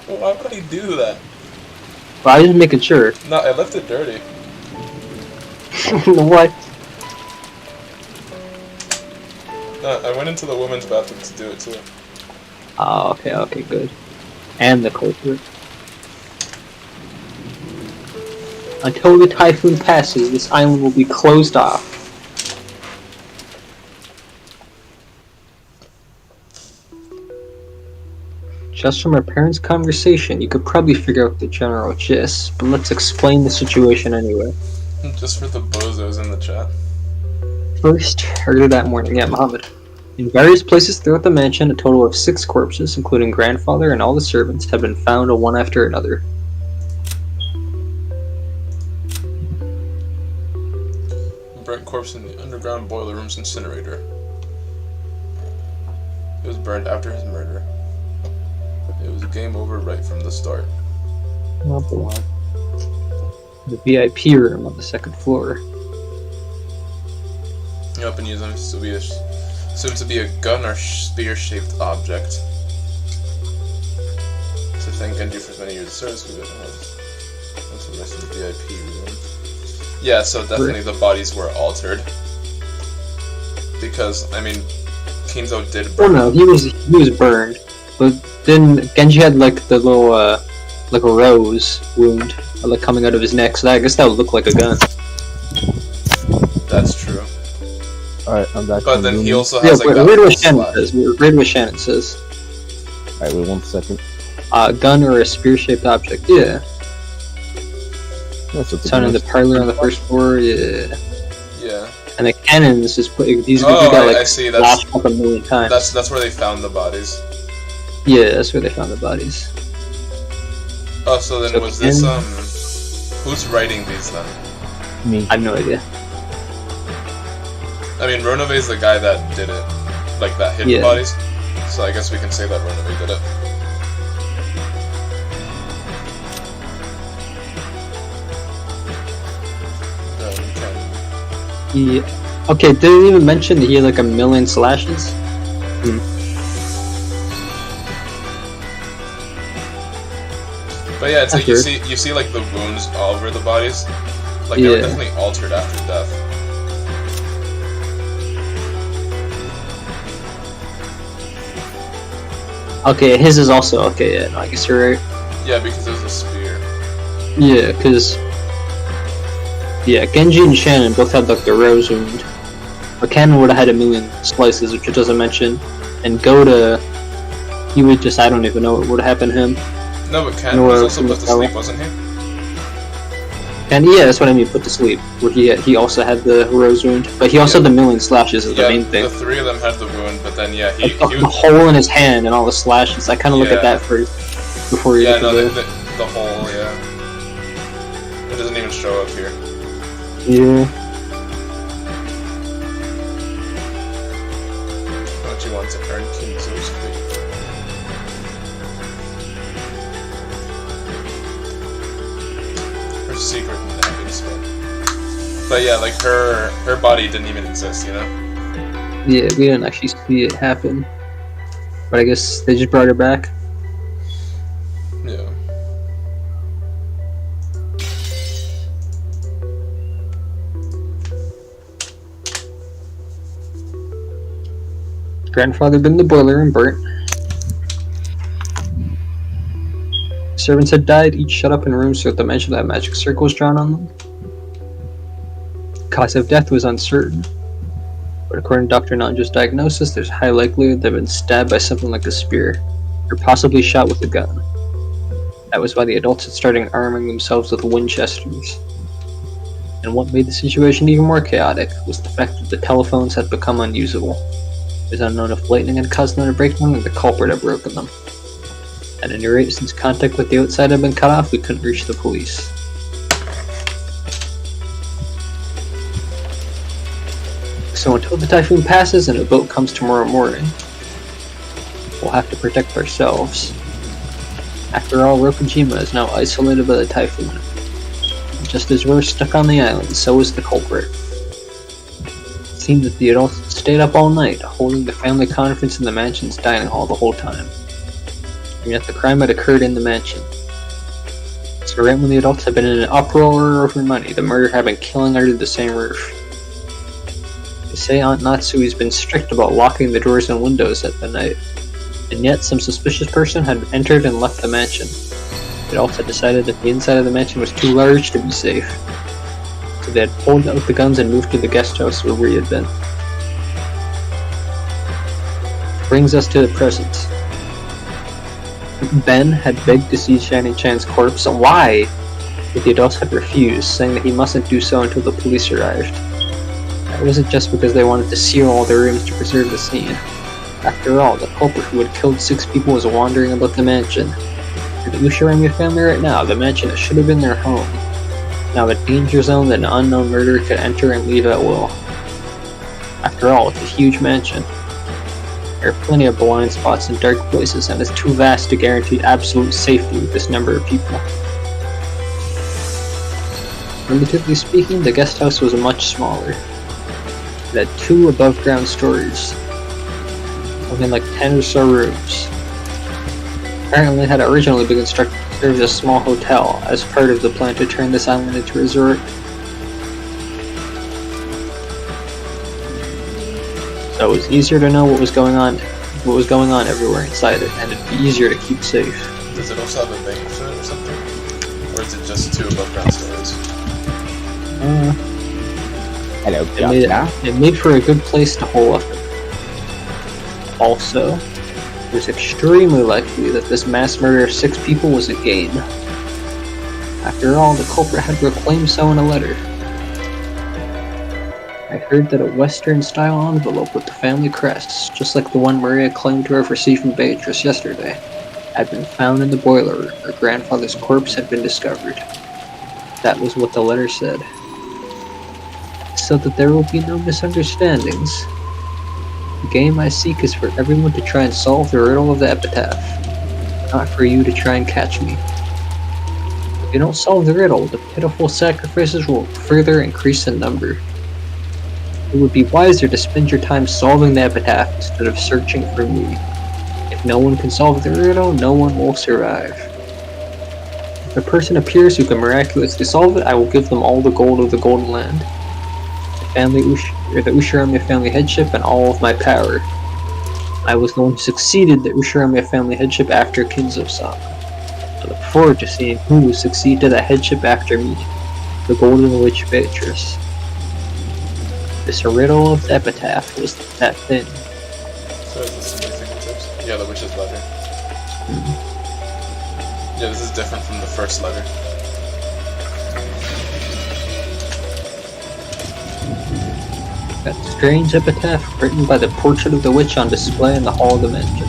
Well, why would he do that? Well, I was just making sure. No, I left it dirty. What? I went into the women's bathroom to do it too. Oh, okay, good. And the culprit. Until the typhoon passes, this island will be closed off. Just from our parents' conversation, you could probably figure out the general gist, but let's explain the situation anyway. Just for the bozos in the chat. First, earlier that morning, Muhammad. In various places throughout the mansion, a total of 6 corpses, including grandfather and all the servants, have been found one after another. Burnt corpse in the underground boiler room's incinerator. It was burned after his murder. It was game over right from the start. Oh boy. The VIP room on the 2nd floor. The weapon used assumed to be a gun or spear-shaped object. To thank Genji for his many years of service, we went to the rest of the VIP room. Yeah, so definitely the bodies were altered. Because, I mean, Kinzo did burn. Oh no, he was burned. But then Genji had like the little like a rose wound like coming out of his neck, so I guess that would look like a gun. That's true. Alright, I'm back. But then he also has like that read what full Shannon slash. says. Read what Shannon says. Alright, wait 1 second. Gun or a spear-shaped object. Yeah. That's what Found in the parlor on the 1st floor. Yeah. Yeah. And the cannons is put. These Oh, got like I see. flashed up a million times. That's where they found the bodies. Yeah, that's where they found the bodies. Oh, so then So was this Ken- who's writing these then? Me. I have no idea. I mean, Ronove is the guy that did it, like that hid the Yeah. bodies. So I guess we can say that Ronove did it. Yeah. Okay, did it even mention that he had like a million slashes? But yeah, it's like That's you see like the wounds all over the bodies. Like they were Yeah. definitely altered after death. Okay, his is also okay. Yeah, no, I guess you're right. Yeah, because it was a spear. Yeah, because Genji and Shannon both had like the rose wound. But Cannon would have had a million slices, which it doesn't mention. And Goda, he would just, I don't even know what would happen to him. No, but Ken Nor was also put to Kurosawa. sleep, wasn't he? And yeah, that's what I mean, put to sleep. Where he also had the rose wound, but he also had the million slashes is the Yeah, main thing. the 3 of them had the wound, but then yeah, he Like, the hole in his hand and all the slashes. I kind of look Yeah. at that first before you yeah, look no, at the hole, yeah. It doesn't even show up here. Yeah. What you want to earn Kinzo's favor. Her secret nagging spell. But yeah, like her body didn't even exist, you know? Yeah, we didn't actually see exactly it happened. But I guess they just brought her back. Yeah. Grandfather been in the boiler and burnt. Servants had died, each shut up in rooms with the mention that magic circles drawn on them. Cause of death was uncertain, but according to Dr. Nanjo's diagnosis, there's a high likelihood they've been stabbed by something like a spear, or possibly shot with a gun. That was why the adults had started arming themselves with Winchesters. And what made the situation even more chaotic was the fact that the telephones had become unusable. It was unknown if lightning had caused them to break them or the culprit had broken them. At any rate, since contact with the outside had been cut off, we couldn't reach the police. So until the typhoon passes and a boat comes tomorrow morning, we'll have to protect ourselves. After all, Rokujima is now isolated by the typhoon. Just as we're stuck on the island, so is the culprit. It seemed that the adults stayed up all night, holding the family conference in the mansion's dining hall the whole time. And yet the crime had occurred in the mansion. So right when the adults had been in an uproar over money, the murder had been killing under the same roof. They say Aunt Natsui's been strict about locking the doors and windows at the night, and yet some suspicious person had entered and left the mansion. The adults had decided that the inside of the mansion was too large to be safe, so they had pulled out the guns and moved to the guest house where we had been. Brings us to the present. Ben had begged to see Shining Chan's corpse. Why? But the adults had refused, saying that he mustn't do so until the police arrived. That wasn't just because they wanted to seal all their rooms to preserve the scene. After all, the culprit who had killed 6 people was wandering about the mansion. For the Ushirami family right now, the mansion that should have been their home. Now a danger zone that an unknown murderer could enter and leave at will. After all, it's a huge mansion. There are plenty of blind spots and dark places, and it's too vast to guarantee absolute safety with this number of people. Relatively speaking, the guest house was much smaller. It had 2 above-ground stories, something like 10 or so rooms. Apparently it had originally been constructed to serve as a small hotel, as part of the plan to turn this island into a resort. So it was easier to know what was going on everywhere inside it, and it'd be easier to keep safe. Does it also have a banquet or something? Or is it just 2 above ground stories? Hello, It made for a good place to hole up in. Also, it was extremely likely that this mass murder of 6 people was a game. After all, the culprit had proclaimed so in a letter. I heard that a Western-style envelope with the family crests, just like the one Maria claimed to have received from Beatrice yesterday, had been found in the boiler room where grandfather's corpse had been discovered. That was what the letter said. So that there will be no misunderstandings. The game I seek is for everyone to try and solve the riddle of the epitaph, not for you to try and catch me. If you don't solve the riddle, the pitiful sacrifices will further increase in number. It would be wiser to spend your time solving the epitaph instead of searching for me. If no one can solve the riddle, no one will survive. If a person appears who can miraculously solve it, I will give them all the gold of the Golden Land. The Ushirami family headship and all of my power. I was the one who succeeded the Ushirami family headship after Kinzo-sama. I look forward to seeing who will succeed to that headship after me, the Golden Witch Beatrice. This riddle of the epitaph was that thin. So is this the fingertips? Yeah, the witch's letter. Yeah, this is different from the first letter. That strange epitaph written by the portrait of the witch on display in the hall of the mansion.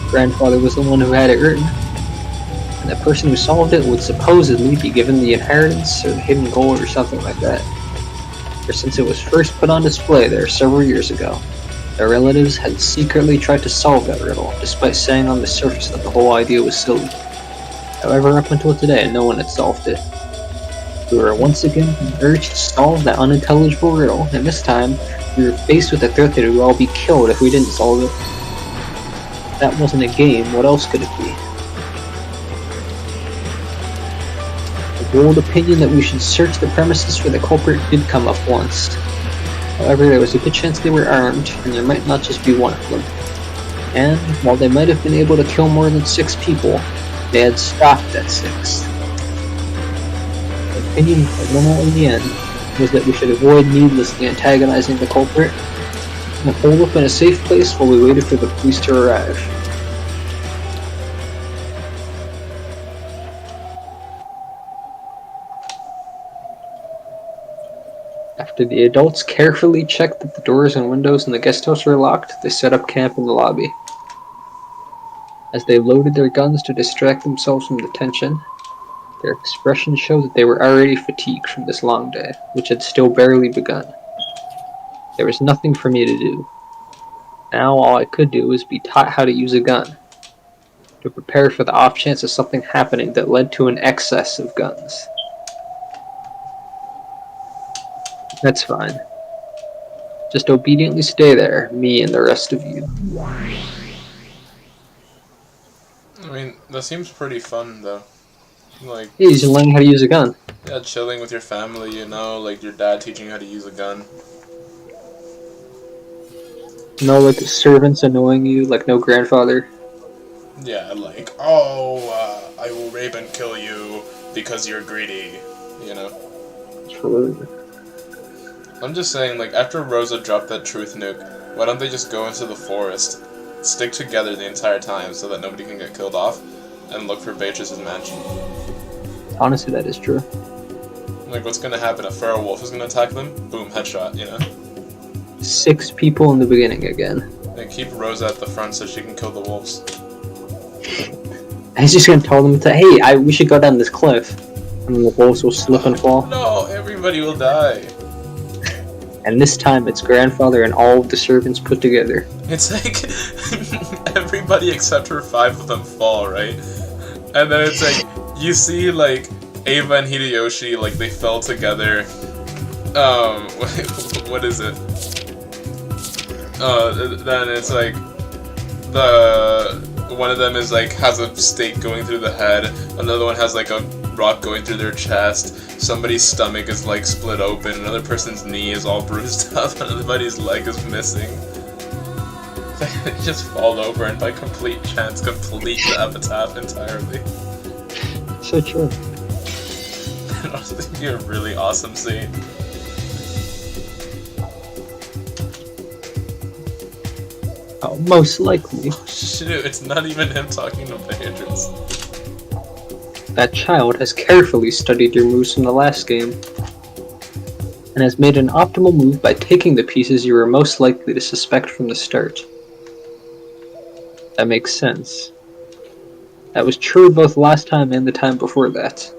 Grandfather was the one who had it written, and the person who solved it would supposedly be given the inheritance or the hidden gold or something like that. For since it was first put on display there several years ago, their relatives had secretly tried to solve that riddle, despite saying on the surface that the whole idea was silly. However, up until today, no one had solved it. We were once again urged to solve that unintelligible riddle, and this time we were faced with the threat that we would all be killed if we didn't solve it. If that wasn't a game, what else could it be? The bold opinion that we should search the premises for the culprit did come up once. However, there was a good chance they were armed, and there might not just be one of them. And, while they might have been able to kill more than 6 people, they had stopped at 6. The opinion that won out in the end was that we should avoid needlessly antagonizing the culprit, and hold up in a safe place while we waited for the police to arrive. After the adults carefully checked that the doors and windows in the guest house were locked, they set up camp in the lobby. As they loaded their guns to distract themselves from the tension, their expressions showed that they were already fatigued from this long day, which had still barely begun. There was nothing for me to do. Now all I could do was be taught how to use a gun, to prepare for the off chance of something happening that led to an excess of guns. That's fine. Just obediently stay there, me and the rest of you. I mean, that seems pretty fun, though. Like, Hey, you're learning how to use a gun. yeah, chilling with your family, you know, like your dad teaching you how to use a gun. No, like, servants annoying you, like no grandfather. Yeah, like, oh, I will rape and kill you because you're greedy, you know? True. I'm just saying, like, after Rosa dropped that truth nuke, why don't they just go into the forest, stick together the entire time so that nobody can get killed off, and look for Beatrice's mansion? Honestly, that is true. Like, what's gonna happen? A feral wolf is gonna attack them? Boom, headshot, you know? 6 people in the beginning again. Like, keep Rosa at the front so she can kill the wolves. I was just gonna tell them to, hey, we should go down this cliff. And then the wolves will slip and fall. No, everybody will die. And this time it's grandfather and all of the servants put together. It's like, everybody except for 5 of them fall, right? And then it's like, you see, like, Ava and Hideyoshi, like, they fell together. What is it? Then it's like, one of them is like, has a stake going through the head, another one has like a rock going through their chest, somebody's stomach is like split open, another person's knee is all bruised up, and everybody's leg is missing. They just fall over and by complete chance complete the epitaph entirely. So true. That would be a really awesome scene. Oh, most likely. Shoot, it's not even him talking to Beatrice. That child has carefully studied your moves from the last game, and has made an optimal move by taking the pieces you were most likely to suspect from the start. That makes sense. That was true both last time and the time before that.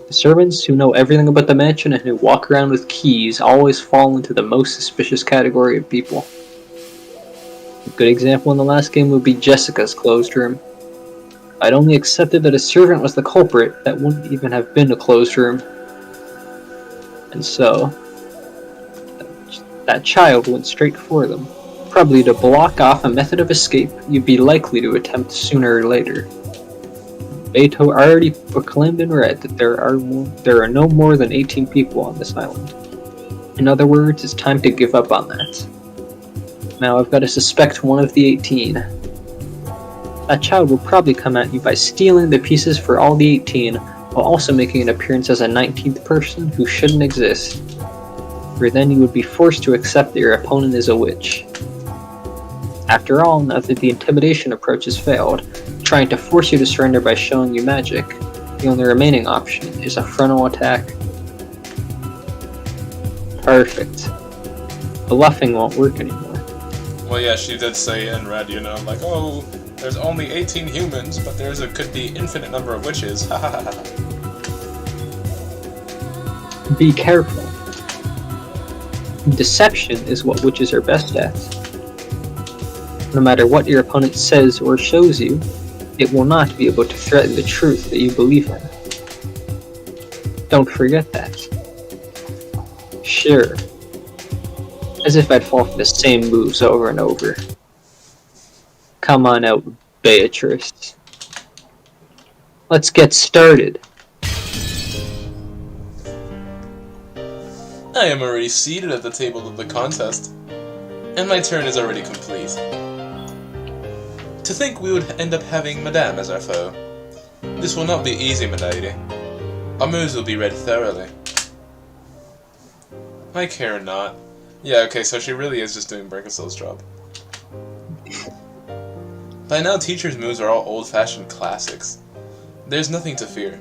The servants who know everything about the mansion and who walk around with keys always fall into the most suspicious category of people. A good example in the last game would be Jessica's closed room. If I'd only accepted that a servant was the culprit, that wouldn't even have been a closed room. And so, that child went straight for them, probably to block off a method of escape you'd be likely to attempt sooner or later. Beto already proclaimed in red that there are no more than 18 people on this island. In other words, it's time to give up on that. Now I've got to suspect one of the 18. That child will probably come at you by stealing the pieces for all the 18, while also making an appearance as a 19th person who shouldn't exist. For then you would be forced to accept that your opponent is a witch. After all, now that the intimidation approach has failed, trying to force you to surrender by showing you magic, the only remaining option is a frontal attack. Perfect. Bluffing won't work anymore. Well, yeah, she did say in red, you know, like, oh, there's only 18 humans, but could be infinite number of witches. Ha ha ha ha. Be careful. Deception is what witches are best at. No matter what your opponent says or shows you, it will not be able to threaten the truth that you believe in. Don't forget that. Sure. As if I'd fall for the same moves over and over. Come on out, Beatrice. Let's get started. I am already seated at the table of the contest, and my turn is already complete. To think we would end up having Madame as our foe. This will not be easy, milady. Our moves will be read thoroughly. I care not. Yeah, okay, so she really is just doing Brinkastel's job. By now, teachers' moves are all old-fashioned classics. There's nothing to fear.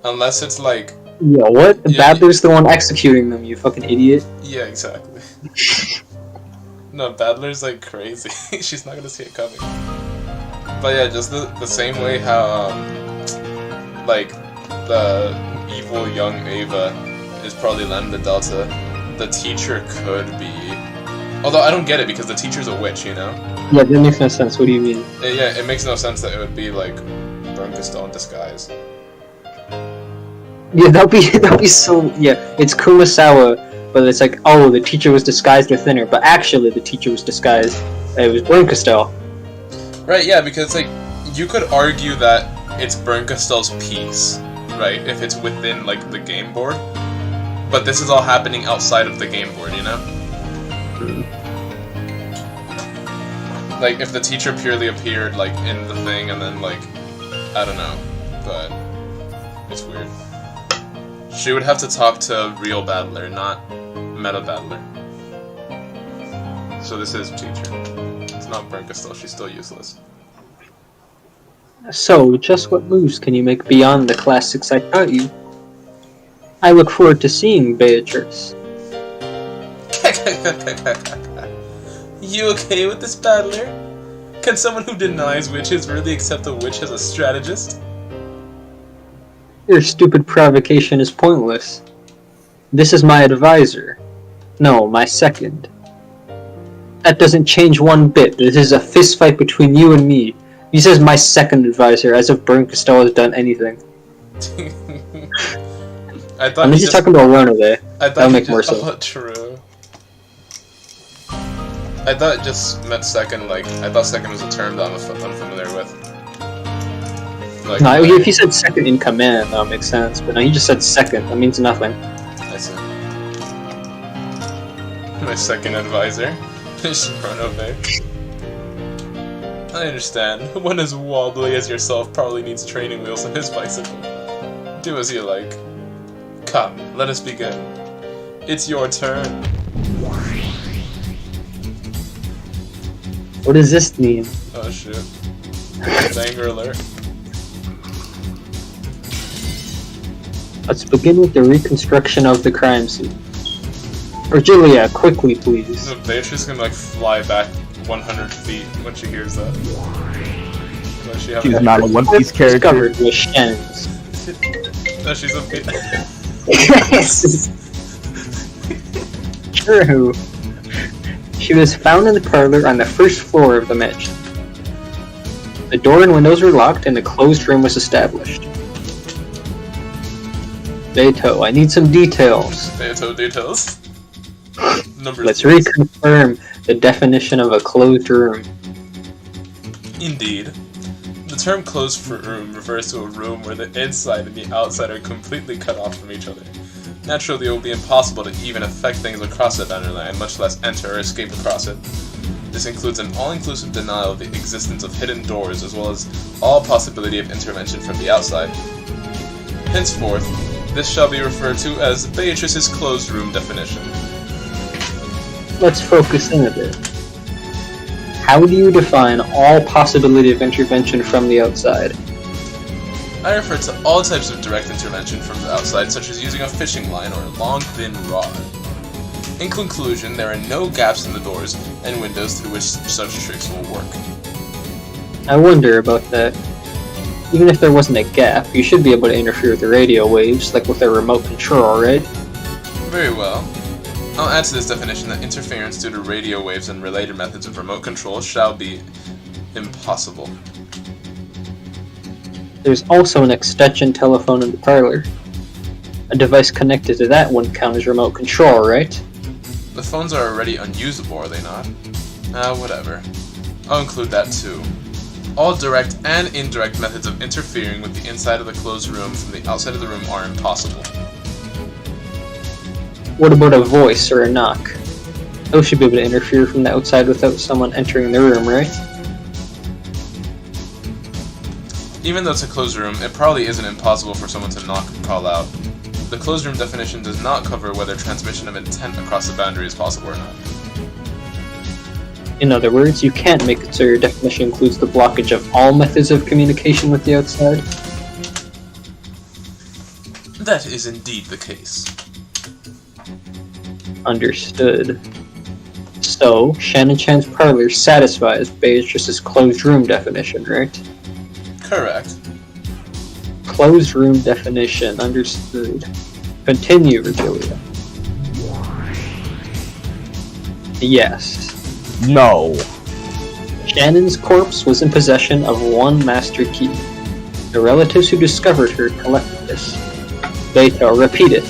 Unless it's like... Yeah, what? Badler's the one executing them, you fucking idiot. Yeah, exactly. No, Badler's like crazy. She's not gonna see it coming. But yeah, just the same way how, like, the evil young Ava is probably Lambda Delta, the teacher could be... Although I don't get it, because the teacher's a witch, you know? Yeah, that makes no sense. What do you mean? Yeah, it makes no sense that it would be, like, Brinkastel in disguise. Yeah, that'd be so... Yeah, it's Kumasawa, but it's like, oh, the teacher was disguised within her, but actually the teacher was disguised. It was Brinkastel. Right, yeah, because, like, you could argue that it's Brinkastel's piece, right, if it's within, like, the game board. But this is all happening outside of the game board, you know? Like, if the teacher purely appeared, like, in the thing, and then, like, I don't know, but it's weird. She would have to talk to real Battler, not Meta Battler. So this is teacher. It's not Brinkastel, she's still useless. So, just what moves can you make beyond the classics I taught you? I look forward to seeing Beatrice. You okay with this, Battler? Can someone who denies witches really accept a witch as a strategist? Your stupid provocation is pointless. This is my advisor. No, my second. That doesn't change one bit. This is a fist fight between you and me. He says my second advisor, as if Brinkastel has done anything. I thought Unless he's talking about Rona there. That'll make more sense. Oh, true. I thought it just meant second, like, I thought second was a term that I'm unfamiliar with. Like, no, if he said second in command, that would make sense. But no, he just said second. That means nothing. I see. My second advisor. Just run over. I understand. One as wobbly as yourself probably needs training wheels on his bicycle. Do as you like. Come, let us begin. It's your turn. What does this mean? Oh shit. Anger alert. Let's begin with the reconstruction of the crime scene. Virgilia, quickly, please. So Beatrice can like fly back 100 feet when she hears that. Does she have She's not a One Piece character. Discovered with Shens. No, she's a bit. Yes! True. She was found in the parlor on the first floor of the mansion. The door and windows were locked and the closed room was established. Beto, I need some details. Beto details. Let's reconfirm the definition of a closed room. Indeed. The term closed room refers to a room where the inside and the outside are completely cut off from each other. Naturally, it will be impossible to even affect things across the boundary line, much less enter or escape across it. This includes an all-inclusive denial of the existence of hidden doors, as well as all possibility of intervention from the outside. Henceforth, this shall be referred to as Beatrice's closed room definition. Let's focus in a bit. How do you define all possibility of intervention from the outside? I refer to all types of direct intervention from the outside, such as using a fishing line or a long, thin rod. In conclusion, there are no gaps in the doors and windows through which such tricks will work. I wonder about that. Even if there wasn't a gap, you should be able to interfere with the radio waves, like with a remote control, right? Very well. I'll add to this definition that interference due to radio waves and related methods of remote control shall be impossible. There's also an extension telephone in the parlor. A device connected to that wouldn't count as remote control, right? The phones are already unusable, are they not? Whatever. I'll include that too. All direct and indirect methods of interfering with the inside of the closed room from the outside of the room are impossible. What about a voice or a knock? Those should be able to interfere from the outside without someone entering the room, right? Even though it's a closed room, it probably isn't impossible for someone to knock and call out. The closed room definition does not cover whether transmission of intent across the boundary is possible or not. In other words, you can't make it so your definition includes the blockage of all methods of communication with the outside. That is indeed the case. Understood. So, Shannon Chan's parlor satisfies Beatrice's closed room definition, right? Correct. Closed room definition, understood. Continue, Virgilia. Yes. No. Shannon's corpse was in possession of one master key. The relatives who discovered her collected this. Beto, repeat it.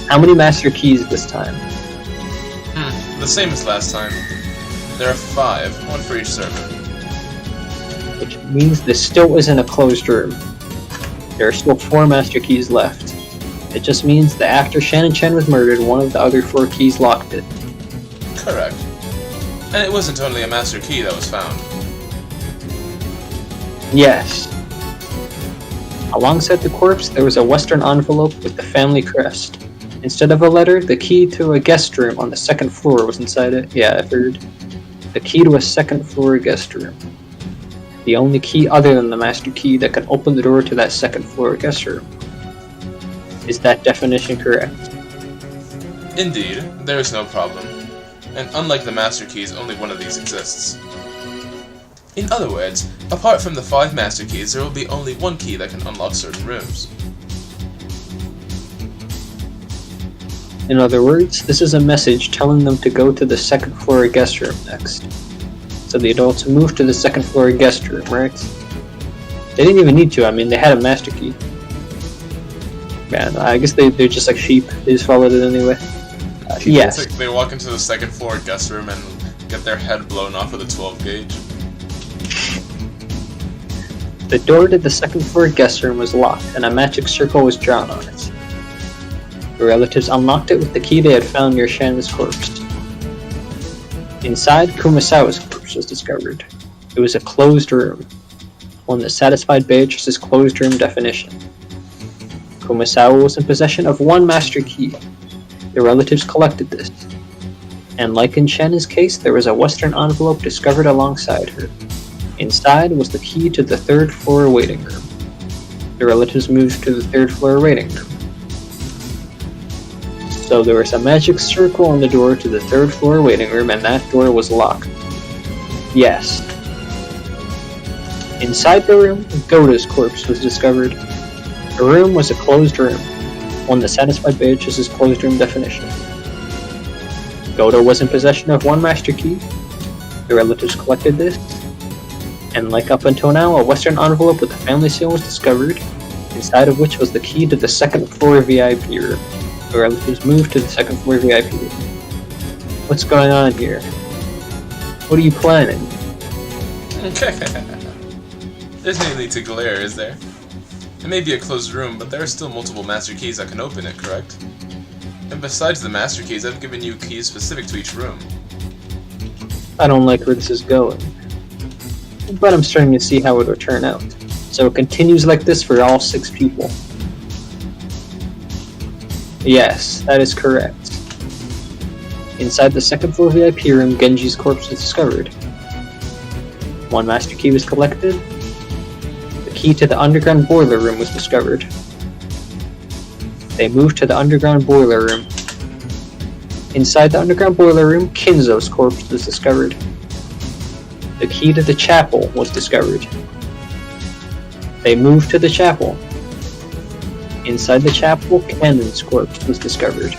How many master keys this time? The same as last time. There are 5, one for each servant. Which means this still isn't a closed room. There are still 4 master keys left. It just means that after Shannon Chan was murdered, one of the other 4 keys locked it. Correct. And it wasn't only a master key that was found. Yes. Alongside the corpse, there was a western envelope with the family crest. Instead of a letter, the key to a guest room on the 2nd floor was inside it. Yeah, I heard. The key to a 2nd floor guest room. The only key other than the master key that can open the door to that 2nd floor guest room. Is that definition correct? Indeed, there is no problem. And unlike the master keys, only one of these exists. In other words, apart from the 5 master keys, there will be only one key that can unlock certain rooms. In other words, this is a message telling them to go to the 2nd floor guest room next. So the adults moved to the 2nd floor guest room, right? They didn't even need to, I mean, they had a master key. Man, I guess they're just like sheep, they just followed it anyway. Yes. It's like they walk into the 2nd floor guest room and get their head blown off with a 12 gauge. The door to the 2nd floor guest room was locked, and a magic circle was drawn on it. The relatives unlocked it with the key they had found near Shannon's corpse. Inside, Kumasawa's corpse was discovered. It was a closed room, one that satisfied Beatrice's closed room definition. Kumasawa was in possession of one master key. The relatives collected this. And like in Shannon's case, there was a western envelope discovered alongside her. Inside was the key to the 3rd floor waiting room. The relatives moved to the 3rd floor waiting room. So there was a magic circle on the door to the 3rd floor waiting room, and that door was locked. Yes. Inside the room, Goda's corpse was discovered. The room was a closed room, one that satisfied Beatrice's closed room definition. Goda was in possession of one master key. The relatives collected this. And like up until now, a western envelope with the family seal was discovered, inside of which was the key to the 2nd floor VIP room. The relatives moved to the 2nd floor VIP room. What's going on here? What are you planning? There's no need to glare, is there? It may be a closed room, but there are still multiple master keys that can open it, correct? And besides the master keys, I've given you keys specific to each room. I don't like where this is going. But I'm starting to see how it will turn out. So it continues like this for all 6 people. Yes, that is correct. Inside the 2nd floor VIP room, Genji's corpse was discovered. One master key was collected. The key to the underground boiler room was discovered. They moved to the underground boiler room. Inside the underground boiler room, Kinzo's corpse was discovered. The key to the chapel was discovered. They moved to the chapel. Inside the chapel, Cannon's corpse was discovered.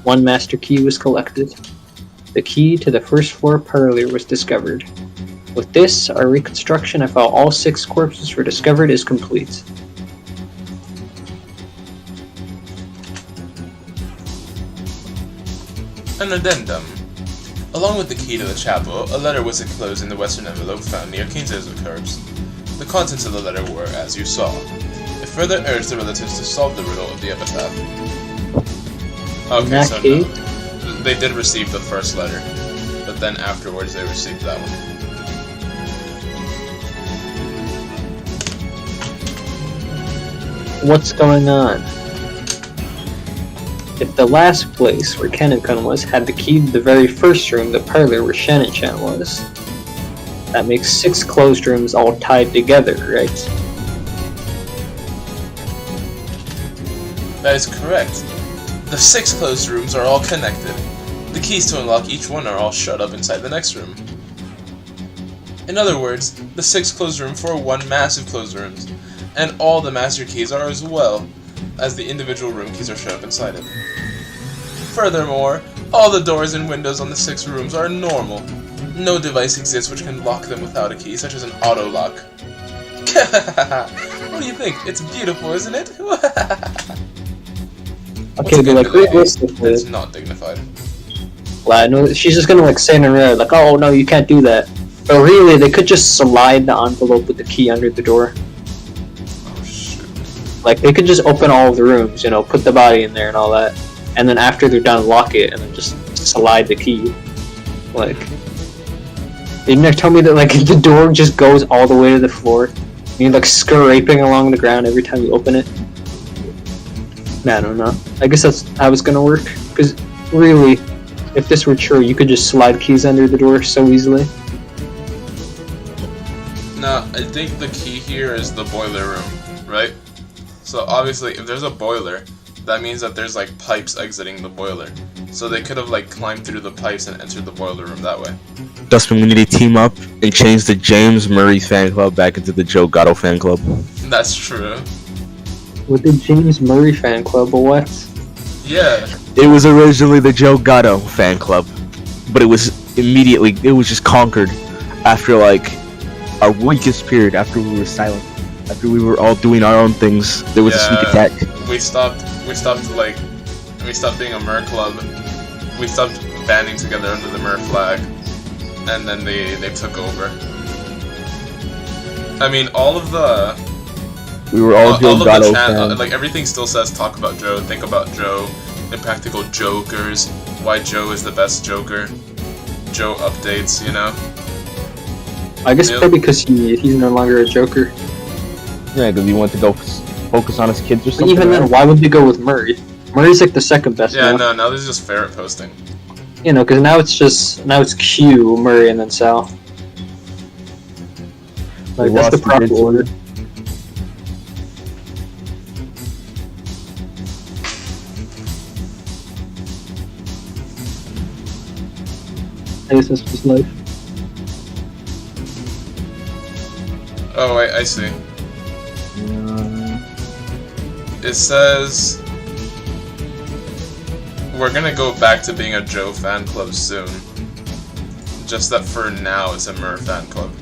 One master key was collected. The key to the 1st floor parlor was discovered. With this, our reconstruction of how all 6 corpses were discovered is complete. An addendum. Along with the key to the chapel, a letter was enclosed in the western envelope found near King's corpse. The contents of the letter were as you saw. It further urged the relatives to solve the riddle of the epitaph. Okay, so no, they did receive the first letter, but then afterwards they received that one. What's going on? If the last place where Kennekan was had the key to the very first room, the parlor where Shannon-chan was, that makes 6 closed rooms all tied together, right? That is correct. The 6 closed rooms are all connected. The keys to unlock each one are all shut up inside the next room. In other words, the 6 closed rooms form one massive closed rooms, and all the master keys are as well as the individual room keys are shut up inside it. Furthermore, all the doors and windows on the 6 rooms are normal. No device exists which can lock them without a key, such as an auto lock. What do you think? It's beautiful, isn't it? Okay, but like realistically, it's not dignified. Well, I know she's just gonna like say in her ear, like, "Oh no, you can't do that." But really, they could just slide the envelope with the key under the door. Oh shit! Like they could just open all of the rooms, you know, put the body in there and all that, and then after they're done, lock it and then just slide the key. Like, didn't they tell me that like the door just goes all the way to the floor? And you're like scraping along the ground every time you open it. I don't know. I guess that's how it's gonna work. Because really, if this were true, you could just slide keys under the door so easily. No, I think the key here is the boiler room, right? So obviously, if there's a boiler, that means that there's like pipes exiting the boiler. So they could have like climbed through the pipes and entered the boiler room that way. Dustman, we need to team up and change the James Murray fan club back into the Joe Gatto fan club. That's true. With the James Murray fan club, or what? Yeah. It was originally the Joe Gatto fan club, but it was just conquered after like our weakest period, after we were silent, after we were all doing our own things. There was a sneak attack. We stopped being a Mer club. We stopped banding together under the Mer flag, and then they took over. I mean, all of the we were all Joe Gatto fans. Like everything still says talk about Joe, think about Joe, Impractical Jokers, why Joe is the best Joker, Joe updates, you know. I guess probably because he's no longer a Joker. Yeah, because he wanted to go focus on his kids or something. But even then, why would they go with Murray? Murray's like the second best. Yeah, now. now there's just ferret posting. You know, because now it's Q, Murray, and then Sal. Like that's the proper order. I guess that's just life. Oh wait, I see. It says we're gonna go back to being a Joe fan club soon. Just that for now it's a Mer fan club.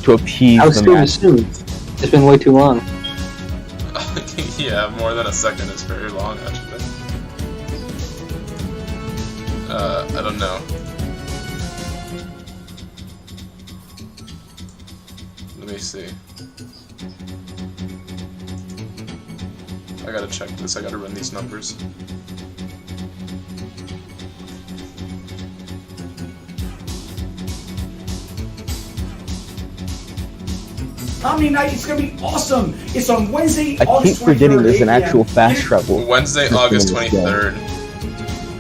To appease the soon. It's been way too long. Yeah, more than a second is very long actually. I don't know. Let me see. I gotta check this, I gotta run these numbers. Omni Night is gonna be awesome! It's on Wednesday, I August keep forgetting 23rd, there's an 8 actual p.m. fast travel. Wednesday, August 23rd.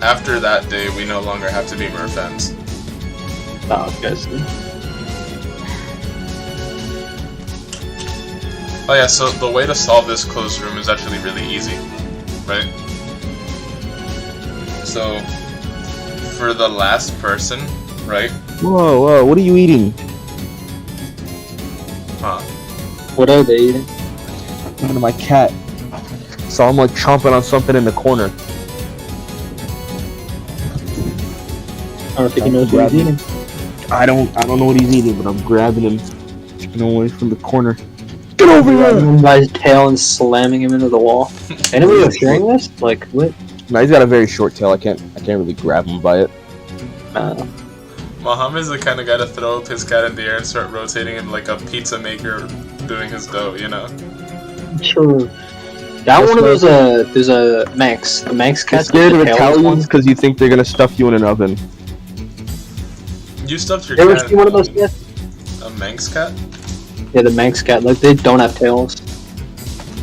After that day, we no longer have to be Mer fans. Oh, guys. Oh yeah, so the way to solve this closed room is actually really easy, right? So, for the last person, right? Whoa, what are you eating? Huh. What are they eating? One of my cat. So I'm like chomping on something in the corner. I don't think he knows what he's eating. I don't know what he's eating, but I'm grabbing him, taking him away from the corner. Get over here! Grabbing him by his tail and slamming him into the wall. Anybody else hearing this? Like, what? No, he's got a very short tail. I can't really grab him by it. Mohammed's the kind of guy to throw up his cat in the air and start rotating him like a pizza maker doing his dough, you know? Sure. That one of those, there's a Manx. The Manx You're cat's scared of the tailless one. Italians because you think they're gonna stuff you in an oven. You stuffed your You ever cat seen one of those cats? a Manx cat? Yeah, the Manx cat. Like, they don't have tails.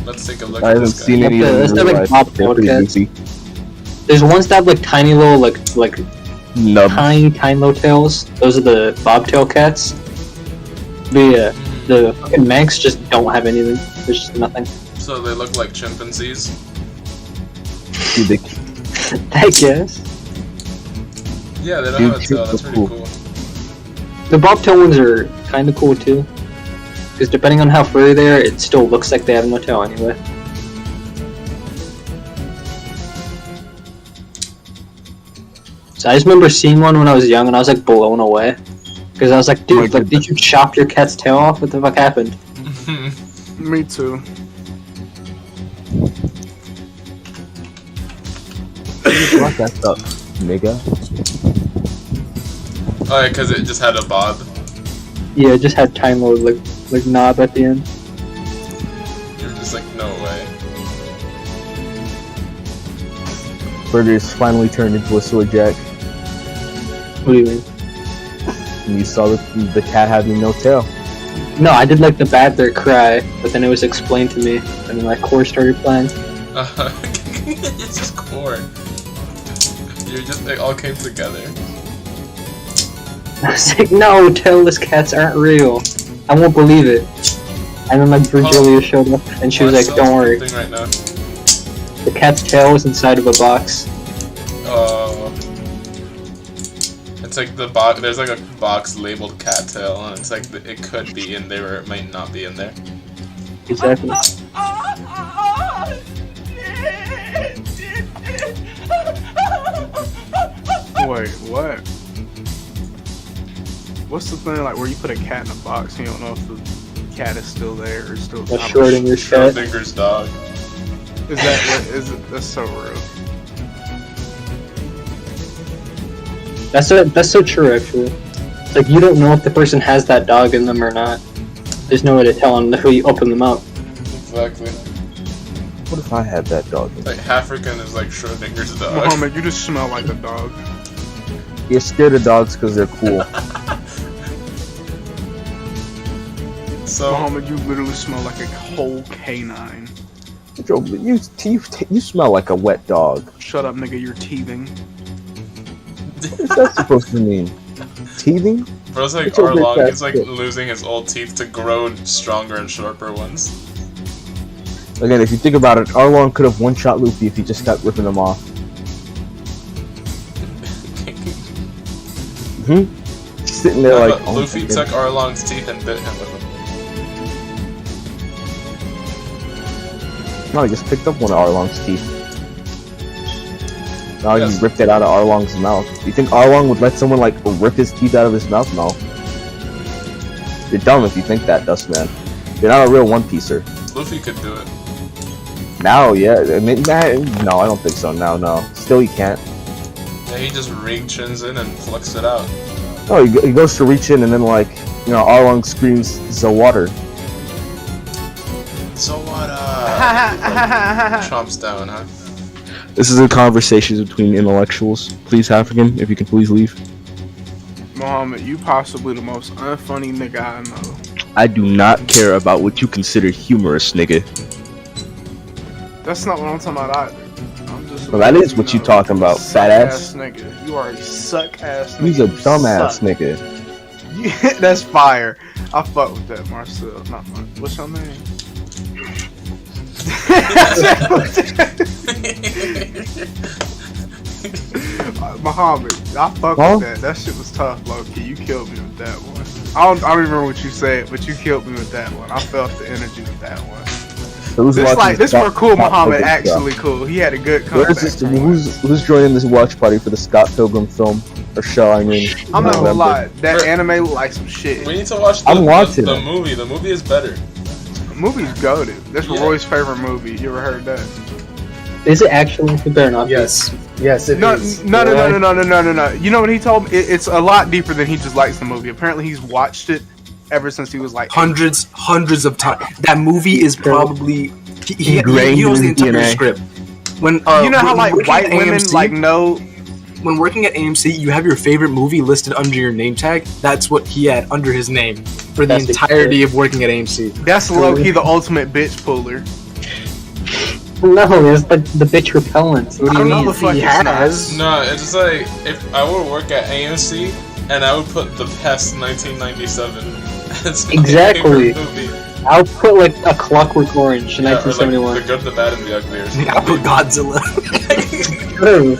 Let's take a look I at haven't this guy. seen any of them. Let's in have, real like, life. bobtailed They're pretty cats. goofy. There's ones that have, like, tiny little, like Nub. tiny little tails. Those are the bobtail cats. But yeah, the fucking Manx just don't have anything. There's just nothing. So they look like chimpanzees. Dude, they, I guess. Yeah, they don't Dude, have a tail. That's chimps are pretty cool. cool. The bobtail ones are kind of cool too. Because depending on how furry they are, it still looks like they have no tail anyway. So I just remember seeing one when I was young and I was like blown away. Because I was like, dude, like, did you chop your cat's tail off? What the fuck happened? Me too. What that stuff, nigga? Oh yeah, because it just had a bob. Yeah, it just had tiny little like knob at the end. You were just like, no way. Burgers finally turned into a sword jack. What do you mean? And you saw the cat having no tail. No, I did like the Badler cry, but then it was explained to me, and then my core started playing. It's just core. It all came together. I was like, no, tailless cats aren't real. I won't believe it. And then like Virgilia showed up, and she was like, don't worry. Right now. The cat's tail was inside of a box. Oh. It's like the box. There's like a box labeled cat tail, and it's like it could be in there or it might not be in there. Exactly. Wait, what? What's the thing like where you put a cat in a box and you don't know if the cat is still there or still? That's Schrodinger's cat. Schrodinger's dog. Is that what is it? That's so real. That's so true, actually. It's like you don't know if the person has that dog in them or not. There's no way to tell until you open them up. Exactly. What if I had that dog? Like African is like Schrodinger's dog. Muhammad, you just smell like a dog. You're scared of dogs because they're cool. So Muhammad, you literally smell like a whole canine. Joe, you smell like a wet dog. Shut up, nigga. You're teething. What is that supposed to mean? Teething? Bro's like It's over Arlong. that He's like shit. losing his old teeth to grow stronger and sharper ones. Again, if you think about it, Arlong could have one-shot Luffy if he just kept ripping them off. Sitting there Yeah, like, but oh, Luffy my took goodness. Arlong's teeth and bit him with them. No, he just picked up one of Arlong's teeth. Now Yes. he ripped it out of Arlong's mouth. You think Arlong would let someone like rip his teeth out of his mouth? No. You're dumb if you think that, Dustman. You're not a real one-piecer. Luffy could do it. Now, yeah. I mean, no, I don't think so. Now, no. Still, he can't. Yeah, he just ring-chins in and plucks it out. Oh, he goes to reach in and then, like, you know, Arlong screams, "The water." So what, chomps down, huh? This is a conversation between intellectuals. Please, African, if you can please leave. Muhammad, you possibly the most unfunny nigga I know. I do not care about what you consider humorous, nigga. That's not what I'm talking about either. I'm just. Well, that is what you talking about, fat ass. Nigga. You are a suck ass nigga. He's a You dumbass suck. nigga. That's fire. I fuck with that, Marcel. Not fun. What's your name? Muhammad, I fuck with that. That shit was tough, Loki. You killed me with that one. I don't remember what you said, but you killed me with that one. I felt the energy with that one. This were cool, Muhammad. Actually, cool. He had a good comeback. Who's joining this watch party for the Scott Pilgrim film or show? I mean, I'm not gonna lie. That anime look like some shit. We need to watch I'm watching the it. movie. The movie is better. The movie's goated. That's Yeah. Roy's favorite movie. You ever heard that? Is it actually? It better not be. Yes. Yes, it is. No. You know what he told me? It's a lot deeper than he just likes the movie. Apparently, he's watched it ever since he was like Hundreds of times. That movie is probably he Ingrained knows the in his entire DNA. script. When you know how when like working white at women AMC like know. when working at AMC, you have your favorite movie listed under your name tag. That's what he had under his name for the That's entirety of working at AMC. That's low key the ultimate bitch puller. No, it's like the bitch repellent. What do you I don't know mean? if he has. No, it's just like if I would work at AMC and I would put The Pest 1997 as my Exactly. favorite movie. I'll put like A Clockwork Orange, Yeah, or like 1971. The Good, the Bad, and the Ugly or something. I put Godzilla. True.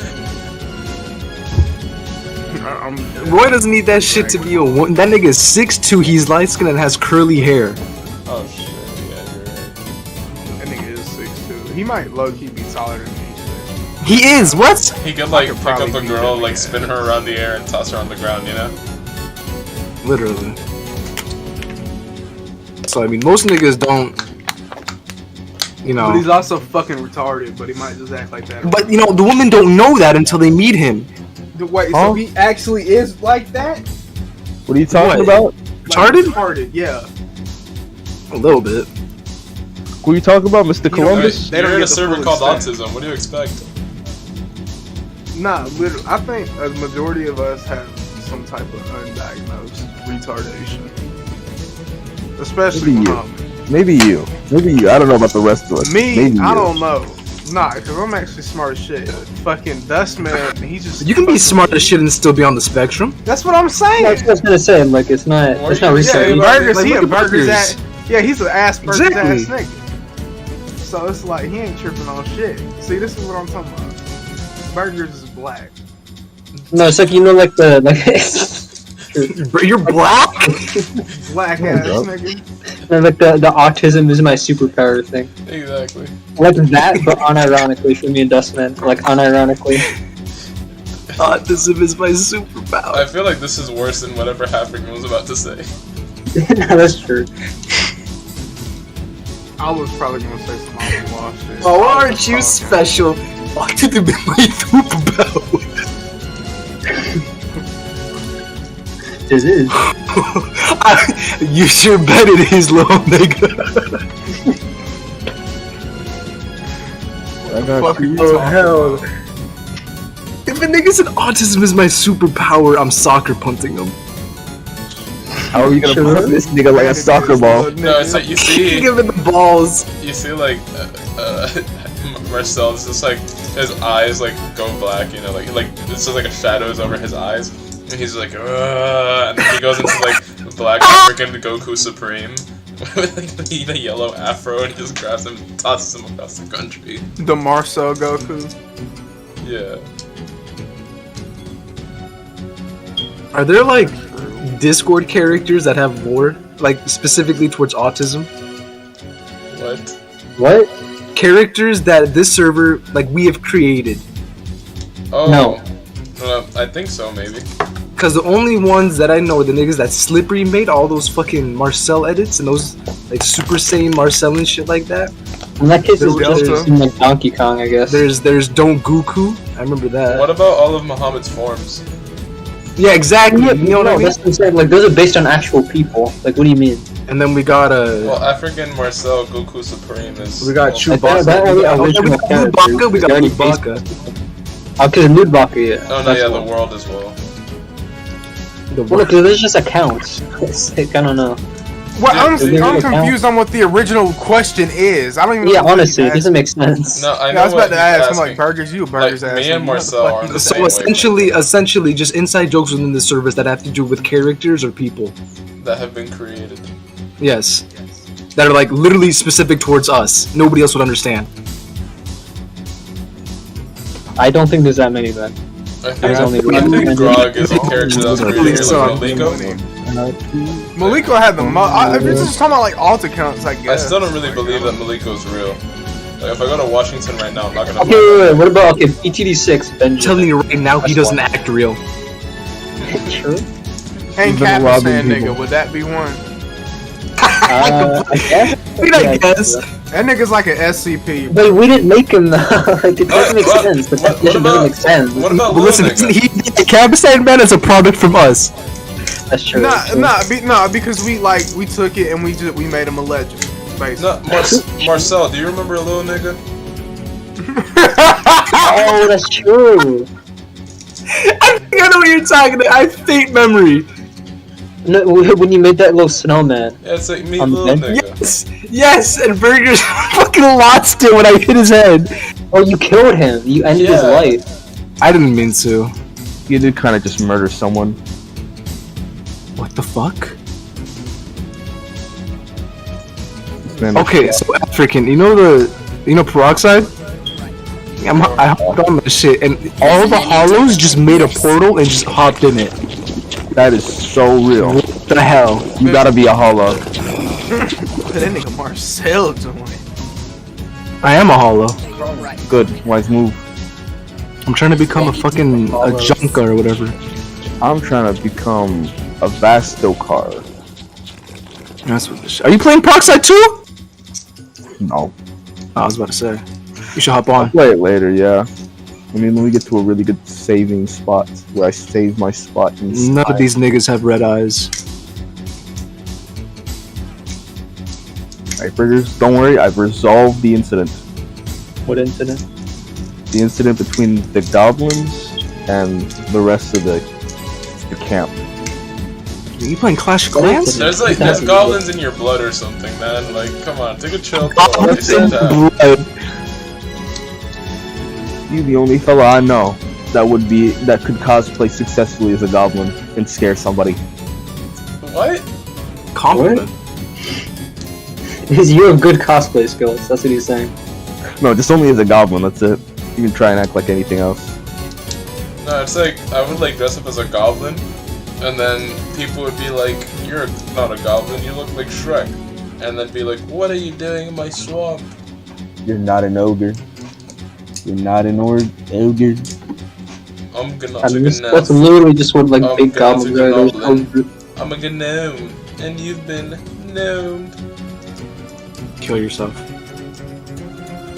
Roy doesn't need that shit to be a one. That nigga is 6'2", he's light skinned and has curly hair. Oh shit, yeah, you're right. That nigga is 6'2". He might low key be taller than me. He is, what? He could like could pick up probably a beat girl, that like nigga. spin her around the air and toss her on the ground, you know? Literally. So, I mean, most niggas don't, you But he's know. also fucking retarded, but he might just act like that. But, you know, the women don't know that until they meet him. Wait, Huh? so he actually is like that? What are you talking What? about? Retarded? Retarded, yeah. A little bit. What are you talking about, Mr. You know, Columbus? They don't You're in get a the server full called extent. Autism. What do you expect? Nah, literally, I think a majority of us have some type of undiagnosed retardation. Especially Maybe you. Muhammad. Maybe you. Maybe you. I don't know about the rest of us. Me, Maybe I you. don't know. Nah, because I'm actually smart as shit. Fucking Dustman, he just. You can be fucking- smart as shit and still be on the spectrum. That's what I'm saying. That's what I was gonna say. Like it's not. It's not Yeah, research. Yeah, Burgers, Like, he look a at Burgers Burgers. ass. Yeah, he's an Asperger's Exactly. ass nigga. So it's like he ain't tripping on shit. See, this is what I'm talking about. Burgers is black. No, it's like like the Bro, you're black? Black Oh, ass bro. nigga. like the autism is my superpower thing. Exactly. Like that, but unironically for me and Dustman. Like unironically. Autism is my superpower. I feel like this is worse than whatever African was about to say. That's true. I was probably gonna say some Outlaw shit. Oh, aren't you special? Autism is my superpower. It is. You sure bet it is, little nigga. I got Fuck you. you Oh, talking hell. about? If a nigga said autism is my superpower, I'm soccer punting him. How are you gonna Sure. put this nigga like a soccer ball? No, it's like you see, Give it the balls. you see like Marcel. It's just like his eyes like go black, you know, like it's just like a shadows over his eyes, and he's like, and then he goes into like Black African Goku Supreme with like the yellow afro, and he just grabs him, and tosses him across the country. The Marcel Goku. Yeah. Are there like Discord characters that have lore, like specifically towards autism? What? What? Characters that this server, like we have created. Oh. No. I think so, maybe. Cause the only ones that I know are the niggas that Slippery made all those fucking Marcel edits and those like Super Saiyan Marcel and shit like that. In that case, it's There's just Delta. like Donkey Kong, I guess. There's Don't Goku. I remember that. What about all of Muhammad's forms? Yeah, exactly. Yeah, You know what I mean? That's what I'm saying. Like those are based on actual people. Like what do you mean? And then we got Well, African Marcel Goku Supreme is. we got well, Chewbacca. that We got original Chewbacca. We got character. Chewbacca. Oh, because Moodbaka, yeah. Oh no, That's yeah, one. the world as well. The Well, look, there's just accounts. It's like, I don't know. Well, Yeah, honestly, does it I'm really count? confused on what the original question is. I don't even know. Yeah, what honestly, you it doesn't make sense. No, I Yeah, know I was what about to he's ask. I'm asking. like, Burgers, you a Burgers Like, ass. me and nigga. Marcel What the are fuck the you same So way. essentially, just inside jokes within the service that have to do with characters or people. That have been created. Yes. That are like literally specific towards us. Nobody else would understand. I don't think there's that many then. I There's only think one. Grog is a character that was created like Maliko. Maliko had the most. If you're just talking about like alt accounts, I I guess. still don't really believe that Maliko's real. Like, if I go to Washington right now, I'm not gonna. Okay, wait, what about BTD6 I'm Benjamin? telling you right now, he That's doesn't one. act real. True. And He's been robbing Kapistan people. nigga, would that be one? I guess. I guess. That nigga's like an SCP. But we didn't make him though. Like it doesn't make sense. The what definition doesn't make sense. What about But listen, little isn't nigga? he Cabastan man is a product from us. That's true. that's true. Nah, because we took it and we made him a legend. Basically. No, Marcel, do you remember a little nigga? Oh, that's true. I think I know what you're talking about. I have faint memory. No, when you made that little snowman. Yeah, it's like me, On little the nigga. Yes, and Burgers fucking lost it when I hit his head. Oh, you killed him. You ended his Yeah. life. I didn't mean to. You did kind of just murder someone. What the fuck? Man, Okay, so African, you know peroxide? I hopped on that shit, and all the hollows just made a portal and just hopped in it. that is so real. What the hell? You gotta be a hollow. That nigga Marcel doing. I am a hollow. Good, wise move. I'm trying to become a fucking a junka or whatever. I'm trying to become a Vastokar. That's what this shit. Are you playing peroxide too? No. I was about to say. You should hop on. Play it later, yeah. I mean, when we get to a really good saving spot where I save my spot inside. None of these niggas have red eyes. Alright, Burgers, don't worry, I've resolved the incident. What incident? The incident between the goblins and the rest of the camp. Are you playing Clash of Clans? There's goblins in your blood or something, man. Like, come on, take a chill. Goblins in blood. You the only fella I know that could cosplay successfully as a goblin and scare somebody. What? Compliment. You have good cosplay skills. That's what he's saying. No, just only as a goblin, that's it. You can try and act like anything else. No, it's like, I would like dress up as a goblin, and then people would be like, you're not a goblin, you look like Shrek. And then be like, what are you doing in my swamp? You're not an ogre. You're not an ogre. I'm gonna I mean, take a nap. that's literally just what like I'm big gonna goblins take a are. There's goblin. no- I'm a gnome, and you've been gnomed. Kill yourself.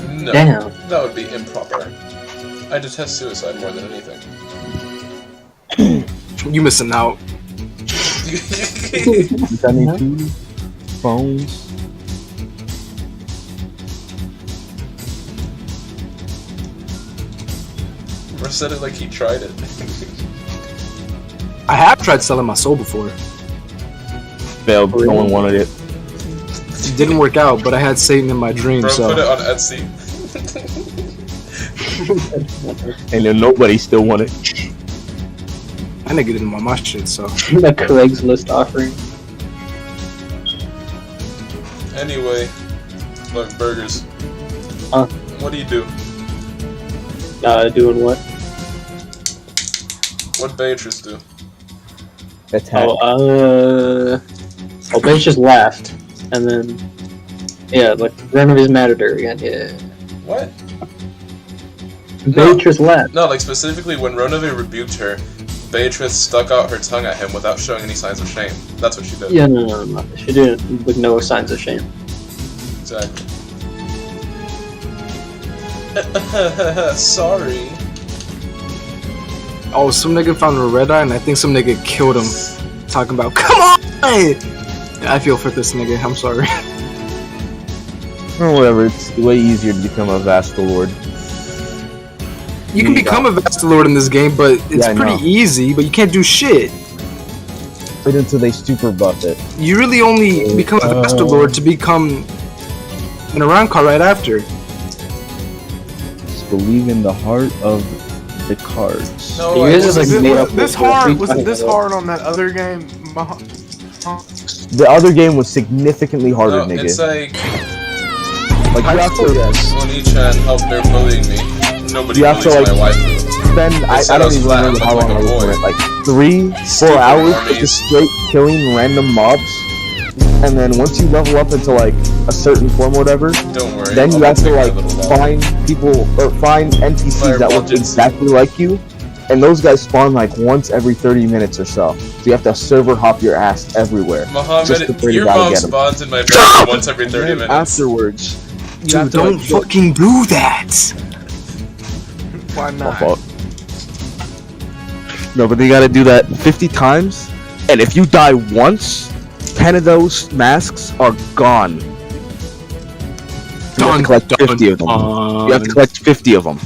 No, Damn. that would be improper. I detest suicide more than anything. You missing out. You got any food? Phones? Or said it like he tried it. I have tried selling my soul before. Failed. No one wanted it. It didn't work out, but I had Satan in my dream, Bro, so. put it on Etsy. And then nobody still wanted it. That nigga didn't want my shit, so. The Craigslist offering. Anyway, look, Burgers. Huh? What do you do? Doing what? What Beatrice do? Attack. Bench just laughed, and then yeah, like ran of his matador again. Yeah. What? Beatrice laughed. No, like specifically when Ronove rebuked her, Beatrice stuck out her tongue at him without showing any signs of shame. That's what she did. Yeah, no. She didn't with no signs of shame. Exactly. Sorry. Oh, some nigga found a red eye, and I think some nigga killed him. Talking about, come on! Yeah, I feel for this nigga, I'm sorry. Or whatever, it's way easier to become a Vastalord. You can become a Vastalord in this game, but it's pretty easy, but you can't do shit. Wait until they super buff it. You really only become a Vastalord to become an around car right after. Just believe in the heart of the cards. No, Was this hard on that other game? The other game was significantly harder, No, nigga. it's like you have to Oni-chan helped their bullying me. Nobody You have to, bullies like, my wife. spend I don't even remember how long I was doing it. Like 3-4 hours just straight killing random mobs. And then once you level up into like a certain form or whatever, Don't worry, then I'll you have to take like a little while. find people or find NPCs that look exactly like you And those guys spawn like once every 30 minutes or so. So you have to server hop your ass everywhere. Muhammad, to your gotta mom get 'em. spawns in my bedroom once every 30 And minutes. afterwards, you Dude, have to, don't like, fucking do that. Why My not? fault. No, but they gotta do that 50 times, and if you die once, 10 of those masks are gone. You have to collect 50 of them. You have to collect 50 of them.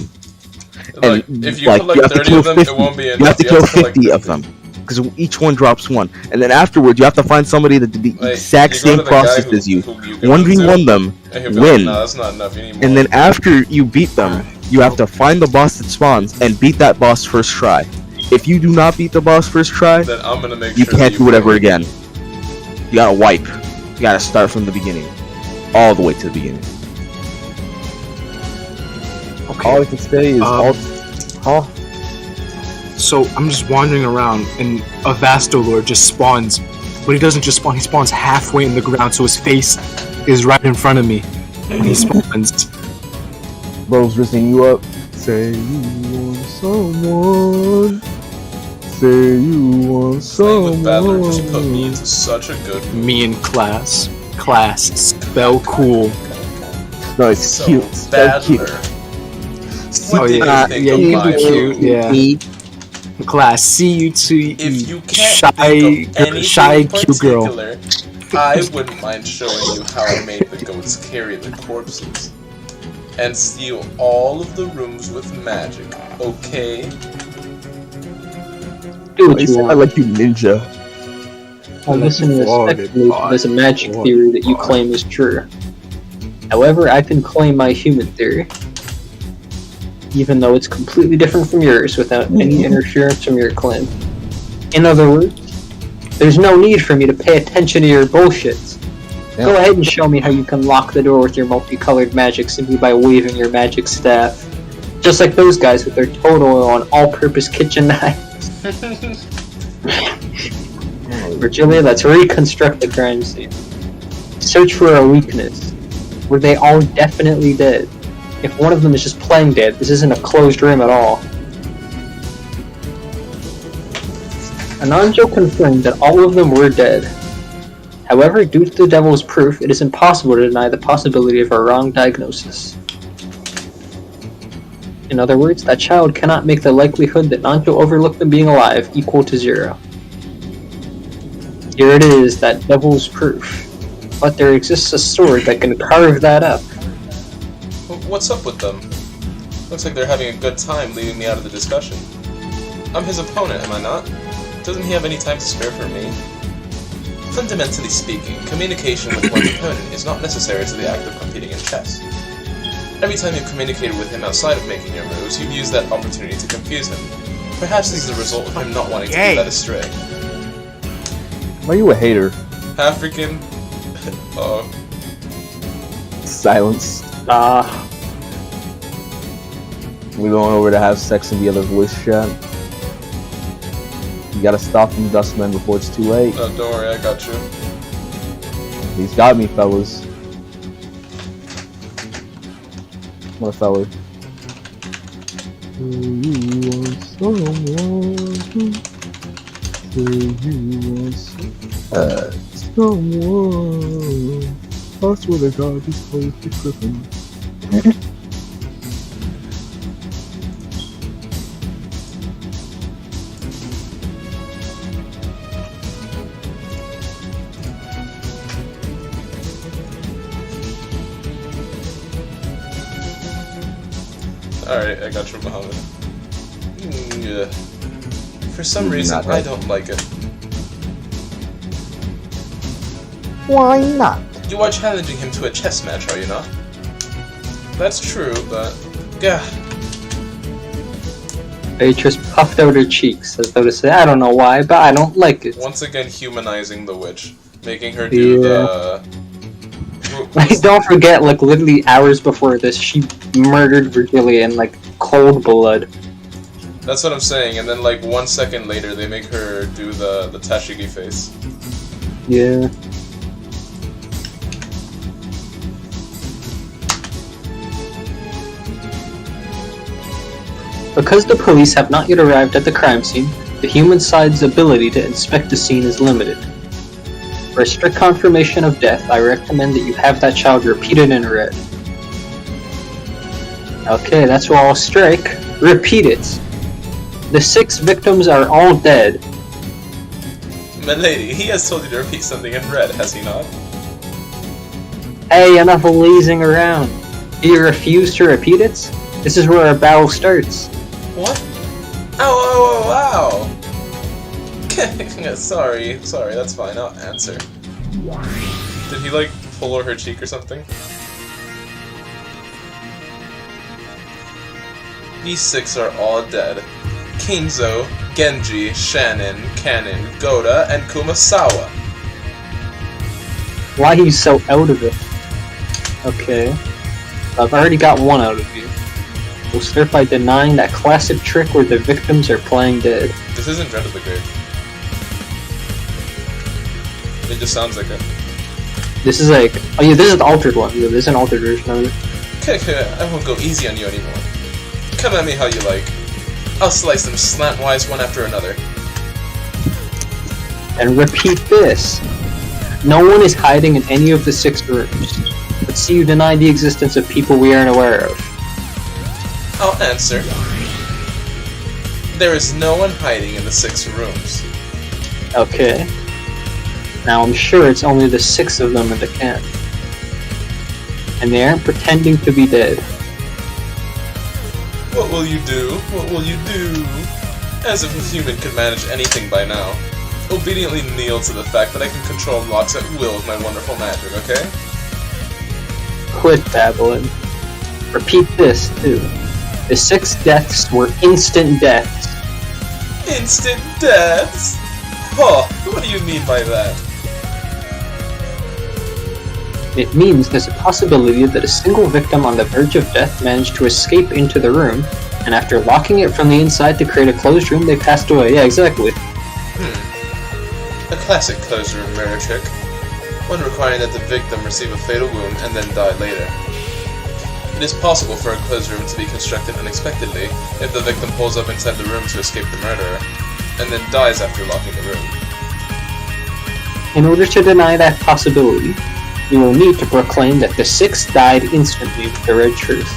Like, And if you like, collect you have to 30 kill of them, 50. it won't be enough. You have to kill collect 50 of them. Because each one drops one. And then afterwards, you have to find somebody that did the Like, exact you go to same the guy process who- as you. who you go 1v1 to, them, and he'll be win. like, nah, that's not enough, you need more. And then after you beat them, you have to find the boss that spawns and beat that boss first try. If you do not beat the boss first try, then I'm gonna make you sure can't that do it ever win. again. You gotta wipe. You gotta start from the beginning. All the way to the beginning. All I can say is huh? So I'm just wandering around, and a Vastolord just spawns. But he doesn't just spawn; he spawns halfway in the ground, so his face is right in front of me when he spawns. Bro's dressing you up. Say you want someone. Say you want Playing with Battler just put me someone. into such a good mood. Me in class. Class, spell cool. No, it's So, cute. So cute. Battler. What Oh, did yeah. you think Yeah, of you my can be cute. view? Yeah. Class, C-U-T-E. If you can't shy, think of anything shy cute girl. particular, I wouldn't mind showing you how I made the goats carry the corpses. And steal all of the rooms with magic, okay? Do what I you said I want. like you, ninja. I'll listen respectfully if there's a magic theory that you claim is true. However, I can claim my human theory, even though it's completely different from yours without any interference from your claim. In other words, there's no need for me to pay attention to your bullshit. Go ahead and show me how you can lock the door with your multicolored magic simply by waving your magic staff. Just like those guys with their total on all-purpose kitchen knives. Virgilia, let's reconstruct the crime scene. Search for a weakness. Were they all definitely dead? If one of them is just playing dead, this isn't a closed room at all. Ananjo confirmed that all of them were dead. However, due to the devil's proof, it is impossible to deny the possibility of a wrong diagnosis. In other words, that child cannot make the likelihood that Nanjo overlooked them being alive equal to 0. Here it is, that devil's proof. But there exists a sword that can carve that up. What's up with them? Looks like they're having a good time leaving me out of the discussion. I'm his opponent, am I not? Doesn't he have any time to spare for me? Fundamentally speaking, communication with one's opponent is not necessary to the act of competing in chess. Every time you've communicated with him outside of making your moves, you've used that opportunity to confuse him. Perhaps this is the result of him not wanting to be led astray. Why are you a hater? African. Oh. Silence. We going over to have sex in the other voice chat. You gotta stop them, Dustman, before it's too late. No, don't worry, I got you. He's got me, fellas. What a fella. You want someone. Someone. I swear to God, this place is tripping. Alright, I got you, Muhammad. Yeah. For some reason, Not right. I don't like it. Why not? You are challenging him to a chess match, are you not? That's true, but... Gah. Beatrice puffed out her cheeks as though to say, I don't know why, but I don't like it. Once again, humanizing the witch. Making her do the... Like, don't forget, like, literally hours before this, she murdered Virgilia in, like, cold blood. That's what I'm saying, and then like 1 second later they make her do the Tashigi face. Yeah. Because the police have not yet arrived at the crime scene, the human side's ability to inspect the scene is limited. For a strict confirmation of death, I recommend that you have that child repeated in red. Okay, that's where I'll strike. Repeat it. The 6 victims are all dead. Milady, he has told you to repeat something in red, has he not? Hey, enough lazing around. Do you refuse to repeat it? This is where our battle starts. What? Ow! Sorry, that's fine, I'll answer. Did he, like, pull her cheek or something? These 6 are all dead. Kinzo, Genji, Shannon, Kanon, Goda, and Kumasawa. Why are you so out of it? Okay. I've already got one out of you. We'll start by denying that classic trick where the victims are playing dead. This isn't Dread of the Grave. It just sounds like it. This is like... Oh yeah, this is the altered one. Yeah, this is an altered version of it. I won't go easy on you anymore. Come at me how you like. I'll slice them slantwise one after another. And repeat this. No one is hiding in any of the 6 rooms. Let's see you deny the existence of people we aren't aware of. I'll answer. There is no one hiding in the 6 rooms. Okay. Now I'm sure it's only the 6 of them in the camp. And they aren't pretending to be dead. What will you do? What will you do? As if a human could manage anything by now. Obediently kneel to the fact that I can control locks at will with my wonderful magic, okay? Quit babbling. Repeat this, too. The 6 deaths were instant deaths. Instant deaths? Huh, what do you mean by that? It means there's a possibility that a single victim on the verge of death managed to escape into the room, and after locking it from the inside to create a closed room, they passed away. Yeah, exactly. A classic closed room murder trick. One requiring that the victim receive a fatal wound and then die later. It is possible for a closed room to be constructed unexpectedly if the victim pulls up inside the room to escape the murderer, and then dies after locking the room. In order to deny that possibility, you will need to proclaim that the 6 died instantly with the red truth.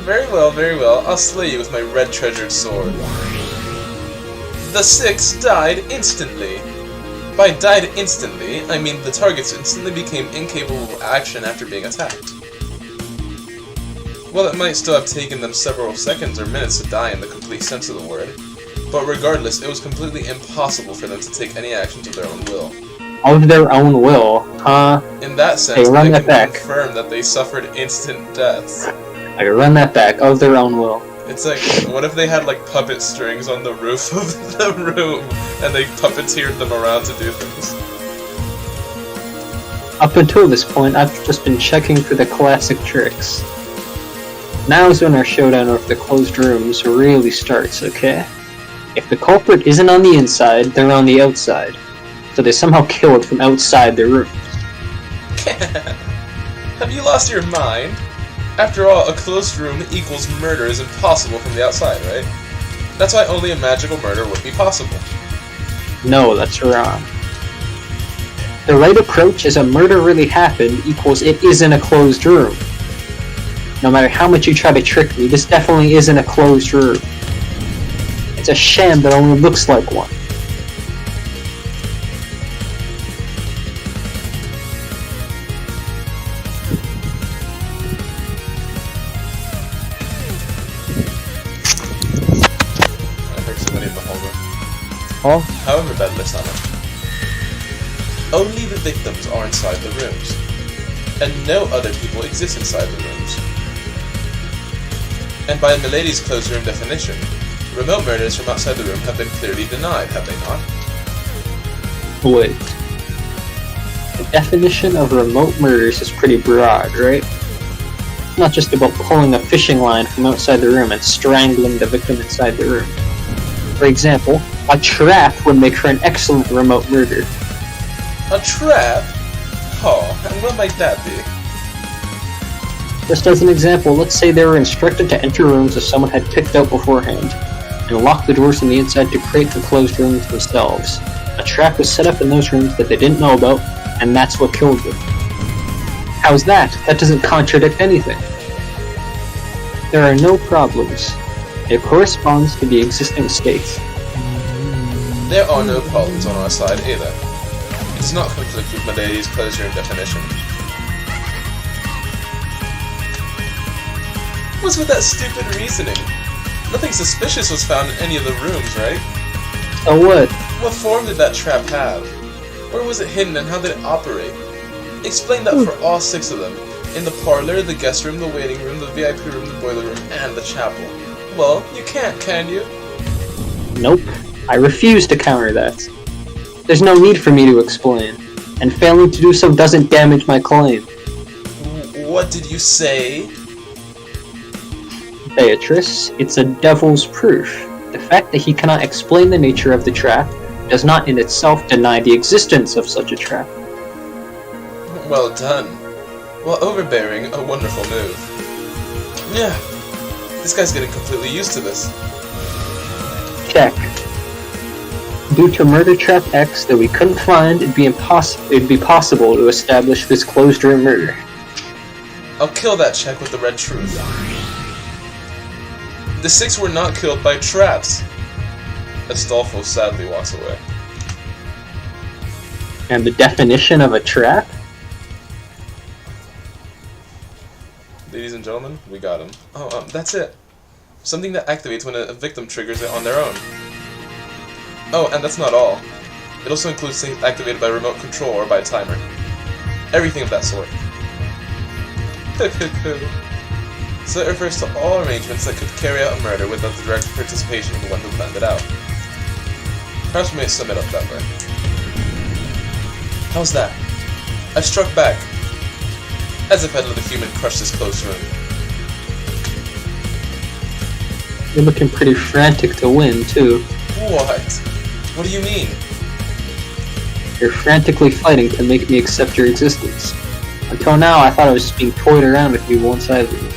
Very well, I'll slay you with my red treasured sword. The 6 died instantly. By died instantly, I mean the targets instantly became incapable of action after being attacked. Well, it might still have taken them several seconds or minutes to die in the complete sense of the word, but regardless, it was completely impossible for them to take any actions of their own will. Of their own will, huh? In that sense, Hey, run I that can back. confirm that they suffered instant deaths. I run that back, of their own will. It's like, what if they had like puppet strings on the roof of the room, and they puppeteered them around to do things? Up until this point, I've just been checking for the classic tricks. Now's when our showdown of the closed rooms really starts, okay? If the culprit isn't on the inside, they're on the outside. So they somehow killed from outside their room. Have you lost your mind? After all, a closed room equals murder is impossible from the outside, right? That's why only a magical murder would be possible. No, that's wrong. The right approach is a murder really happened equals it isn't a closed room. No matter how much you try to trick me, this definitely isn't a closed room. It's a sham that only looks like one. I heard somebody in the hallway. Oh? However, that list on it. Only the victims are inside the rooms, and no other people exist inside the rooms. And by Milady's closed room definition, remote murders from outside the room have been clearly denied, have they not? Wait. The definition of remote murders is pretty broad, right? It's not just about pulling a fishing line from outside the room and strangling the victim inside the room. For example, a trap would make for an excellent remote murder. A trap? Oh, and what might that be? Just as an example, let's say they were instructed to enter rooms that someone had picked out beforehand, and lock the doors on the inside to create the closed rooms themselves. A trap was set up in those rooms that they didn't know about, and that's what killed them. How's that? That doesn't contradict anything. There are no problems. It corresponds to the existing state. There are no problems on our side either. It does not conflict with Milady's closure and definition. What's with that stupid reasoning? Nothing suspicious was found in any of the rooms, right? So what? What form did that trap have? Where was it hidden and how did it operate? Explain that for all 6 of them. In the parlor, the guest room, the waiting room, the VIP room, the boiler room, and the chapel. Well, you can't, can you? Nope. I refuse to counter that. There's no need for me to explain, and failing to do so doesn't damage my claim. What did you say? Beatrice, it's a devil's proof. The fact that he cannot explain the nature of the trap does not in itself deny the existence of such a trap. Well done. While overbearing, a wonderful move. Yeah, this guy's getting completely used to this. Check. Due to Murder Trap X that we couldn't find, it'd be possible to establish this closed room murder. I'll kill that check with the red truth. The 6 were not killed by traps. Astolfo sadly walks away. And the definition of a trap? Ladies and gentlemen, we got him. Oh, that's it. Something that activates when a victim triggers it on their own. Oh, and that's not all. It also includes things activated by remote control or by timer. Everything of that sort. So it refers to all arrangements that could carry out a murder without the direct participation of the one who planned it out. Perhaps we may sum it up that way. How's that? I struck back, as if I'd let a human crush this closed room. You're looking pretty frantic to win, too. What? What do you mean? You're frantically fighting to make me accept your existence. Until now, I thought I was just being toyed around with you one-sidedly.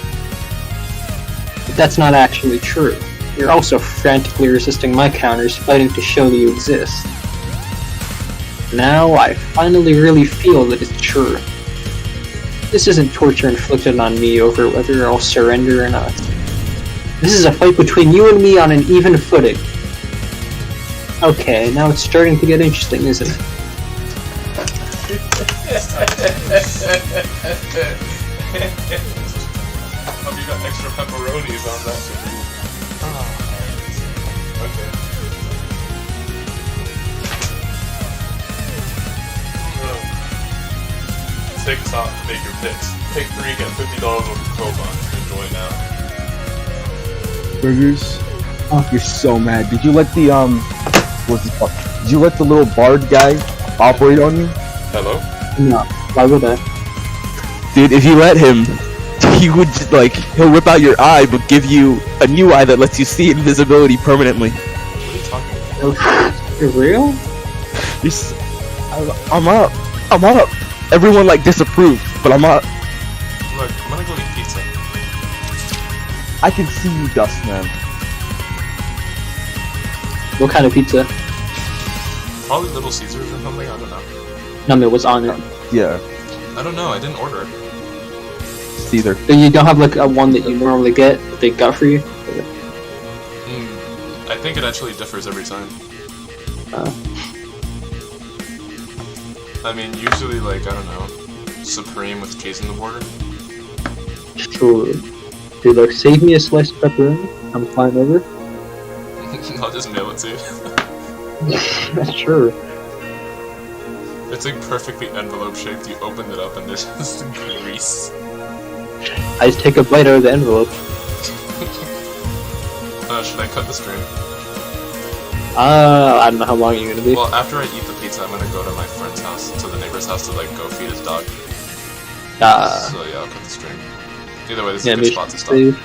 But that's not actually true. You're also frantically resisting my counters, fighting to show that you exist. Now, I finally really feel that it's true. This isn't torture inflicted on me over whether I'll surrender or not. This is a fight between you and me on an even footing. Okay, now it's starting to get interesting, isn't it? Hope you got extra pepperonis on that. Okay. Take us out to make your picks. Pick 3, get $50 worth of coupons. Enjoy now. Burgers. Oh, you're so mad. Did you let the what's it called? Did you let the little bard guy operate on you? Hello? No. Why would I? Dude, if you let him, he would just, like, he'll rip out your eye, but give you a new eye that lets you see invisibility permanently. What are you talking about? You're real? I'm up. I'm up. Everyone like disapproved, but I'm up. Look, I'm gonna go eat pizza. I can see you, Dustman. What kind of pizza? Probably Little Caesars or something, I don't know. No, it was on it. Yeah. I don't know, I didn't order it. Either. So you don't have like a one that you normally get that they got for you? I think it actually differs every time. I mean, usually, like, I don't know, Supreme with cheese in the border. Sure. Dude, like, save me a slice of pepperoni. I'm flying over. I'll just mail it to you. Sure. It's like perfectly envelope shaped. You open it up and there's just grease. I just take a bite out of the envelope. Should I cut the stream? I don't know how long you're gonna be. Well, after I eat the pizza, I'm gonna go to my friend's house, to the neighbor's house, to like go feed his dog. So yeah, I'll cut the stream. Either way, this is a good spot to stop. Even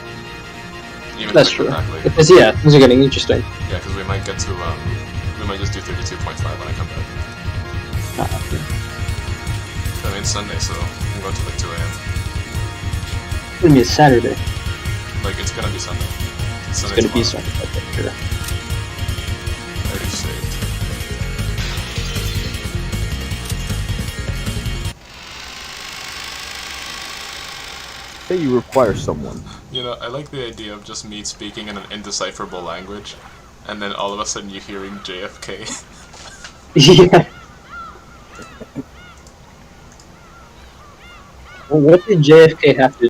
That's if I true. go back later. Because yeah, things are getting interesting. Yeah, because we might get to we might just do 32.5 when I come back. I mean Sunday, so we can go to like 2 a.m. I mean, it's Saturday. Like, it's gonna be Sunday. It's Sunday gonna be tomorrow. Sunday. Okay, sure. Already saved. Say you require someone. You know, I like the idea of just me speaking in an indecipherable language, and then all of a sudden you hearing JFK. Yeah. Well, what did JFK have to